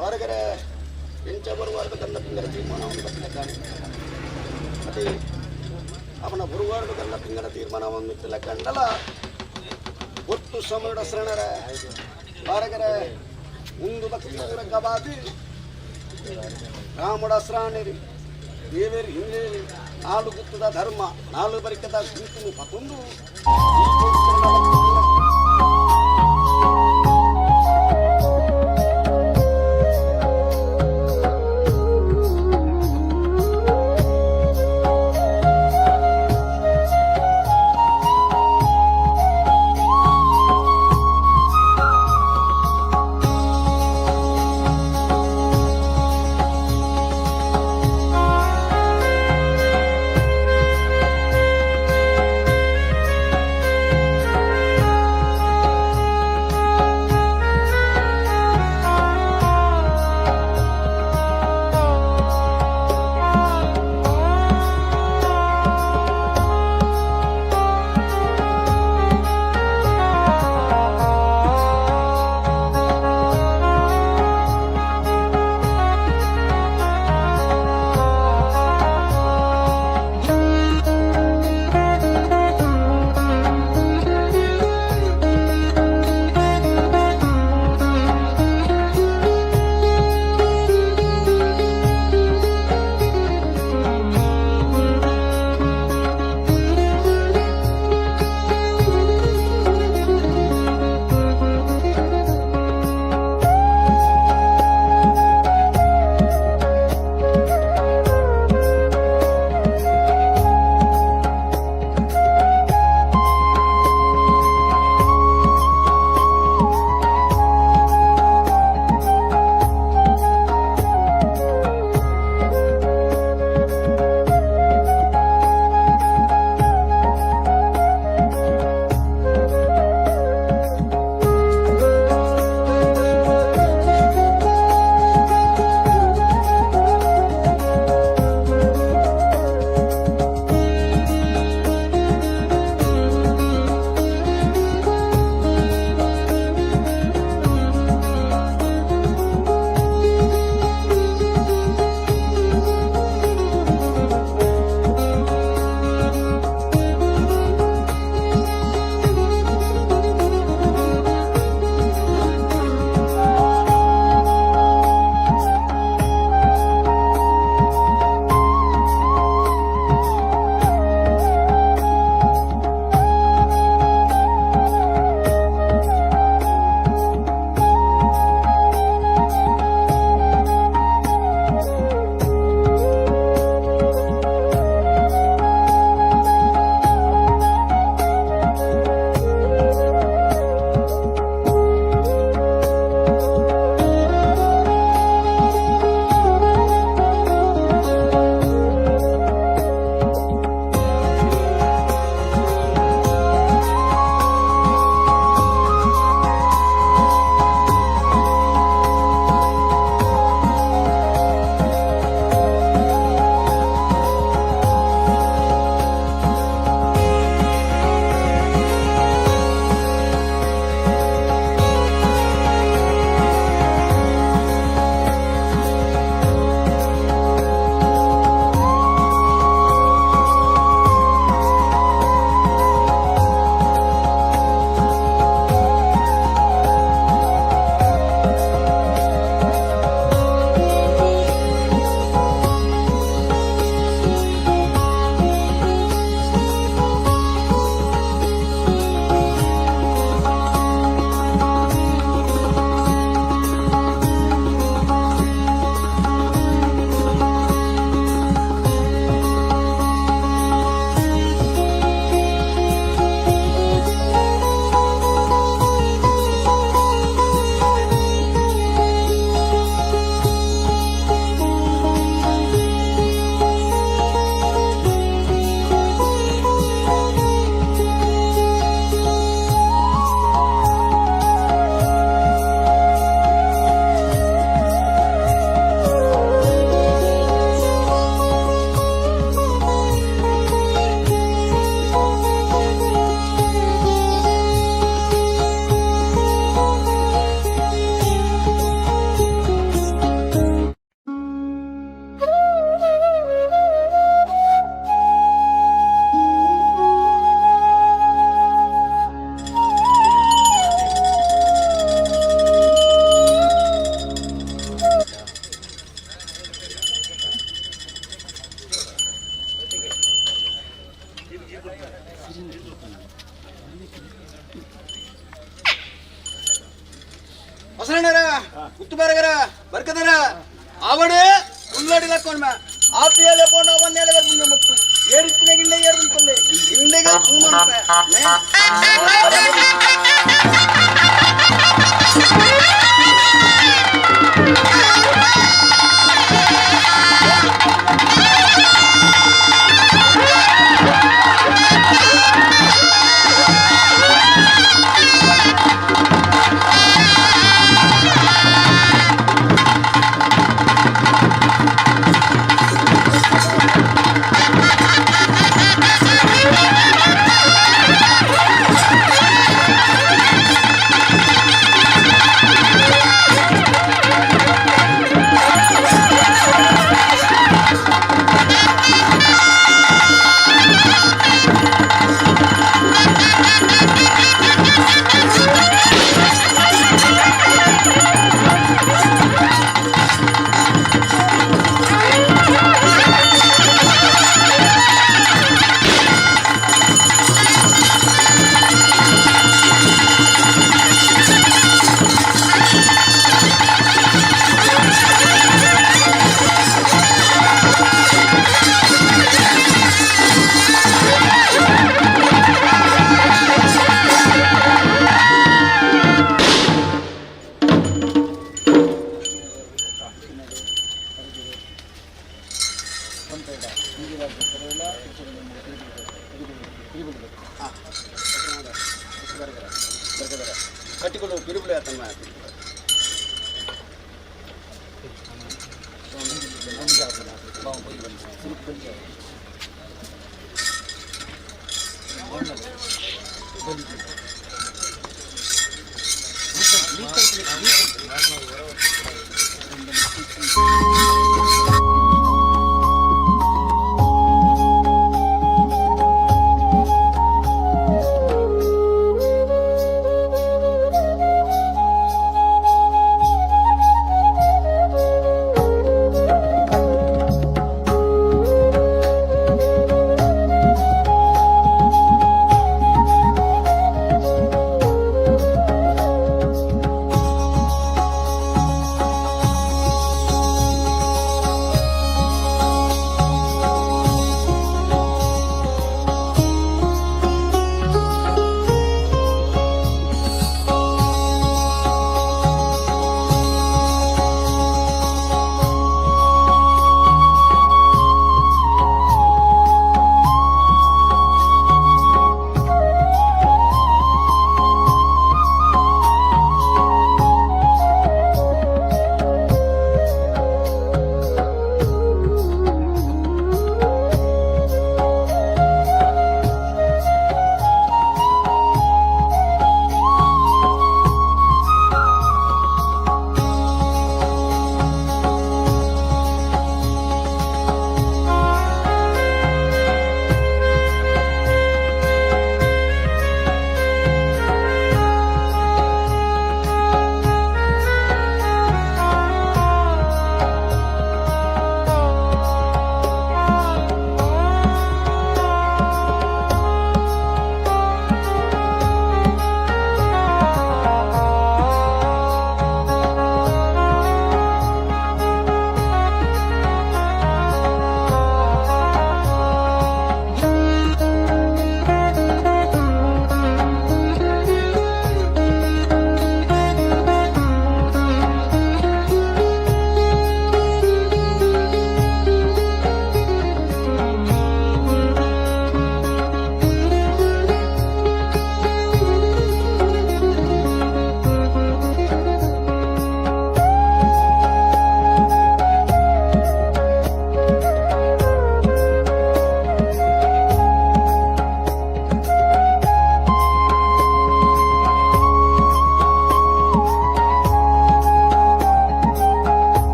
ಹೊರಗಡೆ ಎಂಚ ಬರುವಾರದ ಗಂಡ ಪಿಂಗರ ತೀರ್ಮಾನವನ್ನು ಬತ್ತಲೆಕ್ಕಾನೆ ಮತ್ತೆ ಅವನ ಬರುವಾರದ ಗಂಡ ಪಿಂಗರ ತೀರ್ಮಾನವನ್ನು ಮಿತ್ತಲ ಕಂಡಲ ಒಟ್ಟು ಸಮರಡ ಶರಣರ ಹೊರಗಡೆ ಮುಂದು ಭಕ್ತಿ ಗಬಾದಿ ರಾಮಡ ಸ್ರಾಣೆರಿ ದೇವೇರಿ ಹಿಂದೇರಿ ನಾಲು ಗುತ್ತದ ಧರ್ಮ ನಾಲು ಬರಿಕದ ಗುಂಪು ಮತ್ತೊಂದು ಹೊಸಣ್ಣರ ಕುತ್ತುಬಾರಗರ ಬರ್ಕದರ ಅವಡು ಉಳ್ಳಾಡಿ ಲಕ್ಕೊಂಡ ಆಪಿಯಲೆ ಪೋಣ ಅವನ್ನೆಲ್ಲ ಮುಂದೆ ಮುಟ್ಟು ಏರಿತ್ತಿನ ಗಿಂಡೆ ಏರುಂತಲ್ಲೇ ಗಿಂಡೆಗ ಕಟ್ಟಿಕೊಂಡು ಕಿರುಬುಳಿ ಆತಮ್ಮ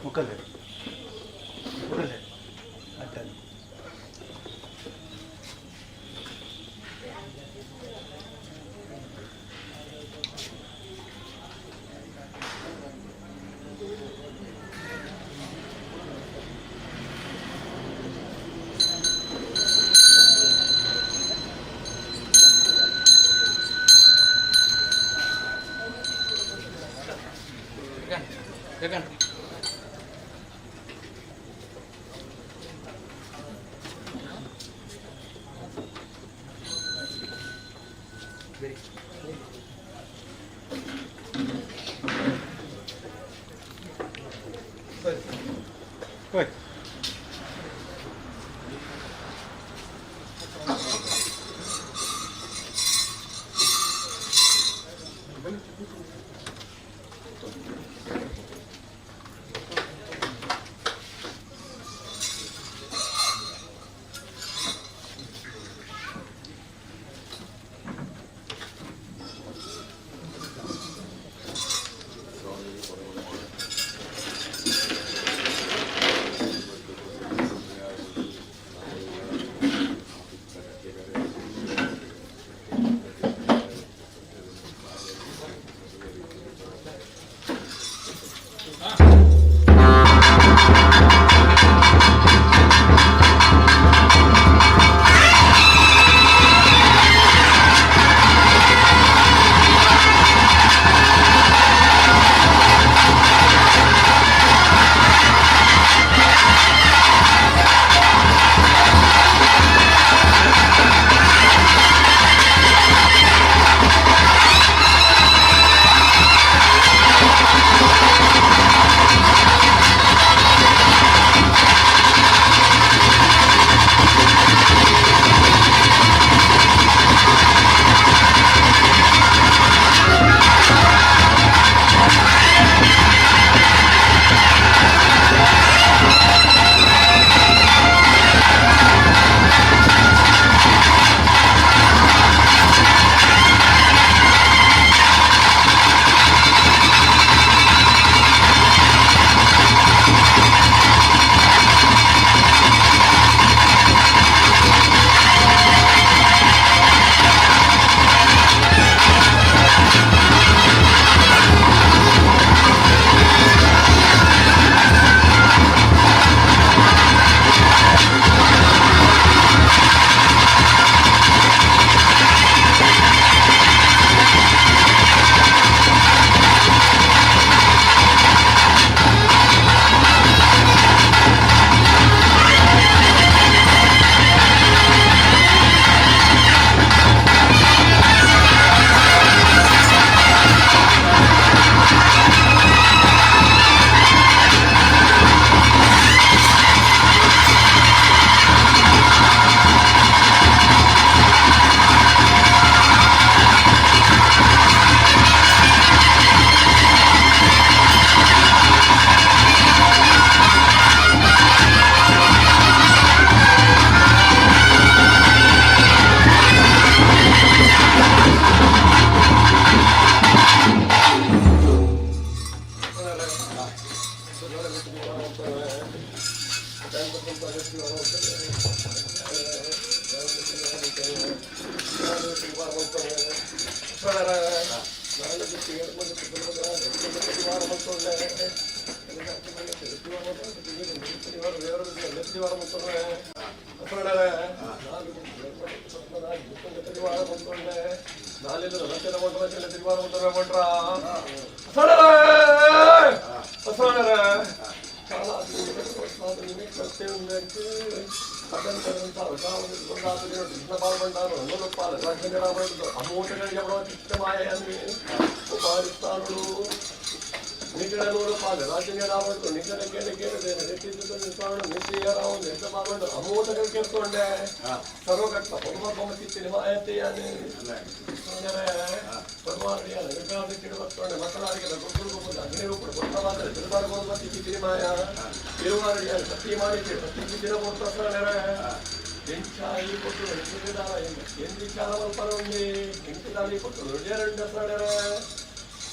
ಮುಕ್ಕಲ್ಲೆ ಮುಕ್ಕಲ್ಲೆ ಅಡ್ಡ ಗಗನ್ ಓಯ್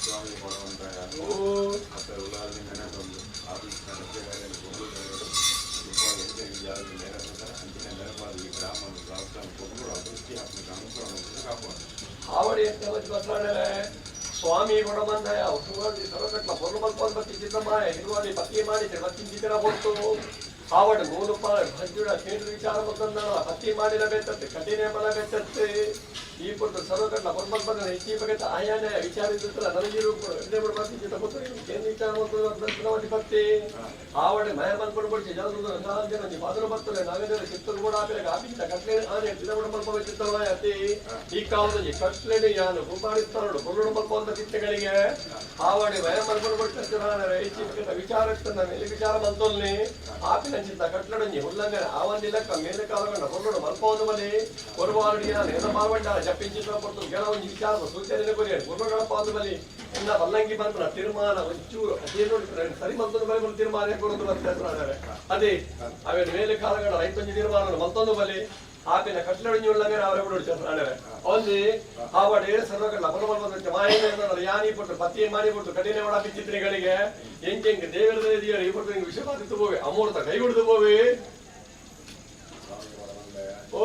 ಸ್ವಾಮಿ ಕೊಡುವಂತಹ ಮತ್ತೆ ಉಲ್ಲಾಸದಿಂದ ನೆನಪೊಂದು ಆಫೀಸ್ ನಡೆಸಿದ್ದಾರೆ ಅಂಚಿನ ನೆನಪಾದ ಈ ಗ್ರಾಮವನ್ನು ರಾಷ್ಟ್ರವನ್ನು ಕೊಟ್ಟು ಅದೃಷ್ಟಿ ಹಾಕಿ ಅನುಕೂಲವನ್ನು ಕಾಪಾಡು ಆವಡಿ ಸ್ವಾಮಿ ಕೊಡಬಂದಯ ಹುಡುಗಲ್ಲಿ ಸರಕಟ್ಲ పొర్లు పత్తి సిద్ధమాయ ఇరువది పత్తి ಮಾಡಿದ್ರೆ ಪತ್ತಿನ ಹೊತ್ತು ಆವಡ 100 ರೂಪಾಯಿ ಭಜ್ಜುಡ ಕೇಂದ್ರ ವಿಚಾರ ಬಂದಲ್ಲ ಪತ್ತಿ ಮಾಡಿರ ಬೇತತ್ತೆ ಕಠಿಣ ಬಲ ಬೇತತ್ತೆ ಈ ಪುಟ್ಟ ಸರಕಟ್ಲ పొర్లు ಬಂದ ಹೆಚ್ಚಿ ಬಗ್ಗೆ ಆಯಾನ ವಿಚಾರಿಸುತ್ತಲ್ಲ ನನಗಿರು ಎಣ್ಣೆ ಪತ್ತಿ ಸಿದ್ಧ ಹೊತ್ತು ಕೇಂದ್ರ ವಿಚಾರ ಬಂದು ಪತ್ತಿ ಆವಡ ಮಯ ಬಂದ್ಕೊಂಡು ಜನರು ಜನ ಮಾತ್ರ ಬರ್ತದೆ ನಾಗೇಂದ್ರ ಚಿತ್ತೂರು ಕೂಡ ಆಫೀಸ್ ಕಟ್ಲೆ ಆನೆ ದಿನಗಳು ಮಲ್ಪ ಚಿತ್ತವಾಯ ಅತಿ ಈ ಕಾಲದಲ್ಲಿ ಕಟ್ಲೆಡೆ ಯಾನು ಗುಂಪಾಡಿಸ್ತಾರೋಡು ಕೊಲ್ಲುಡು ಮಲ್ಪ ಅಂತ ಚಿತ್ತಗಳಿಗೆ ಆವಡಿ ಮಯ ಬಂದ್ಕೊಂಡು ಹೆಚ್ಚಿ ಬಗ್ಗೆ ವಿಚಾರಕ್ಕೆ ಮೇಲೆ ವಿಚಾರ ಬಂತೋಲ್ನಿ ಆಪಿನ ಚಿತ್ತ ಕಟ್ಲಡಂಜಿ ಹುಲ್ಲಂಗನೆ ಆವಂದಿಲಕ್ಕ ಮೇಲೆ ಕಾಲಗೊಂಡ ಕೊಲ್ಲುಡು ಮಲ್ಪ ಒಂದು ಮನೆ ಕೊರುವಾರಡಿಯ ನೇರ ಮಾರ್ವಂಡ ಜಪ್ಪಿಂಚಿತ ಪಟ್ಟು ಕೆಲವೊಂದು ವಿಚಾರದ ಸೂಚನೆ ಕೊರಿಯ ಗುರುಗಳಪ್ಪ ಒಂದು ಮನೆ ಇನ್ನ ಬಲ್ಲಂಗಿ ಬಂದ್ರ ತೀರ್ಮಾನ ಒಂಚೂರು ಅದೇನು ಸರಿ ಮತ್ತೊಂದು ಬಲಿ ಬಂದು ತೀರ್ಮಾನ ಕೊಡೋದು ಬರ್ತಾರೆ ಅದೇ ಅವೇನು ಮೇಲೆ ಕಾಲಗಳ ರೈತಂಜಿ ತೀರ್ಮಾನ ಮತ್ತೊಂದು ಬಲಿ ಆಪಿನ ಕಟ್ಲಡಂಜಿ ಉಳ್ಳಂಗನೆ ಅವರೇ ಬಿಡು ಒಂದು ಆವಡೆ ಸರ್ವಗಳ ಬಲಬಲ ಮಾಹಿತಿ ಯಾನಿ ಪಟ್ಟು ಪತ್ತಿ ಮಾಡಿಬಿಟ್ಟು ಕಠಿಣ ಒಳಪಿ ಚಿತ್ರಿಗಳಿಗೆ ಎಂಗೆ ದೇವರ ಈ ಪಟ್ಟು ವಿಷಯ ಬಾಧಿತು ಹೋಗಿ ಅಮೂರ್ತ ಕೈ ಹಿಡಿದು ಹೋಗಿ ಓ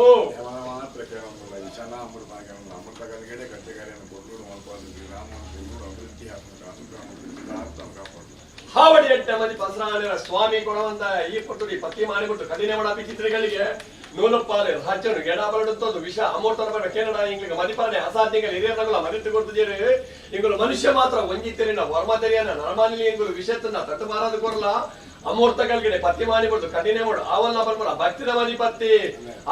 ಮಾತ್ರ ಕೇಳೋದಿಲ್ಲ ಈ ಚೆನ್ನ ಅಮೃತ ಕಲಿಗಡೆ ಕಟ್ಟೆಗಾರಿಯನ್ನು ಕೊಟ್ಟು ಮಾಡ್ಕೊಂಡು ಗ್ರಾಮವನ್ನು ಅಭಿವೃದ್ಧಿ ಹಾಕಬೇಕು ಅನುಗ್ರಹ ಕಾಪಾಡು ಹಾವಡಿ ಅಟ್ಟ ಮದಿ ಪಸರಾಣಿರ ಸ್ವಾಮಿ ಕೊಡುವಂತ ಈ ಪಟ್ಟು ಪತ್ತಿ ಮಾಡಿಬಿಟ್ಟು ಕಠಿಣ ಒಳಪಿ ಚಿತ್ರಿಗಳಿಗೆ ನೂಲಪ್ಪಾಲೆ ರಾಜ್ಯನು ಗೆಡ ಬರಡುತ್ತದು ವಿಷ ಅಮೂರ್ತನ ಬರ ಕೇರಳ ಇಂಗ್ಲಿಗೆ ಮದಿಪಾನೆ ಅಸಾಧ್ಯಗಳು ಹಿರಿಯರಗಳ ಮರಿತು ಕೊಡ್ತಿದ್ದೀರಿ ಇಂಗುಲು ಮನುಷ್ಯ ಮಾತ್ರ ಒಂಜಿತ್ತೀರಿ ನಾವು ವರ್ಮತೆರಿಯನ್ನ ನರ್ಮಾಲಿ ಇಂಗುಲು ವಿಷಯತನ್ನ ತಟ್ಟು ಮಾರದು ಕೊರಲ ಅಮೂರ್ತಗಳಿಗೆ ಪತ್ತಿ ಮಾಡಿಬಿಟ್ಟು ಕಠಿಣ ಮಾಡು ಅವನ್ನ ಬರ್ಬರ ಭಕ್ತಿನ ಮದಿ ಪತ್ತಿ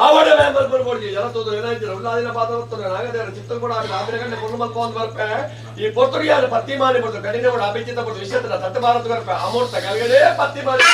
ಆವಡ ಮೆಂಬರ್ ಬರ್ಬೋದು ಜನತೋದು ಏನಾಯ್ತು ಉಲ್ಲಾದಿನ ಪಾತ್ರ ನಾಗದೇವರ ಚಿತ್ತ ಕೂಡ ಆಮೇಲೆ ಗಂಟೆ ಕೊಂಡು ಮಲ್ಕೊಂಡು ಬರ್ಪೆ ಈ ಪೊತ್ತುರಿಯಾದ ಪತ್ತಿ ಮಾಡಿಬಿಟ್ಟು ಕಠಿಣ ಮಾಡು ಅಭಿಚಿತ ಬಿಟ್ಟು ವಿಷಯತನ್ನ ತಟ್ಟು ಮಾರದು ಬರ್ಪೆ ಅಮೂರ್ತ ಕಲ್ಗಡೆ ಪತ್ತಿ ಮಾಡಿ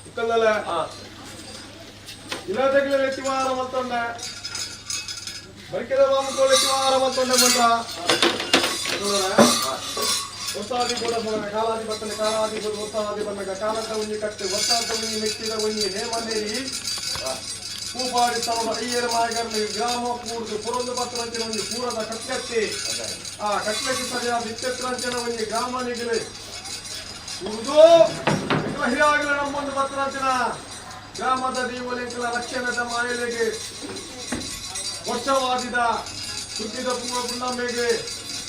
ಇಕ್ಕಲ್ಲಲ್ಲ ಇಲ್ಲದಕ್ಕೆ ಎತ್ತಿವಾರ ಮತ್ತೊಂಡೆ ಬರಿಕೆದ ಬಾಮುಕೋಳು ಎತ್ತಿವಾರ ಮತ್ತೊಂಡೆ ಮಂಡ್ರ ಒತ್ತಾದಿ ಕೂಡ ಕಾಲಾದಿ ಬರ್ತನೆ ಕಾಲಾದಿ ಒತ್ತಾದಿ ಬಂದಾಗ ಕಾಲದ ಉಣ್ಣಿ ಕಟ್ಟೆ ಒತ್ತಾದ ಉಣ್ಣಿ ಮೆಚ್ಚಿದ ಉಣ್ಣಿ ನೇಮನೇರಿ ಕೂಪಾಡಿ ತವರ ಅಯ್ಯರ ಮಾಯಗರ್ಲಿ ಗ್ರಾಮ ಕೂರ್ದು ಪುರೊಂದು ಪತ್ರಂಚಿನ ಒಂದು ಪೂರದ ಕಟ್ಲೆತ್ತಿ ಆ ಕಟ್ಲೆತ್ತಿ ಸರಿಯಾದ ಇತ್ತೆತ್ತರಂಚಿನ ಒಂದು ಗ್ರಾಮ ನಿಗಲಿ ಉರ್ದು ವಿಗ್ರಹಿಯಾಗಲಿ ನಮ್ಮೊಂದು ಪತ್ರಂಚಿನ ಗ್ರಾಮದ ದೇವಲಿಂಕಲ ರಕ್ಷಣದ ಮಾಯಲೆಗೆ ವರ್ಷವಾದಿದ ಸುದ್ದಿದ ಪೂರ್ವ ಪುಣ್ಣಮ್ಮೆಗೆ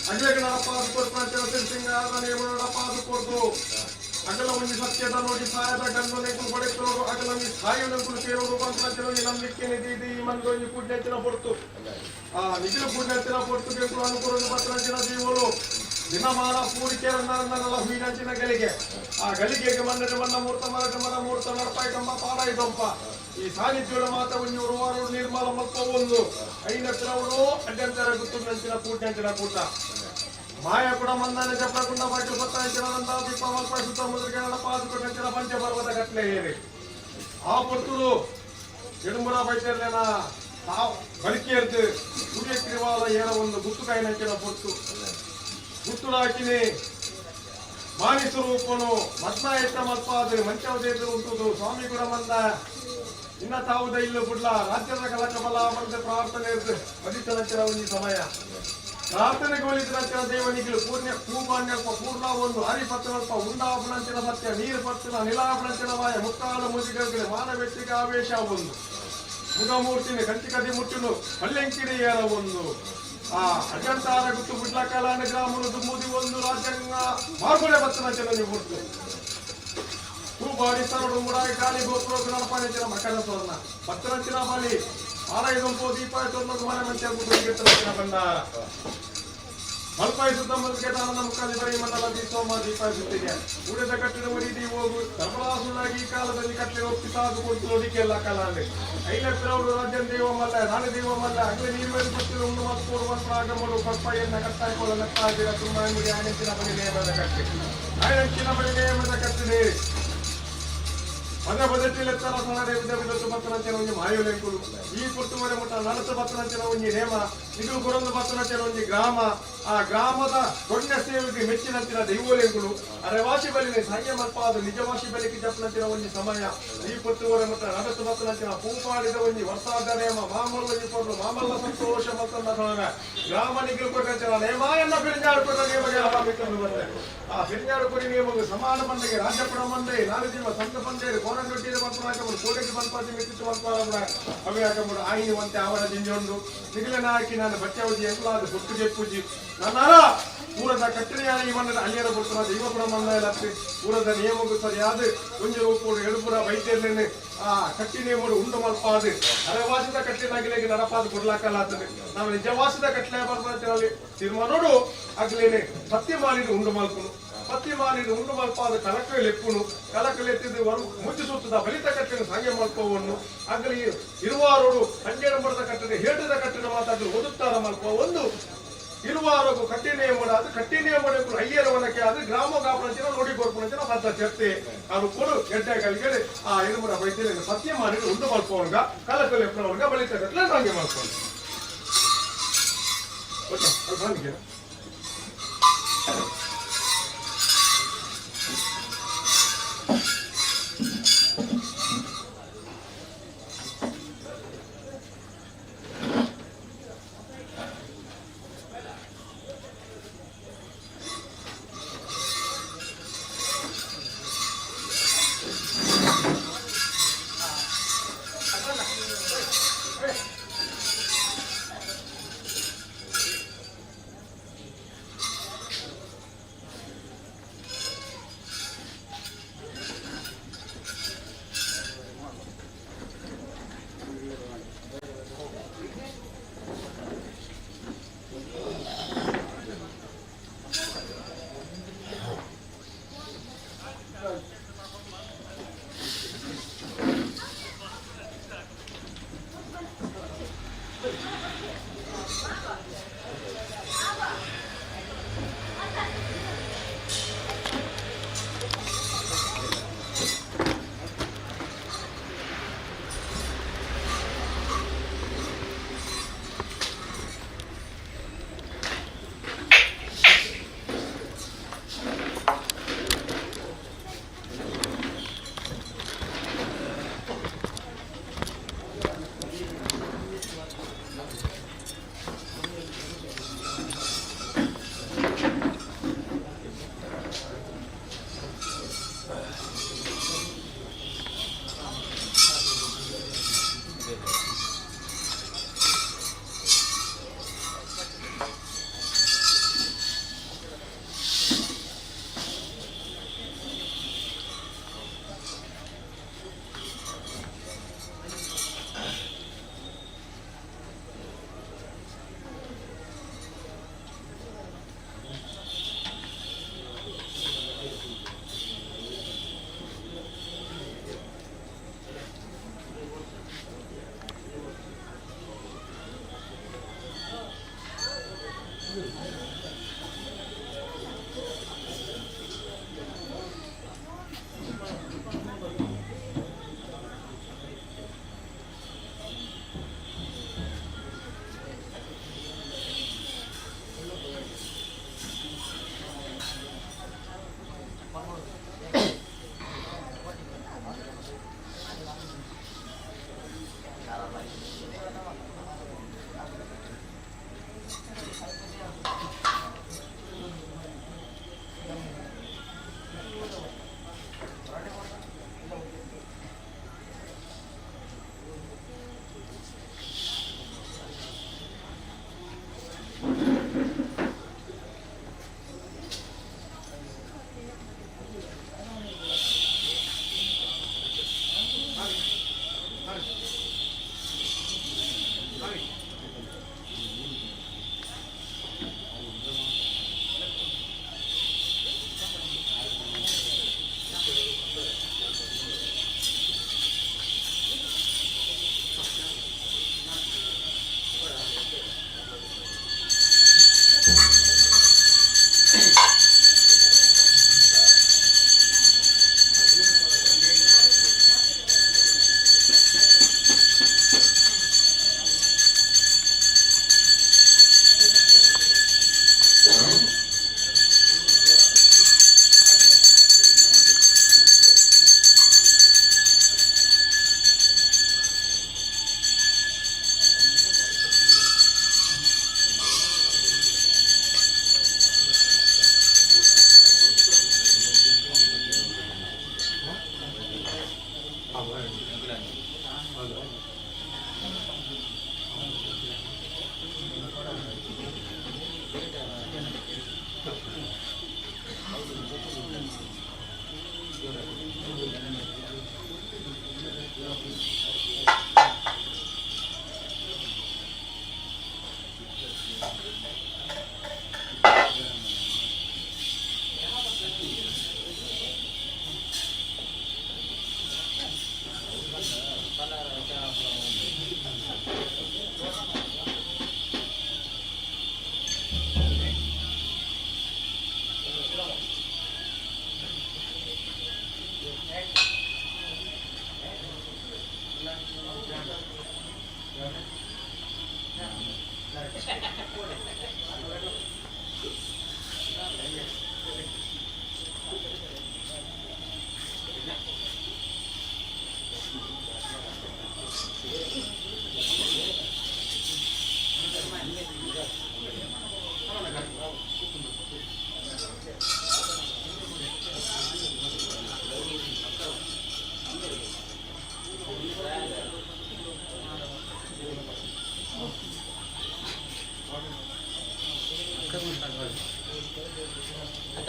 ಅಜಯಗಣ ಪಾದು ಕೊಡ್ಪಂಚಿನ ಸಿಂಗಾರದ ನೇಮನ ಪಾದು ಕೊಡ್ದು ಅಗಲ ಒಂದು ಸತ್ಯದ ನೋಡಿ ಸಾಯದ ಗಂಧನೆಗಳು ಬಡೆತೋರು ಅಗಲ ಒಂದು ಸಾಯುನಗಳು ಸೇರೋರು ಬಂದ್ರೆ ನಂಬಿಕೆ ನಿಧಿ ಈ ಮಂದೊಂದು ಪುಣ್ಯತಿನ ಪೊರ್ತು ಆ ನಿಖಿಲ ಪುಣ್ಯತಿನ ಪೊರ್ತು ಬೇಕು ಅನುಕೂಲ ಪತ್ರಂಚಿನ ಜೀವಗಳು ದಿನಮಾನ ಪೂರಿಕೆರನ್ನೆಲ್ಲ ಹೀನಂಚಿನ ಗಲಿಗೆ ಆ ಗಲಿಗೆಗೆ ಮನ್ನಡೆ ಮನ್ನ ಮೂರ್ತ ನಡಪಾಯಿ ಕಂಬ ಪಾಡಾಯ್ತಂಪ ಈ ಸಾನ್ನಿಧ್ಯವಳ ಮಾತ ಒಂದು ವಾರ ನಿರ್ಮಲ ಮಲ್ಪ ಒಂದು ಐನತ್ರವಳು ಅಡ್ಡಂತರ ಗುತ್ತು ನಂಚಿನ ಪೂಟ್ಯಂಚಿನ ಕೂಟ ಮಾಯ ಕೂಡ ಮಂದಾನೆ ಜಪ್ಪకుండా ಬಾಕಿ ಪತ್ತಾಂಚಿನ ನಂದ ದೀಪ ಮಲ್ಪ ಸುತ್ತ ಮುದ್ರಿಕೆ ಪಾದುಕೊಂಡಂಚಿನ ಪಂಚಪರ್ವತ ಕಟ್ಲೆ ಏರಿ ಆ ಪೊರ್ತುಡು ಎಡುಂಬರ ಬೈತರ್ಲೇನ ಬಳಿಕೆಯರ್ದು ಸೂರ್ಯಕ್ರಿವಾದ ಏನ ಒಂದು ಗುತ್ತುಕಾಯಿ ನಂಚಿನ ಪೊರ್ತು ಗುತ್ತುಡಾಕಿನಿ ಮಾನಿ ಸ್ವರೂಪನು ಮತ್ನ ಎತ್ತ ಮಲ್ಪಾದ್ರೆ ಮಂಚವದೇದ್ರು ಉಂಟುದು ಸ್ವಾಮಿ ಕೂಡ ಮಂದ ಇನ್ನ ತಾವುದ ಇಲ್ಲ ಬಿಡ್ಲ ರಾಜ್ಯದ ಕಲಕ ಬಲ ಮಂದ ಪ್ರಾರ್ಥನೆ ಇರ್ದು ಮದಿತನಂಚಿನ ಒಂದು ಸಮಯ ಪ್ರಾರ್ಥನೆಗೆ ಒಲಿತನಂಚಿನ ದೇವನಿಗಳು ಪೂರ್ಣ ಒಂದು ಹರಿಪತ್ತನಲ್ಪ ಉಂಡಾಪನಂಚಿನ ಸತ್ಯ ನೀರು ಪತ್ತಿನ ನಿಲಾಪನಂಚಿನ ಮಾಯ ಮುಕ್ಕಾಲ ಮುಜಿಗಳಿಗೆ ಮಾನವೆಟ್ಟಿಗೆ ಆವೇಶ ಒಂದು ಮುಖಮೂರ್ತಿನಿ ಕಂಚಿಕದಿ ಮುಟ್ಟುನು ಹಳ್ಳೆಂಕಿಡಿ ಏನ ಒಂದು ಆ ಅಜಂತಾರ ಗುತ್ತು ಬಿಡ್ಲಕಾಲ ಗ್ರಾಮದ ಮುದಿ ಒಂದು ರಾಜ್ಯಾಂಗ ಮಾರ್ಗುಳೆ ಪತ್ತನಂಚಿನ ನೀವು ಮುಟ್ಟು ಬಾಡಿ ಸರಡು ಮುಡಾಯಿ ಗಾಳಿ ಗೋಪುರ ಗಣಪನಿಂಚಿನ ಮಕರ ಸ್ವರ್ಣ ಭಕ್ತರಂಚಿನ ಬಲಿ ಆಲಯದಂಪು ದೀಪಾಯ ತೋರ್ನದು ಮನೆ ಮಂಚಿನ ಬಂಡಾರ ಮಲ್ಪಾಯಿ ಸುತ್ತ ಮಲ್ಕೆದ ಆನಂದ ಮುಖಾದಿ ಬರೀ ಮಂಡಲ ಸೋಮ ದೀಪಾಯ ಸುತ್ತಿಗೆ ಉಳಿದ ಕಟ್ಟಿದ ಒಡಿದಿ ಹೋಗು ಧರ್ಮರಾಸುನಾಗಿ ಈ ಕಾಲದಲ್ಲಿ ಕಟ್ಟಲೆ ಒಪ್ಪಿಸಾದು ಕೊಟ್ಟು ನೋಡಿಕೆಲ್ಲ ಕಾಲ ಅಂದ್ರೆ ಐಲಪ್ಪಿರವರು ರಾಜ್ಯನ ದೇವಮಲ್ಲ ನಾಳೆ ದೇವಮಲ್ಲ ಅಗ್ಲಿ ನೀರು ಮೇಲೆ ಗೊತ್ತಿರೋ ಉಂಡು ಮತ್ತು ಪೂರ್ವಂತ ಆಗಮಲು ಕಪ್ಪಾಯಿಯನ್ನ ಕಟ್ಟಾಯಿಕೊಳ್ಳ ಲೆಕ್ಕಾದಿರ ತುಂಬ ಅಂಗಡಿ ಆಯಂಚಿನ ಬಳಿ ನೇಮದ ಕಟ್ಟಿ ಆಯಂಚಿನ ಬಳಿ ನೇಮದ ಕಟ್ಟಿದೆ ಪದಪದಟ್ಟಿಲೆತ್ತರ ಸಣದೆ ವಿಧವಿಧತ್ತು ಪತ್ತನಂಚಿನ ಒಂದು ಮಾಯುಲೆಂಕುಲು ಈ ಪುರ್ತುವರೆ ಮುಟ್ಟ ನಲಸು ಪತ್ತನಂಚಿನ ಒಂದು ನೇಮ ಇದು ಗುರೊಂದು ಪತ್ತನಂಚಿನ ಒಂದು ಗ್ರಾಮ ಆ ಗ್ರಾಮದ ದೊಡ್ಡ ಸೇವೆಗೆ ಮೆಚ್ಚಿನಂಚಿನ ದೈವೋಲೆಂಕುಲು ಅರೆವಾಸಿ ಬಲಿನ ಸಂಯಮಲ್ಪಾದ ನಿಜವಾಸಿ ಬಲಿಗೆ ಜಪ್ಪನಂಚಿನ ಒಂದು ಸಮಯ ಈ ಪುರ್ತುವರೆ ಮುಟ್ಟ ನಲಸು ಪತ್ತನಂಚಿನ ಪೂಪಾಡಿದ ಒಂದು ವರ್ಷಾದ ನೇಮ ಮಾಮಲ್ಲ ಕೊಟ್ಟು ಮಾಮಲ್ಲ ಸಂತೋಷ ಮತ್ತೊಂದ ಸೊಣಗ ಗ್ರಾಮ ನಿಗಿಲು ಕೊಟ್ಟಂಚಿನ ನೇಮಾಯನ್ನ ಬಿರಿഞ്ഞാಡು ಕೊಟ್ಟ ನೇಮಗೆ ಆರಂಭಿಕೊಂಡು ಬಂದೆ ಆ ಬಿರಿഞ്ഞാಡು ಕೊಡಿ ನೇಮಗೂ ಸಮಾನ ಬಂಡೆಗೆ ರಾಜ್ಯಪುರ ಮಂಡೆ ನಾಲು ಜೀವ ಸಂತ ಬಂದೇರು ಕೋಣದೊಡ್ಡಿದ ಮಕ್ಕಳು ಕೋಟೆಗೆ ಬಂದ್ಪಾತಿ ಮಿತ್ತಿತ್ತು ಮಕ್ಕಳ ಅವೇ ಹಾಕಬಿಡು ಆಯಿನವಂತೆ ಅವರ ಜಿಂಜೊಂದು ನಿಗಲನ ಹಾಕಿ ನಾನು ಬಚ್ಚೆ ಹೋಗಿ ಎಂಕಲಾದ ಸುಟ್ಟಿಗೆ ಪೂಜಿ ನನ್ನ ಪೂರದ ಕಟ್ಟಳೆಯ ಈ ಮಂಡಲ ಅಲ್ಲಿಯರ ಬಿಡ್ತಾರ ದೈವಪುರ ಮಂಡಲ ಪೂರದ ನಿಯಮಗೂ ಸರಿಯಾದ ಒಂದು ರೂಪೋಡು ಎಡುಪುರ ವೈದ್ಯರ್ಲೇನೆ ಆ ಕಟ್ಟಿ ನೇಮಡು ಉಂಡು ಮಲ್ಪಾದು ಅರೆವಾಸಿದ ಕಟ್ಟಿನಾಗಿಲೆಗೆ ನಡಪಾದು ಕೊಡ್ಲಾಕಲ್ಲ ಆಗ್ತದೆ ನಾವು ನಿಜವಾಸಿದ ಕಟ್ಲೆ ಬರ್ಬಂತೇಳಿ ತೀರ್ಮಾನೋಡು ಆಗ್ಲೇನೆ ಸತ್ಯ ಮಾಡಿದ್ದು ಉಂಡು ಮಲ್ಪನು ಪತ್ತಿ ಮಾಲಿನ ಉಂಡು ಮಲ್ಪಾದ ಕಲಕಲೆಪ್ಪುನು ಕಲಕಲೆತ್ತಿದ್ದು ಮುಚ್ಚಿ ಸುತ್ತದ ಬಲಿತ ಕಟ್ಟಿನ ಸಾಂಗೆ ಮಲ್ಪವನ್ನು ಆಗಲಿ ಇರುವಾರೋಡು ಹಂಗೇನ ಮರದ ಕಟ್ಟಡೆ ಹೇಟದ ಕಟ್ಟಿನ ಮಾತಾಡಲು ಓದುತ್ತಾರ ಮಲ್ಪ ಒಂದು ಇರುವಾರೋಗು ಕಟ್ಟಿನೇ ಅದು ಕಟ್ಟಿನೇ ಮಾಡಬೇಕು ಅಯ್ಯರ ಒನಕ್ಕೆ ಅದು ಗ್ರಾಮ ಗಾಪನಂಚಿನ ನೋಡಿ ಕೊಡ್ಪನಂಚಿನ ಮಾತ ಚರ್ತೆ ಅವರು ಕೊಡು ಎಡ್ಡೆ ಕಲಿಗೆ ಆ ಇರುಮರ ವೈದ್ಯರ ಸತ್ಯ ಮಾಡಿ ಉಂಡು ಮಲ್ಪವರ್ಗ ಕಲಕಲೆಪ್ಪನವರ್ಗ ಬಲಿತ ಕಟ್ಟಲೆ ಸಾಂಗೆ ಮಲ್ಪವನ್ನು ಓಕೆ ಅದು ಬಂದಿಗೆ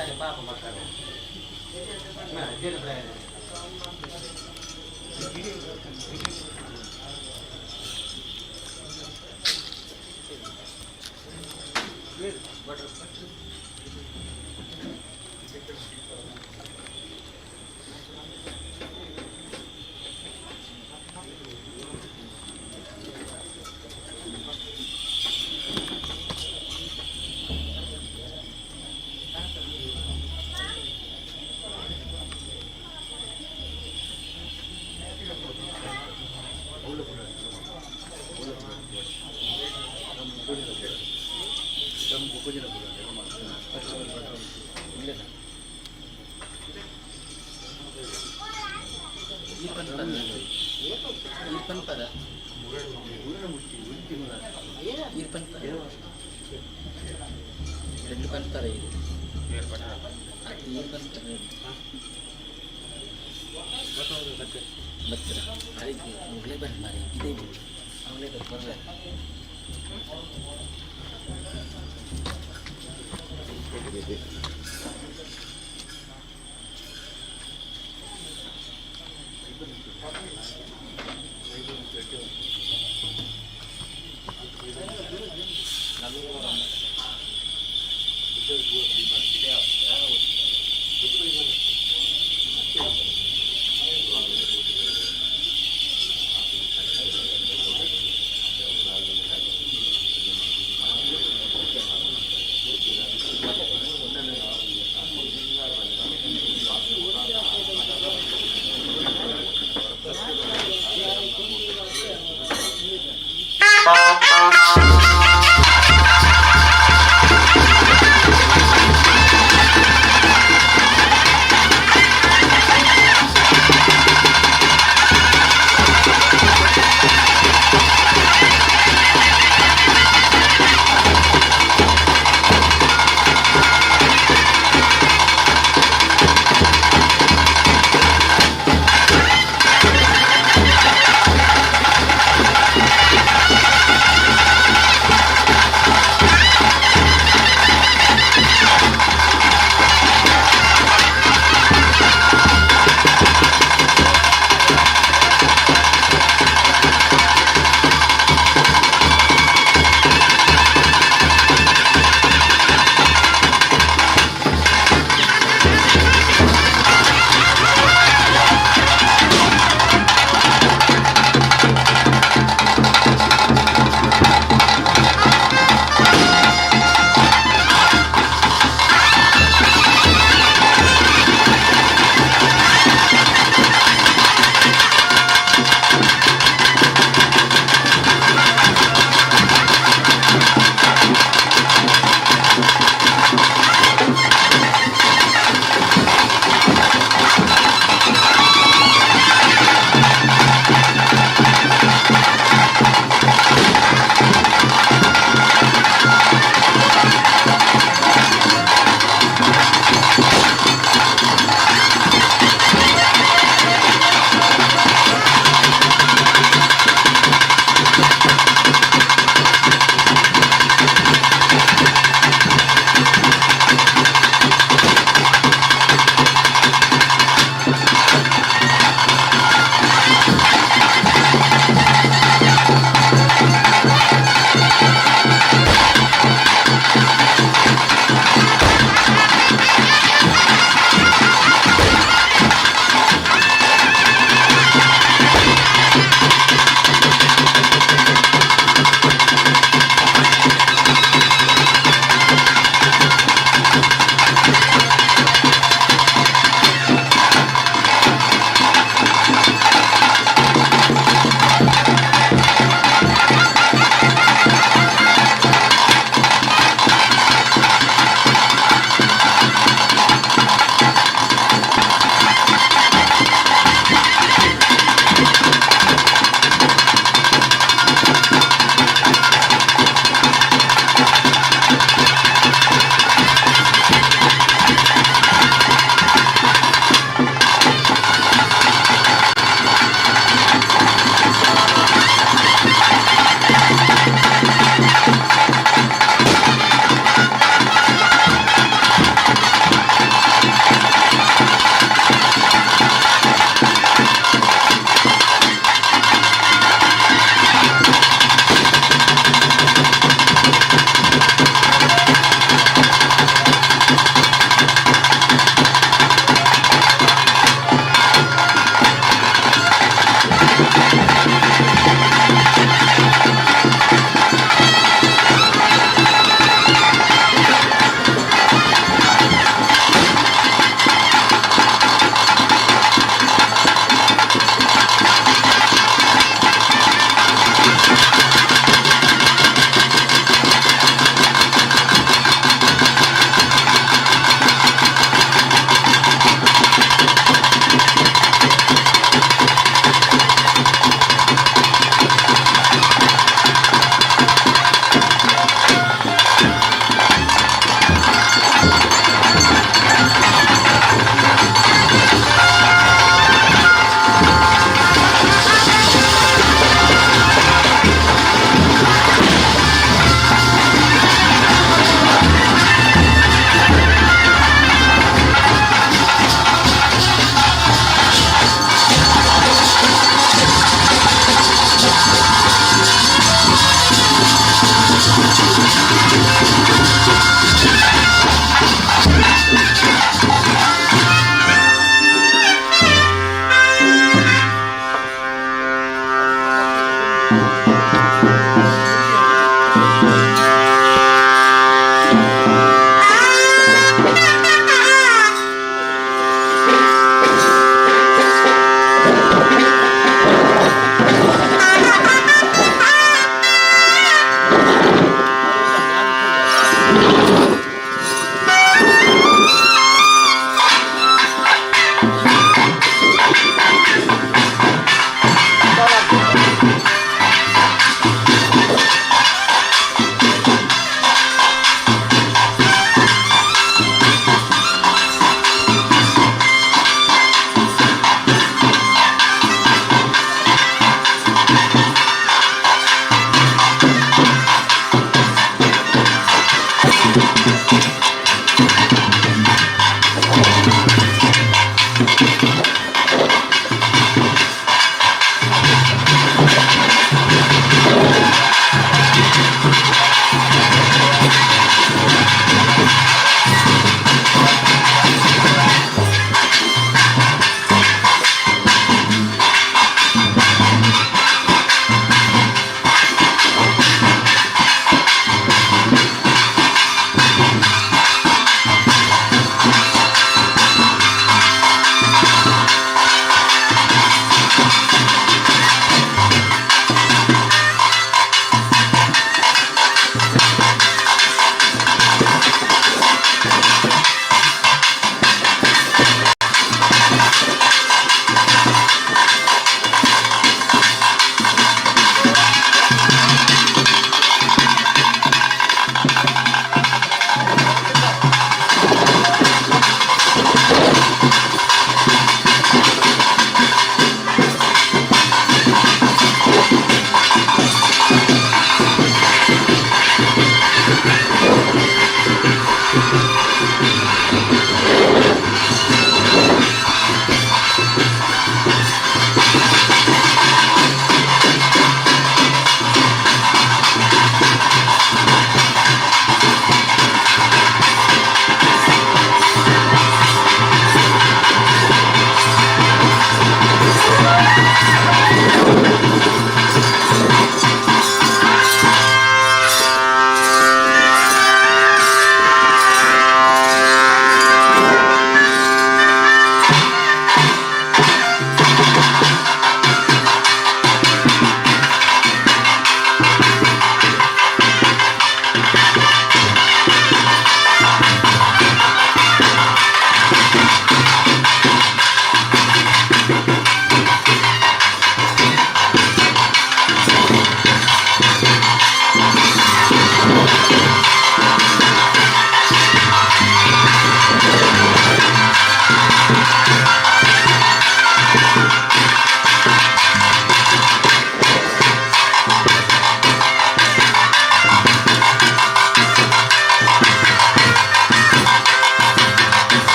ada apa pembakaran? Nah, dia berada.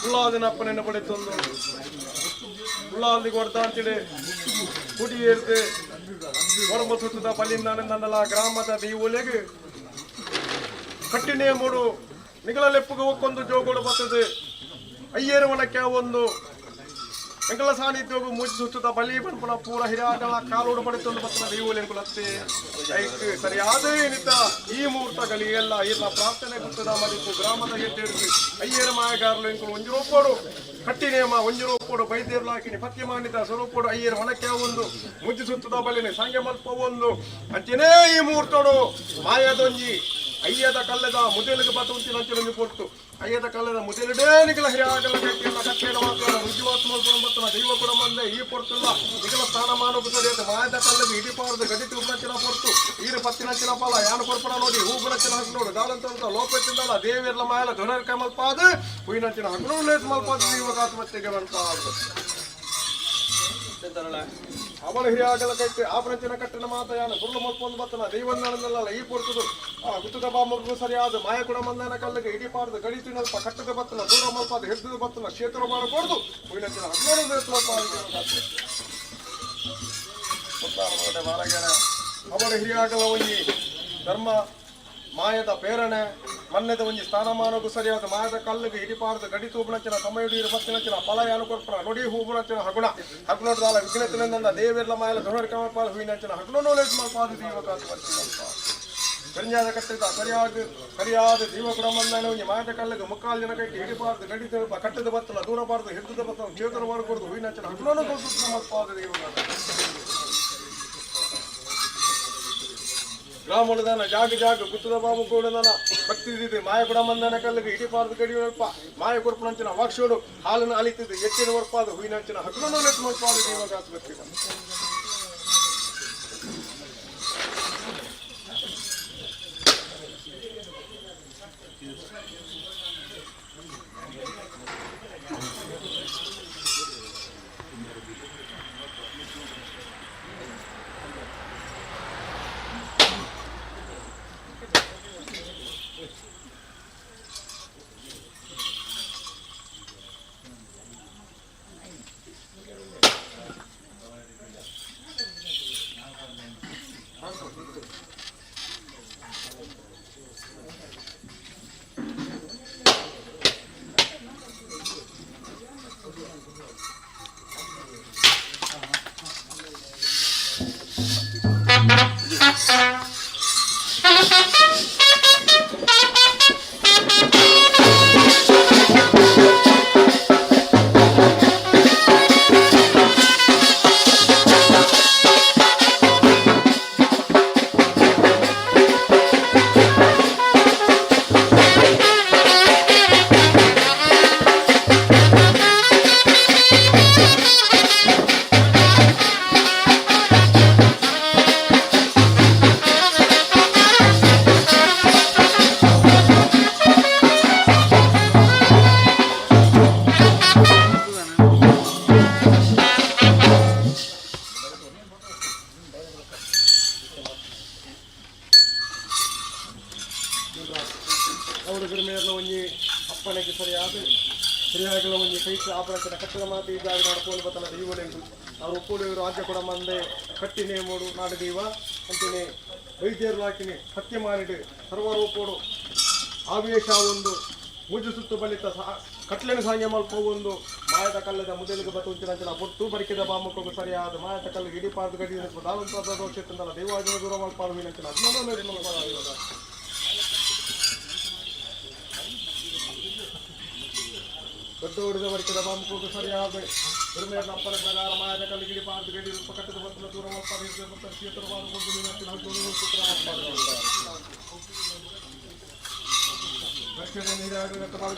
ಉಳ್ಳಾದಿನಪ್ಪನೆನ್ನ ಪಡೆತೊಂದು ಉಳ್ಳಾದಿ ಕೊಡ್ತಾ ಅಂತೇಳಿ ಕುಟಿ ಏರ್ತೆ ಹೊರಬ ಸುತ್ತದ ಪಲ್ಲಿಂದ ನನ್ನಲ್ಲ ಗ್ರಾಮದ ದೀವೊಲೆಗೆ ಕಟ್ಟಿನೇ ಮೂಡು ನಿಗಳಲೆಪ್ಪುಗೆ ಒಕ್ಕೊಂದು ಜೋಗೋಡು ಬರ್ತದೆ ಅಯ್ಯೇರು ಒಣಕ್ಕೆ ಒಂದು ಎಂಕಲ ಸಾನ್ನಿಧ್ಯೋಗು ಮೂಜಿ ಸುತ್ತದ ಬಲಿ ಬಣ್ಪುಣ ಪೂರ ಹಿರಿಯಾಗಲ ಕಾಲೋಡು ಪಡೆತೊಂದು ಬರ್ತದ ದೀವೊಲೆಂಕುಲತ್ತೆ ಐಕ್ ಸರಿಯಾದ ಏನಿತ್ತ ಈ ಮುಹೂರ್ತಗಳಿಗೆಲ್ಲ ಈತ ಪ್ರಾರ್ಥನೆ ಗುತ್ತದ ಮದಿಪ್ಪು ಗ್ರಾಮದ ಗೆದ್ದೇರಿಸಿ ಅಯ್ಯೇರ ಮಾಯಗಾರಲು ಎಂಕುಲು ಒಂಜಿ ರೂಪೋಡು ಕಟ್ಟಿನೇಮ ಒಂಜಿ ರೂಪೋಡು ಬೈದೇರ್ಲಾಕಿನಿ ಪತ್ಯ ಮಾನಿತ ಸ್ವರೂಪೋಡು ಅಯ್ಯೇರ ಒಣಕ್ಕೆ ಒಂದು ಮುಜ್ಜಿ ಸುತ್ತದ ಬಲಿನಿ ಸಂಗೆ ಮಲ್ಪ ಒಂದು ಅಂಚೆನೇ ಈ ಮುಹೂರ್ತೋಡು ಮಾಯದೊಂಜಿ ಅಯ್ಯದ ಕಲ್ಲದ ಮುದಲಿಗೆ ಬತ್ತುಂಚಿನ ಅಂಚಿನೊಂದು ಕೊಟ್ಟು ಅಯ್ಯದ ಕಲ್ಲದ ಮುದಲಿಡೇ ನಿಗಲ ಹಿರಿಯಾಗಲ ಕಟ್ಟಿಲ್ಲ ಕಟ್ಟೇನ ಮಾತ್ರ ರುಜುವಾತ್ ಮಾಡ್ಕೊಂಡು ಬರ್ತನ ದೈವ ಕೂಡ ಬಂದೆ ಈ ಪೊರ್ತುಲ್ಲ ನಿಗಲ ಸ್ಥಾನಮಾನ ಬುತ್ತದೇತ ಮಾಯದ ಕಲ್ಲದ ಹಿಡಿಪಾರದು ಗಡಿತು ಉಪನಚ್ಚಿನ ಪೊರ್ತು ಈರು ಪತ್ತಿನಚ್ಚಿನ ಫಲ ಯಾನು ಕೊರ್ಪಡ ನೋಡಿ ಹೂಬುನಚ್ಚಿನ ಹಕ್ಕು ನೋಡು ದಾಳಂತ ಲೋಪಚ್ಚಿಂದಲ್ಲ ದೇವಿರ್ಲ ಮಾಯಲ ಧ್ವನರ್ಕ ಮಲ್ಪಾದ ಹುಯಿನಚ್ಚಿನ ಹಕ್ಕು ಲೇಸ್ ಮಲ್ಪಾದ ದೈವ ಆತ್ಮಹತ್ಯೆಗೆ ಮಲ್ಪಾದ ಅವಳ ಹಿರಿಯಾಗಲ ಕಟ್ಟಿ ಆಪನಂಚಿನ ಕಟ್ಟಿನ ಮಾತಯಾನ ಗುರುಳು ಮಲ್ಪೊಂದು ಬತ್ತನ ದೈವಂದನಲ್ಲ ಈ ಪೊರ್ತದು ಗುತ್ತದ ಬಾಮರ್ಗು ಸರಿಯಾದ ಮಾಯ ಕೂಡ ಮಂದನ ಕಲ್ಲಿಗೆ ಇಡಿಪಾರ್ದು ಗಡಿತಿನಲ್ಪ ಕಟ್ಟದ ಬತ್ತನ ದೂರ ಮಲ್ಪಾದ ಹಿಡಿದು ಬತ್ತನ ಕ್ಷೇತ್ರ ಮಾಡಕೊಡ್ದು ಹುಯಿನಚ್ಚಿನ ಮಾರಗೆರ ಅವಳ ಹಿರಿಯಾಗಲ ಒಂಜಿ ಧರ್ಮ ಮಾಯದ ಪ್ರೇರಣೆ ಮನ್ನೆದ ಒಂಜಿ ಸ್ಥಾನಮಾನಗೂ ಸರಿಯಾದ ಮಾಯದ ಕಲ್ಲಿಗೆ ಹಿಡಿಪಾರ್ದು ಗಡಿ ತೂಬನಚ್ಚಿನ ಸಮಯುಡೀರು ಬತ್ತಿನಚ್ಚಿನ ಫಲ ಯಾನು ಕೊರ್ಪಣ ನುಡಿ ಹೂಬುನಚ್ಚಿನ ಹಗುಣ ಹಗುಣದಾಲ ವಿಘ್ನತಿನಿಂದ ದೇವಿರ್ಲ ಮಾಯಲ ಧುಣರ್ಕಮಪಾದ ಹುಯಿನಚ್ಚಿನ ಹಗುಣನೂ ಲೇಸ್ ಮಲ್ಪಾದ ಬೆಂಜಾದ ಕಟ್ಟಿದ ಸರಿಯಾದ ಜೀವ ಕೂಡ ಮಂದನ ಒಂಜಿ ಮಾಯದ ಕಲ್ಲಿಗೆ ಮುಕ್ಕಾಲು ಜನ ಕಟ್ಟಿ ಹಿಡಿಪಾರ್ದು ಗಡಿ ಕಟ್ಟದ ಬತ್ತನ ದೂರ ಬಾರ್ದು ಹಿಡಿದ ಬತ್ತನ ಕ್ಷೇತ್ರ ಮಾಡಿಕೊಡ್ದು ಹುಯಿನಚ್ಚಿನ ಹಗುಣನೂ ಮಲ್ಪಾದ ಗ್ರಾಮುಳದನ ಜಾಗ ಗುತ್ತದ ಬಾಬು ಗೌಡನ ಭಕ್ತಿ ಮಾಯ ಕೂಡ ಮಂದನ ಕಲ್ಲಿಗೆ ಹಿಡಿಪಾರ್ದು ಗಡಿ ಮಾಯ ಕೊರ್ಪಣಂಚಿನ ವಾಕ್ಷೋಡು ಹಾಲನ್ನು ಅಲಿತಿದ್ದು ಎಚ್ಚಿನ ಹೊರಪಾದ ಹುಯಿನಂಚಿನ ಹಗುಣನೂ ಲೆಟ್ ಮಲ್ಪಾದ ಜೀವಗಾತ್ಮತ್ತಿ ಅಪ್ಪನೆಗೆ ಸರಿಯಾಗಲ ಒಂಜಿ ಕೈಸಿ ಆಪರೇಷನ್ ಕಟ್ಟದ ಮಾತು ಇದ್ದಾಗ ನಡ್ಕೊಂಡು ಬತ್ತಲ್ಲ ದೈವಲೆಂಟು ಅವ್ರು ಒಪ್ಪುಡು ರಾಜ್ಯ ಕೂಡ ಮಂದೆ ಕಟ್ಟಿನೇ ಮೂಡು ನಾಡು ದೈವ ಅಂತೀನಿ ವೈದ್ಯರು ಹಾಕಿನಿ ಹತ್ಯೆ ಮಾಡಿಡು ಸರ್ವರೂಪೋಡು ಆವೇಶ ಒಂದು ಮೂಜು ಸುತ್ತು ಬಲಿತ ಕಟ್ಲೆನ ಸಾಂಗೆ ಮಲ್ಪ ಒಂದು ಮಾಯದ ಕಲ್ಲದ ಮುದಲಿಗೆ ಬತ್ತುಂಚಿನ ಬೊಟ್ಟು ಬರಿಕೆದ ಬಾಮಕ್ಕೋಗು ಸರಿಯಾದ ಮಾಯದ ಕಲ್ಲಿಗೆ ಇಡಿಪಾರ್ದು ಗಡಿ ದಾವಂತ ಕ್ಷೇತ್ರದಲ್ಲ ದೈವಾಜನ ದೂರ ಮಲ್ಪಾರು ಮೀನಂಚಿನ ದೊಡ್ಡ ಹೊಡೆದ ಬರಿಕೆದ ಬಾಮಕ್ಕೋಗು ಸರಿಯಾದ ಹಿರಿಮೇರ ಅಪ್ಪನ ಪ್ರಕಾರ ಮಾಯದ ಕಲ್ಲಿಗೆ ಇಡಿಪಾರ್ದು ಗಡಿ ಕಟ್ಟದ ಬತ್ತಲ ದೂರ ಮಲ್ಪಾರು ಕ್ಷೇತ್ರ ಮಾಡಿಕೊಂಡು ಮೀನಂಚಿನ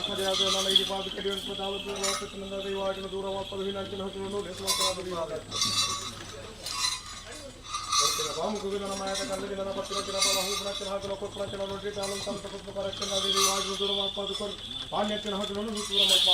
ಸರಿಯಾದ ನನ್ನ ಇದು ಬಾದು ಕಡಿಯುವಂಥ ಲೋಕತ್ತಿನಿಂದ ದೈವಾಜನ ದೂರ ಮಲ್ಪದ ವಿನಾಂಚಿನ ಹಸುವನ್ನು ಬಾಮುಖಗೆ ನನ್ನ ಮಾಯದ ಕಲ್ಲಿಗೆ ನನ್ನ ಪತ್ತಿನ ಫಲ ಹೂಪನಚ್ಚಿನ ಹಾಕಲು ಕೊಪ್ಪನಚ್ಚಿನ ರೊಟ್ಟಿ ತಾಲೂಕು ಸಂತ ಪರಕ್ಷಣ ದೈವಾಜನ ದೂರ ಮಲ್ಪದುಕೊಂಡು ಪಾಣ್ಯಚ್ಚಿನ ಹಸುವನ್ನು ದೂರ ಮಲ್ಪ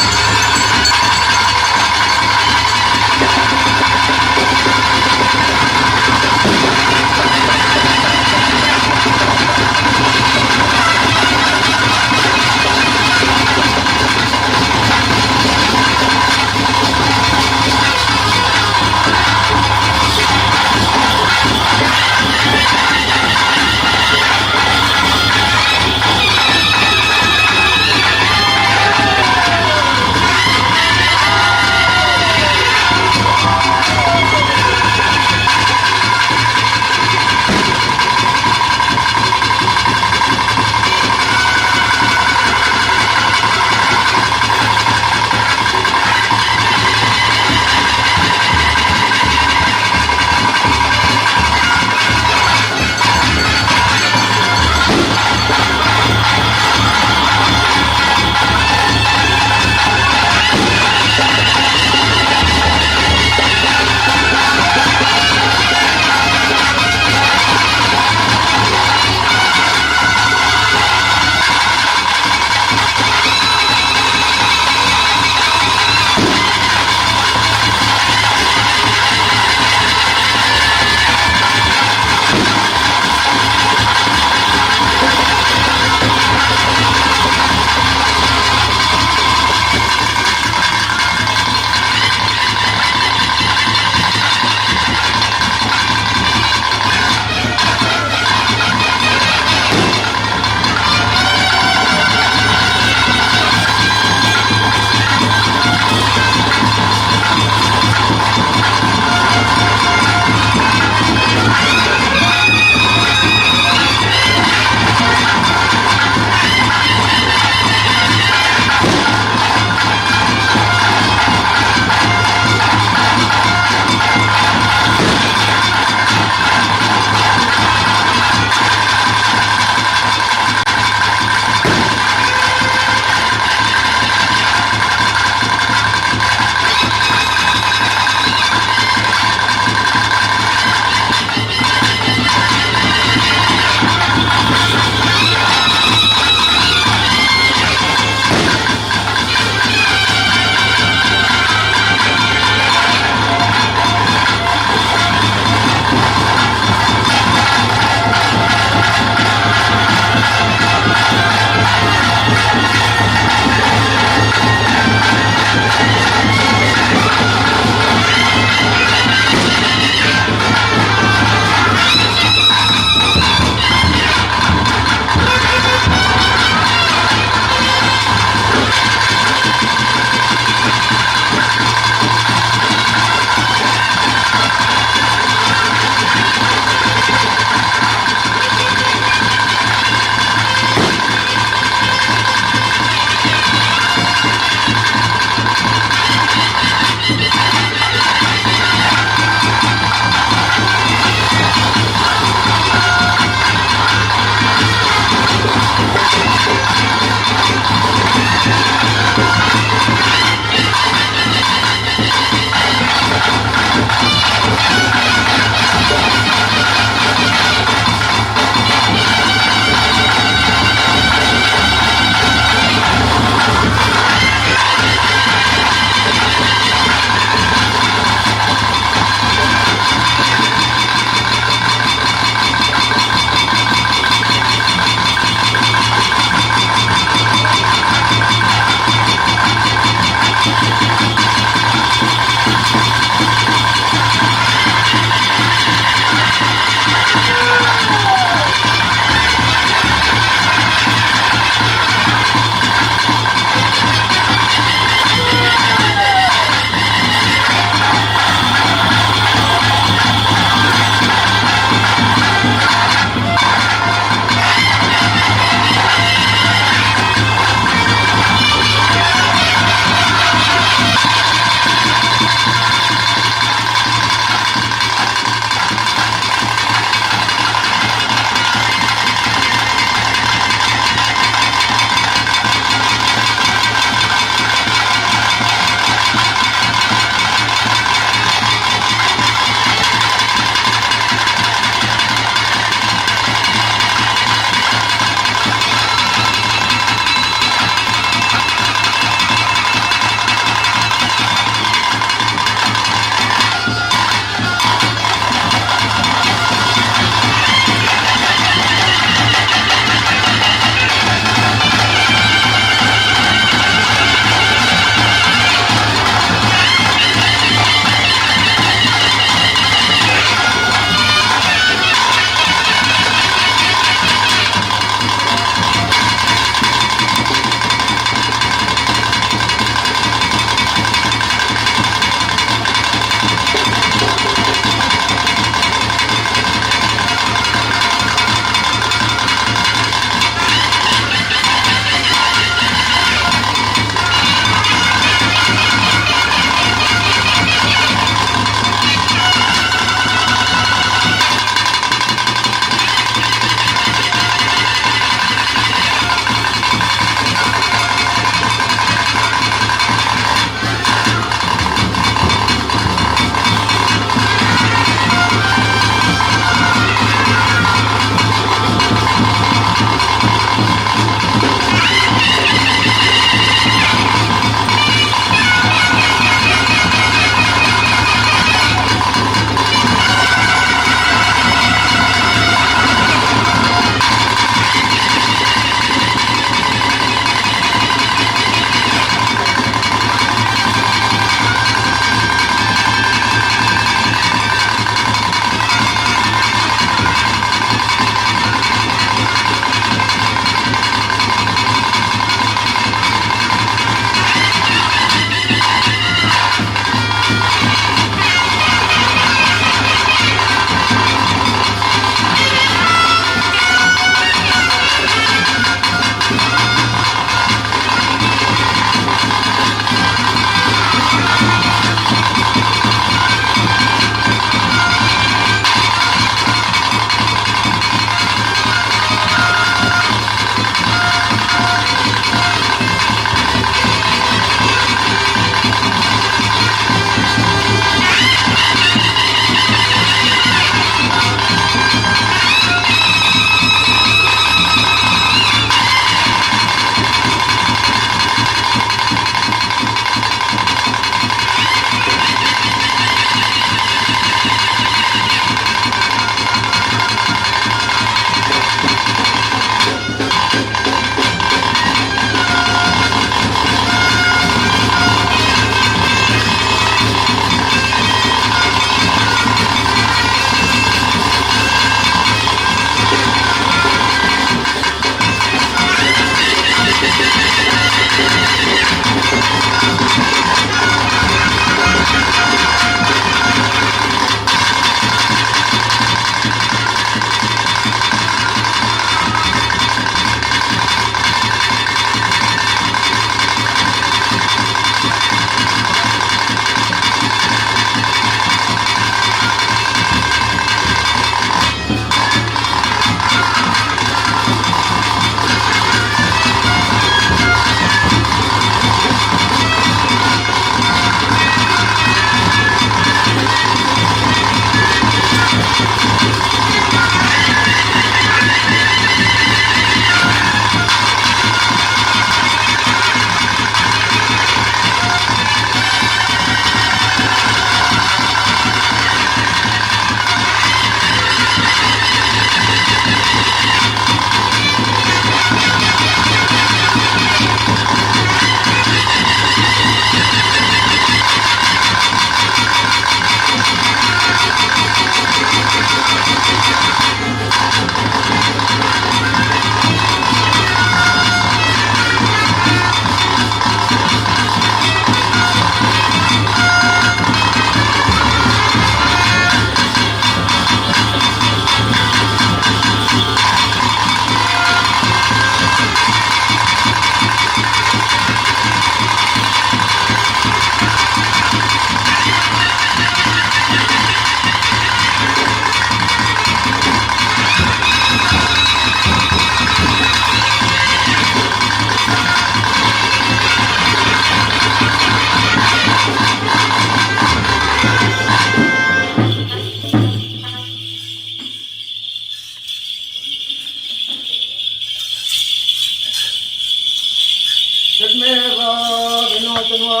ತನ್ವಾ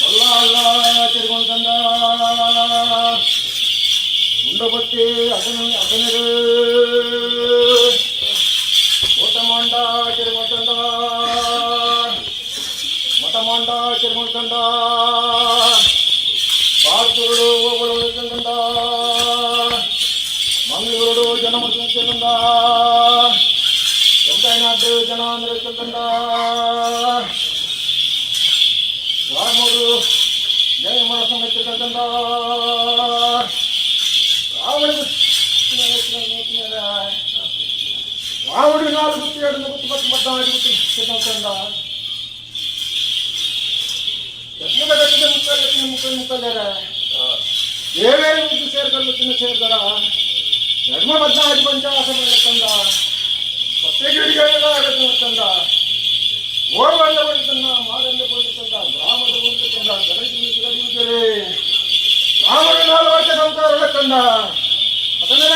ಬಲ್ಲ ತಿರುಗೊಂಡ ಮುಂಡಬತ್ತಿ ಅದನರು ಮಠಮಾಂಡ ತಿರುಗೊಂಡ ಮಠಮಾಂಡ ತಿರುಗೊಂಡ ಭಾರತೂರು ಹೋಗಲು ಮಂಗಳೂರು ಜನ ಮುಗಿಸಿಕೊಂಡ ಎಂಟೈನಾಡು ಜನ ಅಂದ್ರೆ ರಾಮರು ಜಯ ಮನಸ್ಸಂಗ ರಾವಣ ನಾಲ್ಕು ಗುತ್ತಿ ಎರಡು ಗುತ್ತು ಬತ್ತು ಮದ್ದಾಡಿ ಗುತ್ತಿ ಸಿದ್ಧಂಡ ಮುಕ್ಕಲ್ದಾರ ಏಳೇಳು ಗುದ್ದು ಸೇರ್ಕೊಂಡು ಚಿನ್ನ ಸೇರ್ದಾರ ಧರ್ಮ ಮದ್ದಾಡಿ ಪಂಚಾಸ ತಂದ ಮತ್ತೆ ಗಿಡಿಗಳೆಲ್ಲ ತಂದ ಓರ್ವಲ್ಲ ಬಂತಂದ ಮಾದಂಡ ಬಂತಂದ ಗ್ರಾಮದ ಬಂತಂದ ಗಣೇಶ ರಾಮನ 4 ವರ್ಷ ಸಂಸಾರ ತಂದ ಅದನ್ನೇ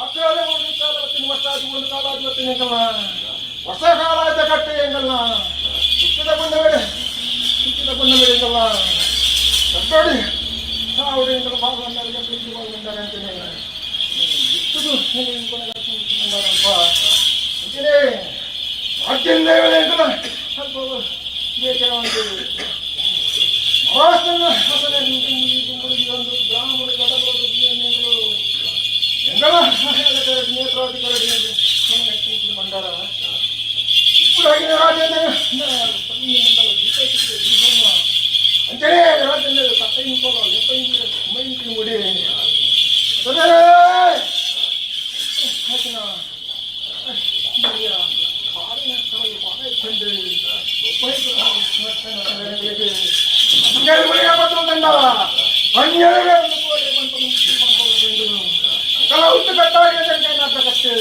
ಆಕಾಲ ಒಂದು ಕಾಲ ಒಂದು ಕಾಲ ಇವತ್ತಿನ ಹೊಸ ಕಾಲ ಆಯ್ತ ಕಟ್ಟೆ ಹೆಂಗಲ್ಲ ಸುತ್ತಿದ ಬಂದಬೇಡ ಹೆಂಗಲ್ಲ ಕಟ್ಟೋಡಿ ಅವ್ರು ಹೆಂಗಲ್ಲ ಬಾಗುಂಡಾರೆ ಪ್ರೀತಿ ಬಾಗುಂಡಾರೆ ಅಂತಾನೆ ಬಿಟ್ಟುದು ಅಂತಾನೆ ರಾಜ್ಯದಿಂದ ಹೆಂಗಲ್ಲ ಸ್ವಲ್ಪ ಬೇಕೇ ಅಂತೇಳಿ ಮಹಾರಾಷ್ಟ್ರ ಹಾಸನ ಒಂದು ಗ್ರಾಮಗಳು ನೇತ್ರಾಧಿಕಾರಿ ಬಂಡಾರ ఇప్పుడు ಆಗಿನ ರಾಜ್ಯದ ಅಂಚನೆ ರಾಜ್ಯದ ಕಟ್ಟೈ ಹೋಗಲ್ಲ ಎಪ್ಪೈ ಮೈಂಟಿ ಮುಡಿ ಹಾಕಿನ ಉತ್ತು ಕಟ್ಟಾಗಿ ಕಟ್ಟೆ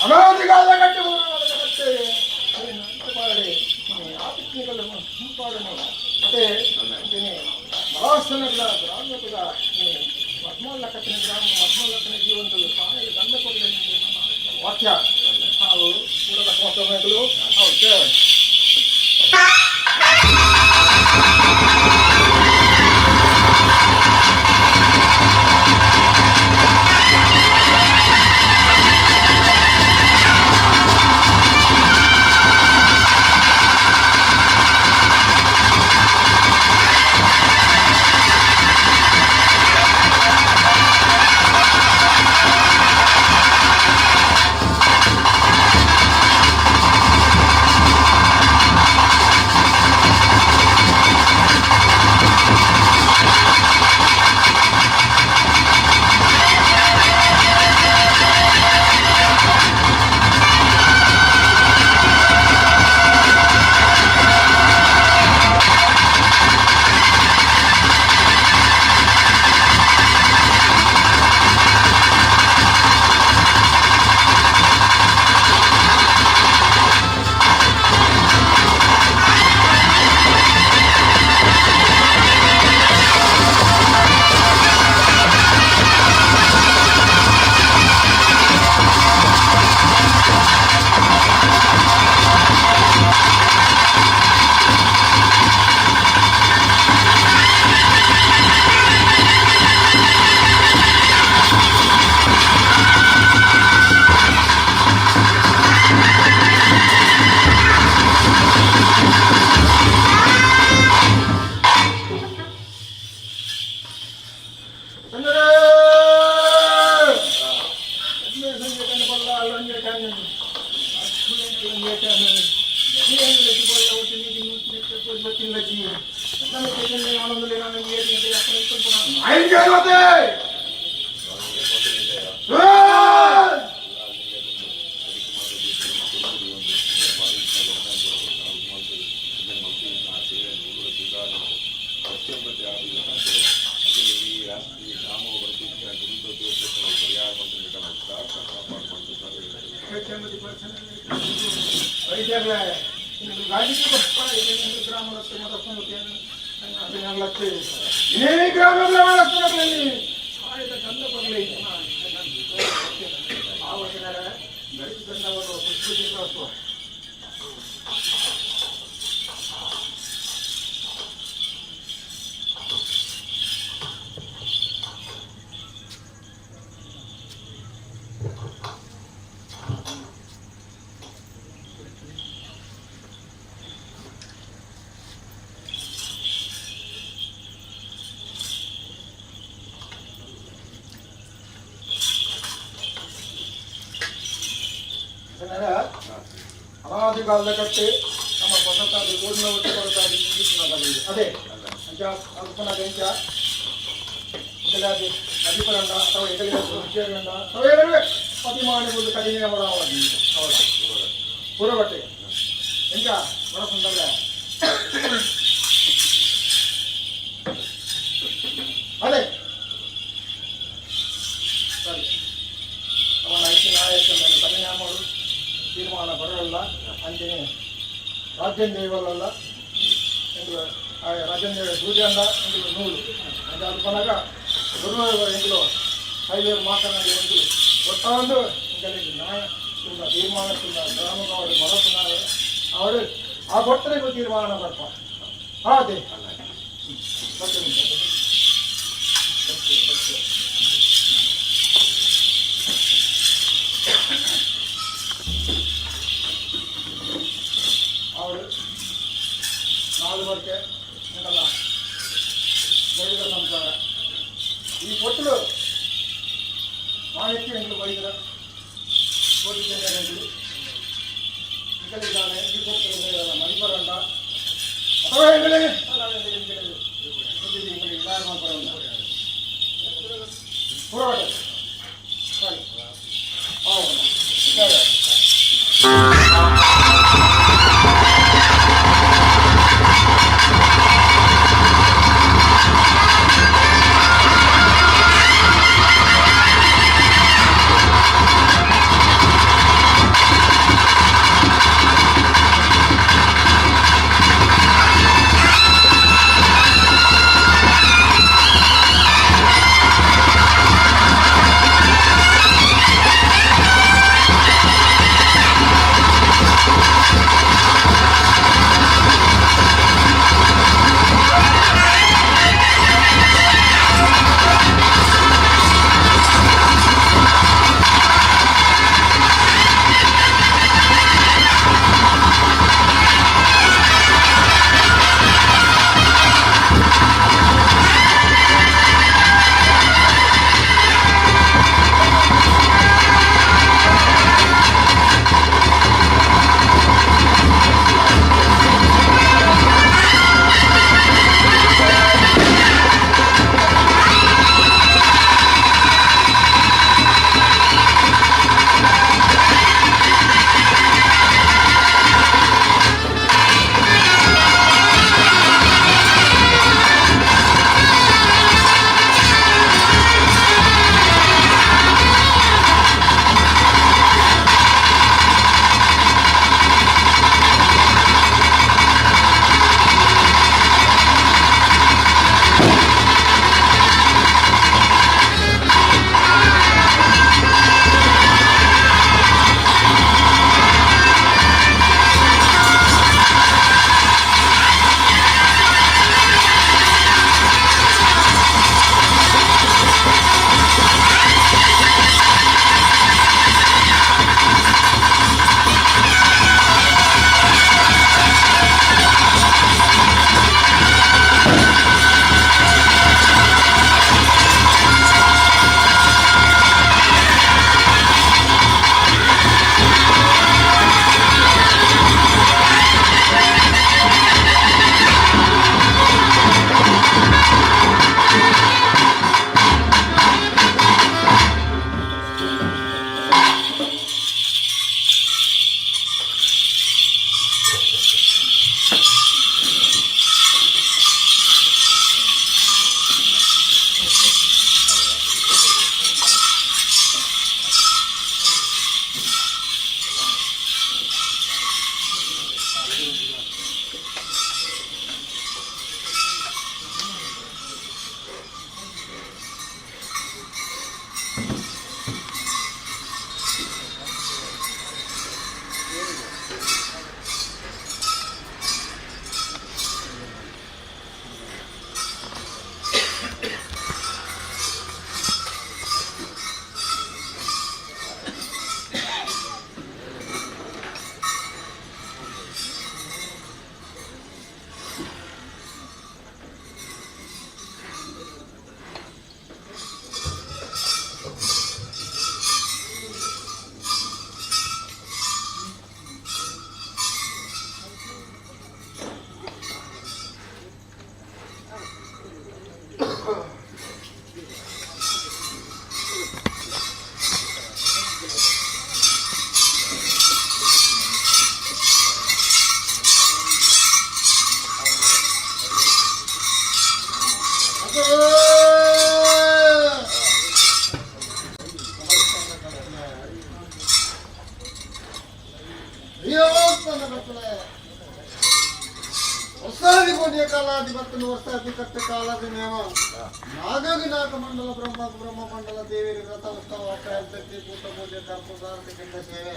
ಅನಾದಿಗಾದ ಕಟ್ಟೆ ಮತ್ತೆ ಮಹಾರಾಷ್ಟ್ರಗಳ ಗ್ರಾಮಗಳ ಮಧ್ಮಲ್ಲಕ್ಕನ ಗ್ರಾಮ ಮಧ್ಮಲ್ಲಕ್ಕನ ಜೀವನದಲ್ಲಿ ಪ್ರಾಣಿಗೆ ದಂಡ ಕೊಡಲಿ ವಾಕ್ಯ ನಾವು ಕೂಡದ ಕೋಸಗಳು ಹೌದು ವೈದ್ಯರೇ ನಿಮ್ಗೆ ಗಾಡಿಗೆ ಬರ್ತಾ ಇದೆ ನಿಮ್ಗೆ ಗ್ರಾಮ ರಸ್ತೆ ಮಾಡ್ಕೊಂಡು ಏನೇ ಗ್ರಾಮಗಳ ಮಾಡಕ್ಕೆ ಆಯ್ತು ಗಂಧ ಬರಲಿ ಆವಾಗಿನ ಬೆಳಕು ಗಂಧವರು ಪುಷ್ಪ ಅನಾದಿ ಕಾಲದ ಕಟ್ಟೆ ನಮ್ಮ ಹೊಸತಾಗಿ ಗೋಡಿನ ಒಟ್ಟು ಕೊರತಾಗಿ ಅದೇ ಅಂಚ ಅಲ್ಪನಾಗ ಇಂಚ ಇದಲಾಗಿ ನದಿಪರಂಡ ಅಥವಾ ಎಗಲಿನ ವಿಷಯಗಳಿಂದ ಅಥವಾ ಪತಿಮಾನಿಗಳು ಕಡಿಮೆ ಅವಳಾವಾಗಿ ಅವಳ ಪುರಬಟ್ಟೆ ಇಂಚ ಬಳಸುಂದಲ್ಲ ಅದೇ ಸರಿ ಅವನ ಐಕ್ಯ ನಾಯಕನನ್ನು ಪರಿಣಾಮಗಳು ತೀರ್ಮಾನ ಬರಲ್ಲ ಅಂತೆಯೇ ರಾಜ್ಯಂದ್ರ ಇವಲ್ಲ ಎಂದು ರಾಜ್ಯಂದ್ರ ಸೂರ್ಯಂದ ಎಂದು ನೂಲು ಅಂತ ಅಲ್ಪನಾಗ ಗುರುವಾರ ಎಂಗ್ಳು ಐವರು ಮಾತನಾಡಿ ಎಂದು ಒಟ್ಟಾಂದು ಇಂಗಳಿಗೆ ನ್ಯಾಯ ತುಂಬ ತೀರ್ಮಾನ ತುಂಬ ಗ್ರಾಮಕ್ಕೆ ಅವರು ಬರಸುన్నారు ಅವರು ಆ ಕೊಟ್ಟರೆಗೂ ತೀರ್ಮಾನ ಬರ್ಪ ಅದೇ ಅವರು 4 ವರ್ಷಕ್ಕೆ ಏನಲ್ಲ ಬೈದ ಸಂಸಾರ ಈ ಕೊಟ್ಟಲು ಮಾಹಿತಿ ಎಂಟು ಬೈದ್ರ ಕೋಟಿಗಳು ಇದ್ದಾನೆ ಈ ಕೊಟ್ಟಲು ಮಣಿಪರಂಡ ಅಥವಾ ಎಂಗಳಿಗೆ ಹೋರಾಟ ಸರಿ ಹೌದು ರಾಜ್ಯ ಕಾಲಾಧಿಪತ್ಯನ ವರ್ಷಾದಿ ಕಟ್ಟ ಕಾಲದ ನೇಮ ನಾಗಾಗಿ ನಾಗ ಮಂಡಲ ಬ್ರಹ್ಮ ಮಂಡಲ ದೇವಿಯರ ವ್ರತ ಉತ್ಸವ ಪ್ರಾರ್ಥನೆ ಕೂಟ ಪೂಜೆ ಕರ್ಪೂರಾರ್ತಿಕೆಂಡ ಸೇವೆ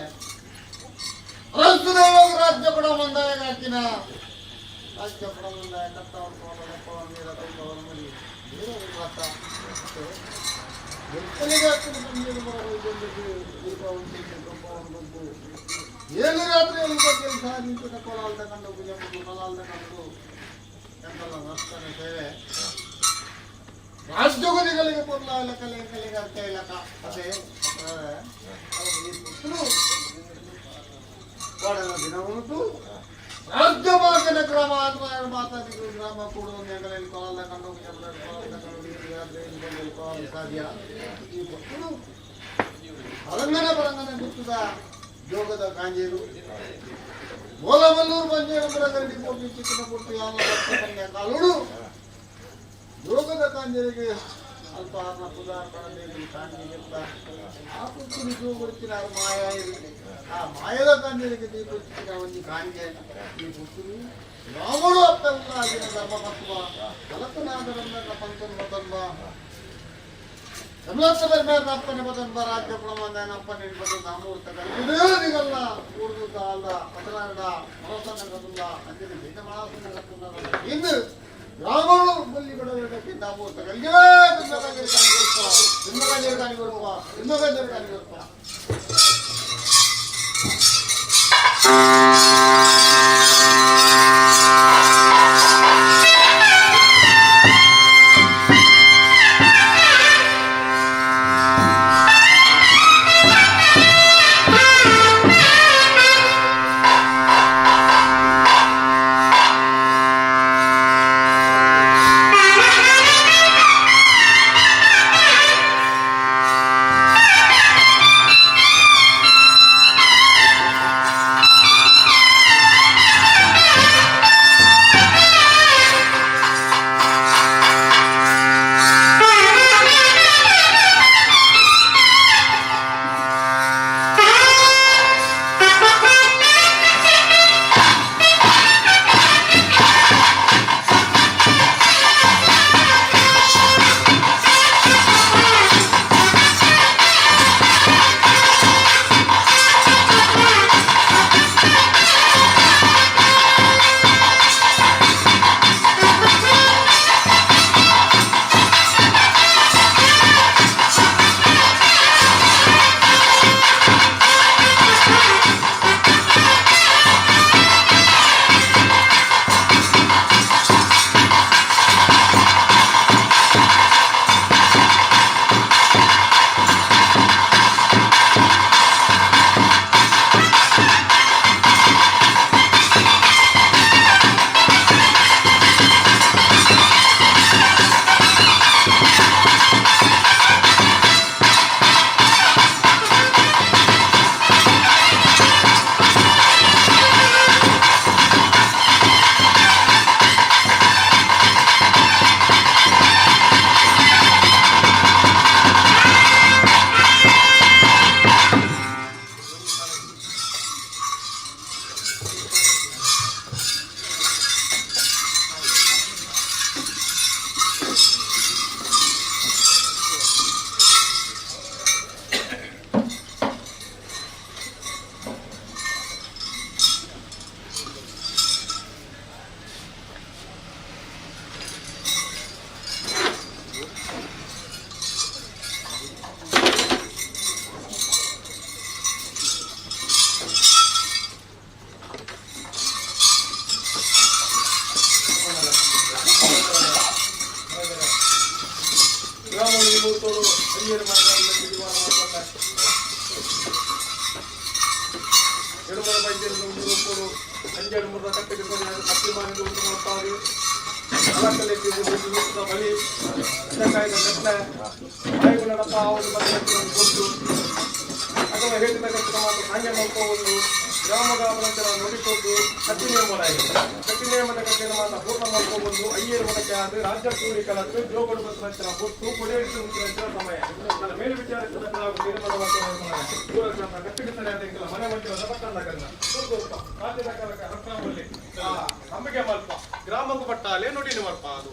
ರಸ್ತುದೇವ ರಾಜ್ಯ ಕೂಡ ಮಂದಾಯ ಹಾಕಿನ ರಾಜ್ಯ ಕೂಡ ಮಂದಾಯ ಕಟ್ಟವರ್ಪ ನೀರ ತುಂಬವರ ಮರಿ ದೇವರ ವ್ರತ ಎತ್ತಲಿಗೆ ಹಾಕಿದ ಬಂದಿರು ಏಳು ರಾತ್ರಿ ಕೆಲಸ ನಿಂತು ಕೊಳಾಲ್ದ ಕಂಡು ಭುಜಂಬು ನಲಾಲ್ದ ಕಂಡು ಎಂತೆಲ್ಲ ನಷ್ಟನೆ ಸೇವೆ ರಾಜ್ಯಗಳಿಗೆ ಪೊರ್ಲ ಕಲೆಗೆ ಅರ್ಥ ಇಲ್ಲಕ ಅದೇ ಈ ಪುತ್ರರು ಕೊಡನ ದಿನ ಉಂಟು ರಾಜ್ಯವಾಗಿನ ಕ್ರಮ ಮಾತಾಡಿದ್ರು ಗ್ರಾಮ ಕೂಡುವ ನೆಗಲಲ್ಲಿ ಕೊಳಲ್ದ ಕಂಡು ಕೊಳಲ್ದ ಕಂಡು ಸಾಧ್ಯ ಈ ಪುತ್ರರು ಅರಂಗನೆ ಗುರ್ತದ ಯೋಗದ ಕಾಂಜೇರು ಮೂಲಮಲ್ಲೂರು ಪಂಚೇಂದ್ರ ಗರಡಿ ಪೂರ್ತಿ ಚಿಕ್ಕನ ಪೂರ್ತಿ ಕಾಲುಡು ಯೋಗದ ಕಾಂಜೇರಿಗೆ ಅಲ್ಪ ಪುದಾರ್ಪಣೆ ಕಾಂಜಿಗಿಂತ ಆ ಪುತ್ರ ಜೋಗುಡ್ತಿನ ಮಾಯ ಇರುತ್ತೆ ಆ ಮಾಯದ ಕಾಂಜೇರಿಗೆ ದೀಪಿನ ಒಂದು ಕಾಂಜೆ ಈ ಪುತ್ತರು ರಾಮಳು ಅಪ್ಪಲ್ಲ ಆಗಿನ ಧರ್ಮತತ್ವ ಕಲಕನಾದರನ್ನ ಪಂಚನ್ಮತನ್ವ ಅಪ್ಪನೆ ಬದನ್ಬ ರಾಜ್ಯ ಪ್ರಮಾಣ ಅಪ್ಪನೆ ಅಮೂರ್ತ ಕಲಿಗಲ್ಲ ಕೂಡುದು ಕಾಲ ಪದನಾಡ ಮನಸ್ಸನ್ನ ಕದುಲ್ಲ ಅಂಜಲಿ ಬೇಗ ಮನಸ್ಸನ್ನ ಇನ್ನು ಗ್ರಾಮಗಳು ಬಲ್ಲಿ ಬಿಡಬೇಕಂತ ಅಮೂರ್ತ ಕಲಿಗೆ ಕಾಣಿ ಬರುಪ್ಪ ರಾಜ್ಯ ಕೂಡಿ ಕಲತ್ತು ಜೋಗಡು ಸಮಯ ಮೇಲು ವಿಚಾರಿಸಿದ ನಾವು ತೀರ್ಮಾನ ಮಾಡ್ತೇವೆ. ದೂರ ನಮ್ಮ ಕಟ್ಟಿಗೆ ಅದಕ್ಕೆಲ್ಲ ಮನೆ ಮಂದಿರ ಪಟ್ಟಣ ಕನ್ನ ಸ್ವಲ್ಪ ರಾಜ್ಯದ ಕಾಲಕ ರತ್ನಾವಳಿ ನಂಬಿಕೆ ಮಲ್ಪ ಗ್ರಾಮಕ್ಕೂ ಪಟ್ಟಾಲೆ ನೋಡಿ ಮಲ್ಪ ಅದು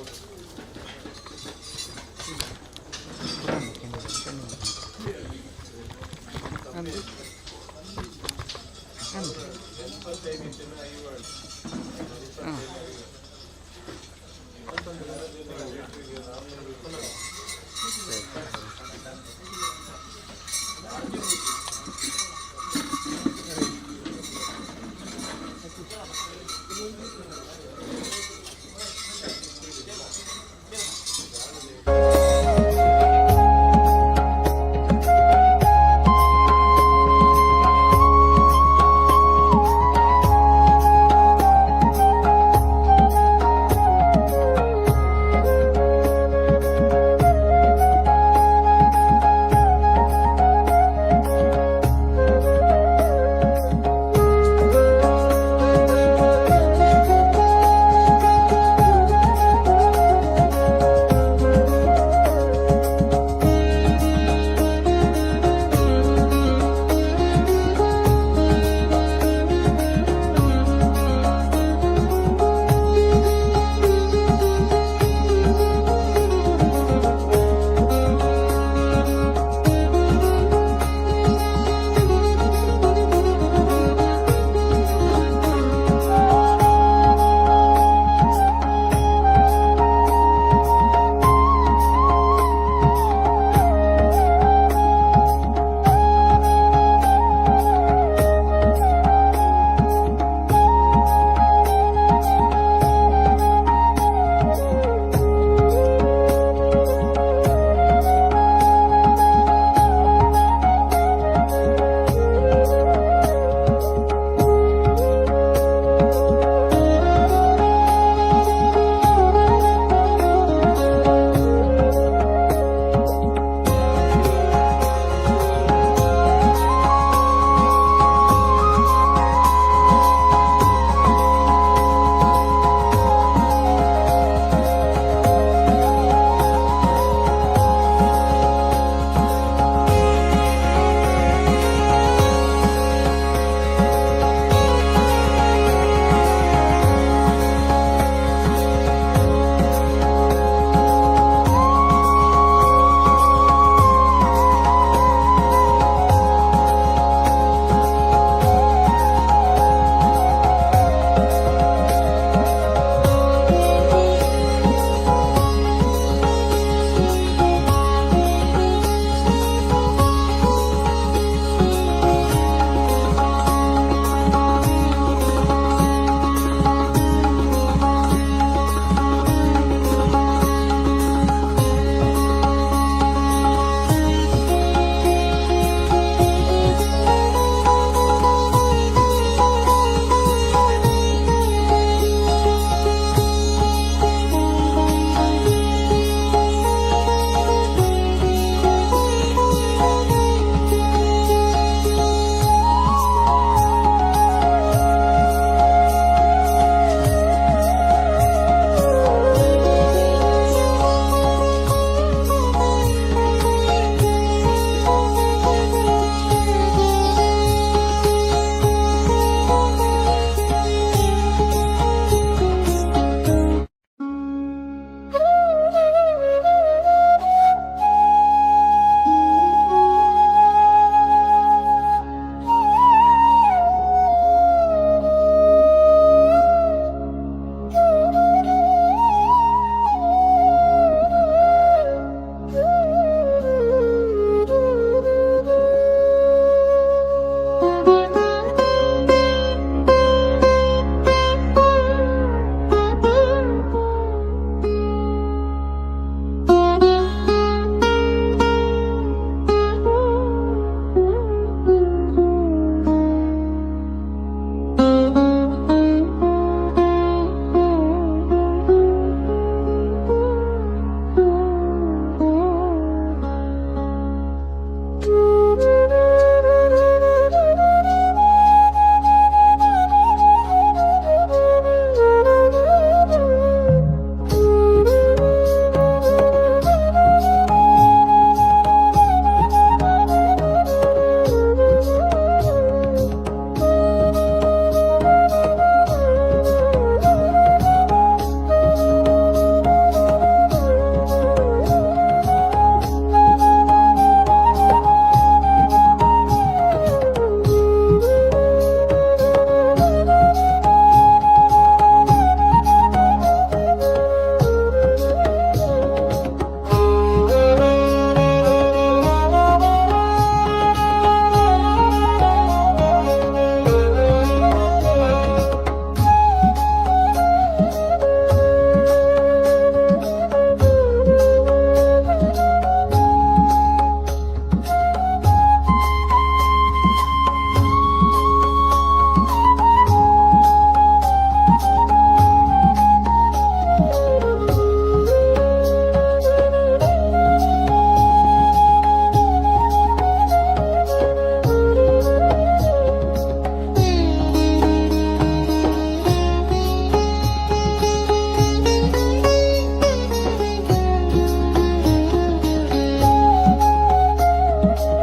ಿ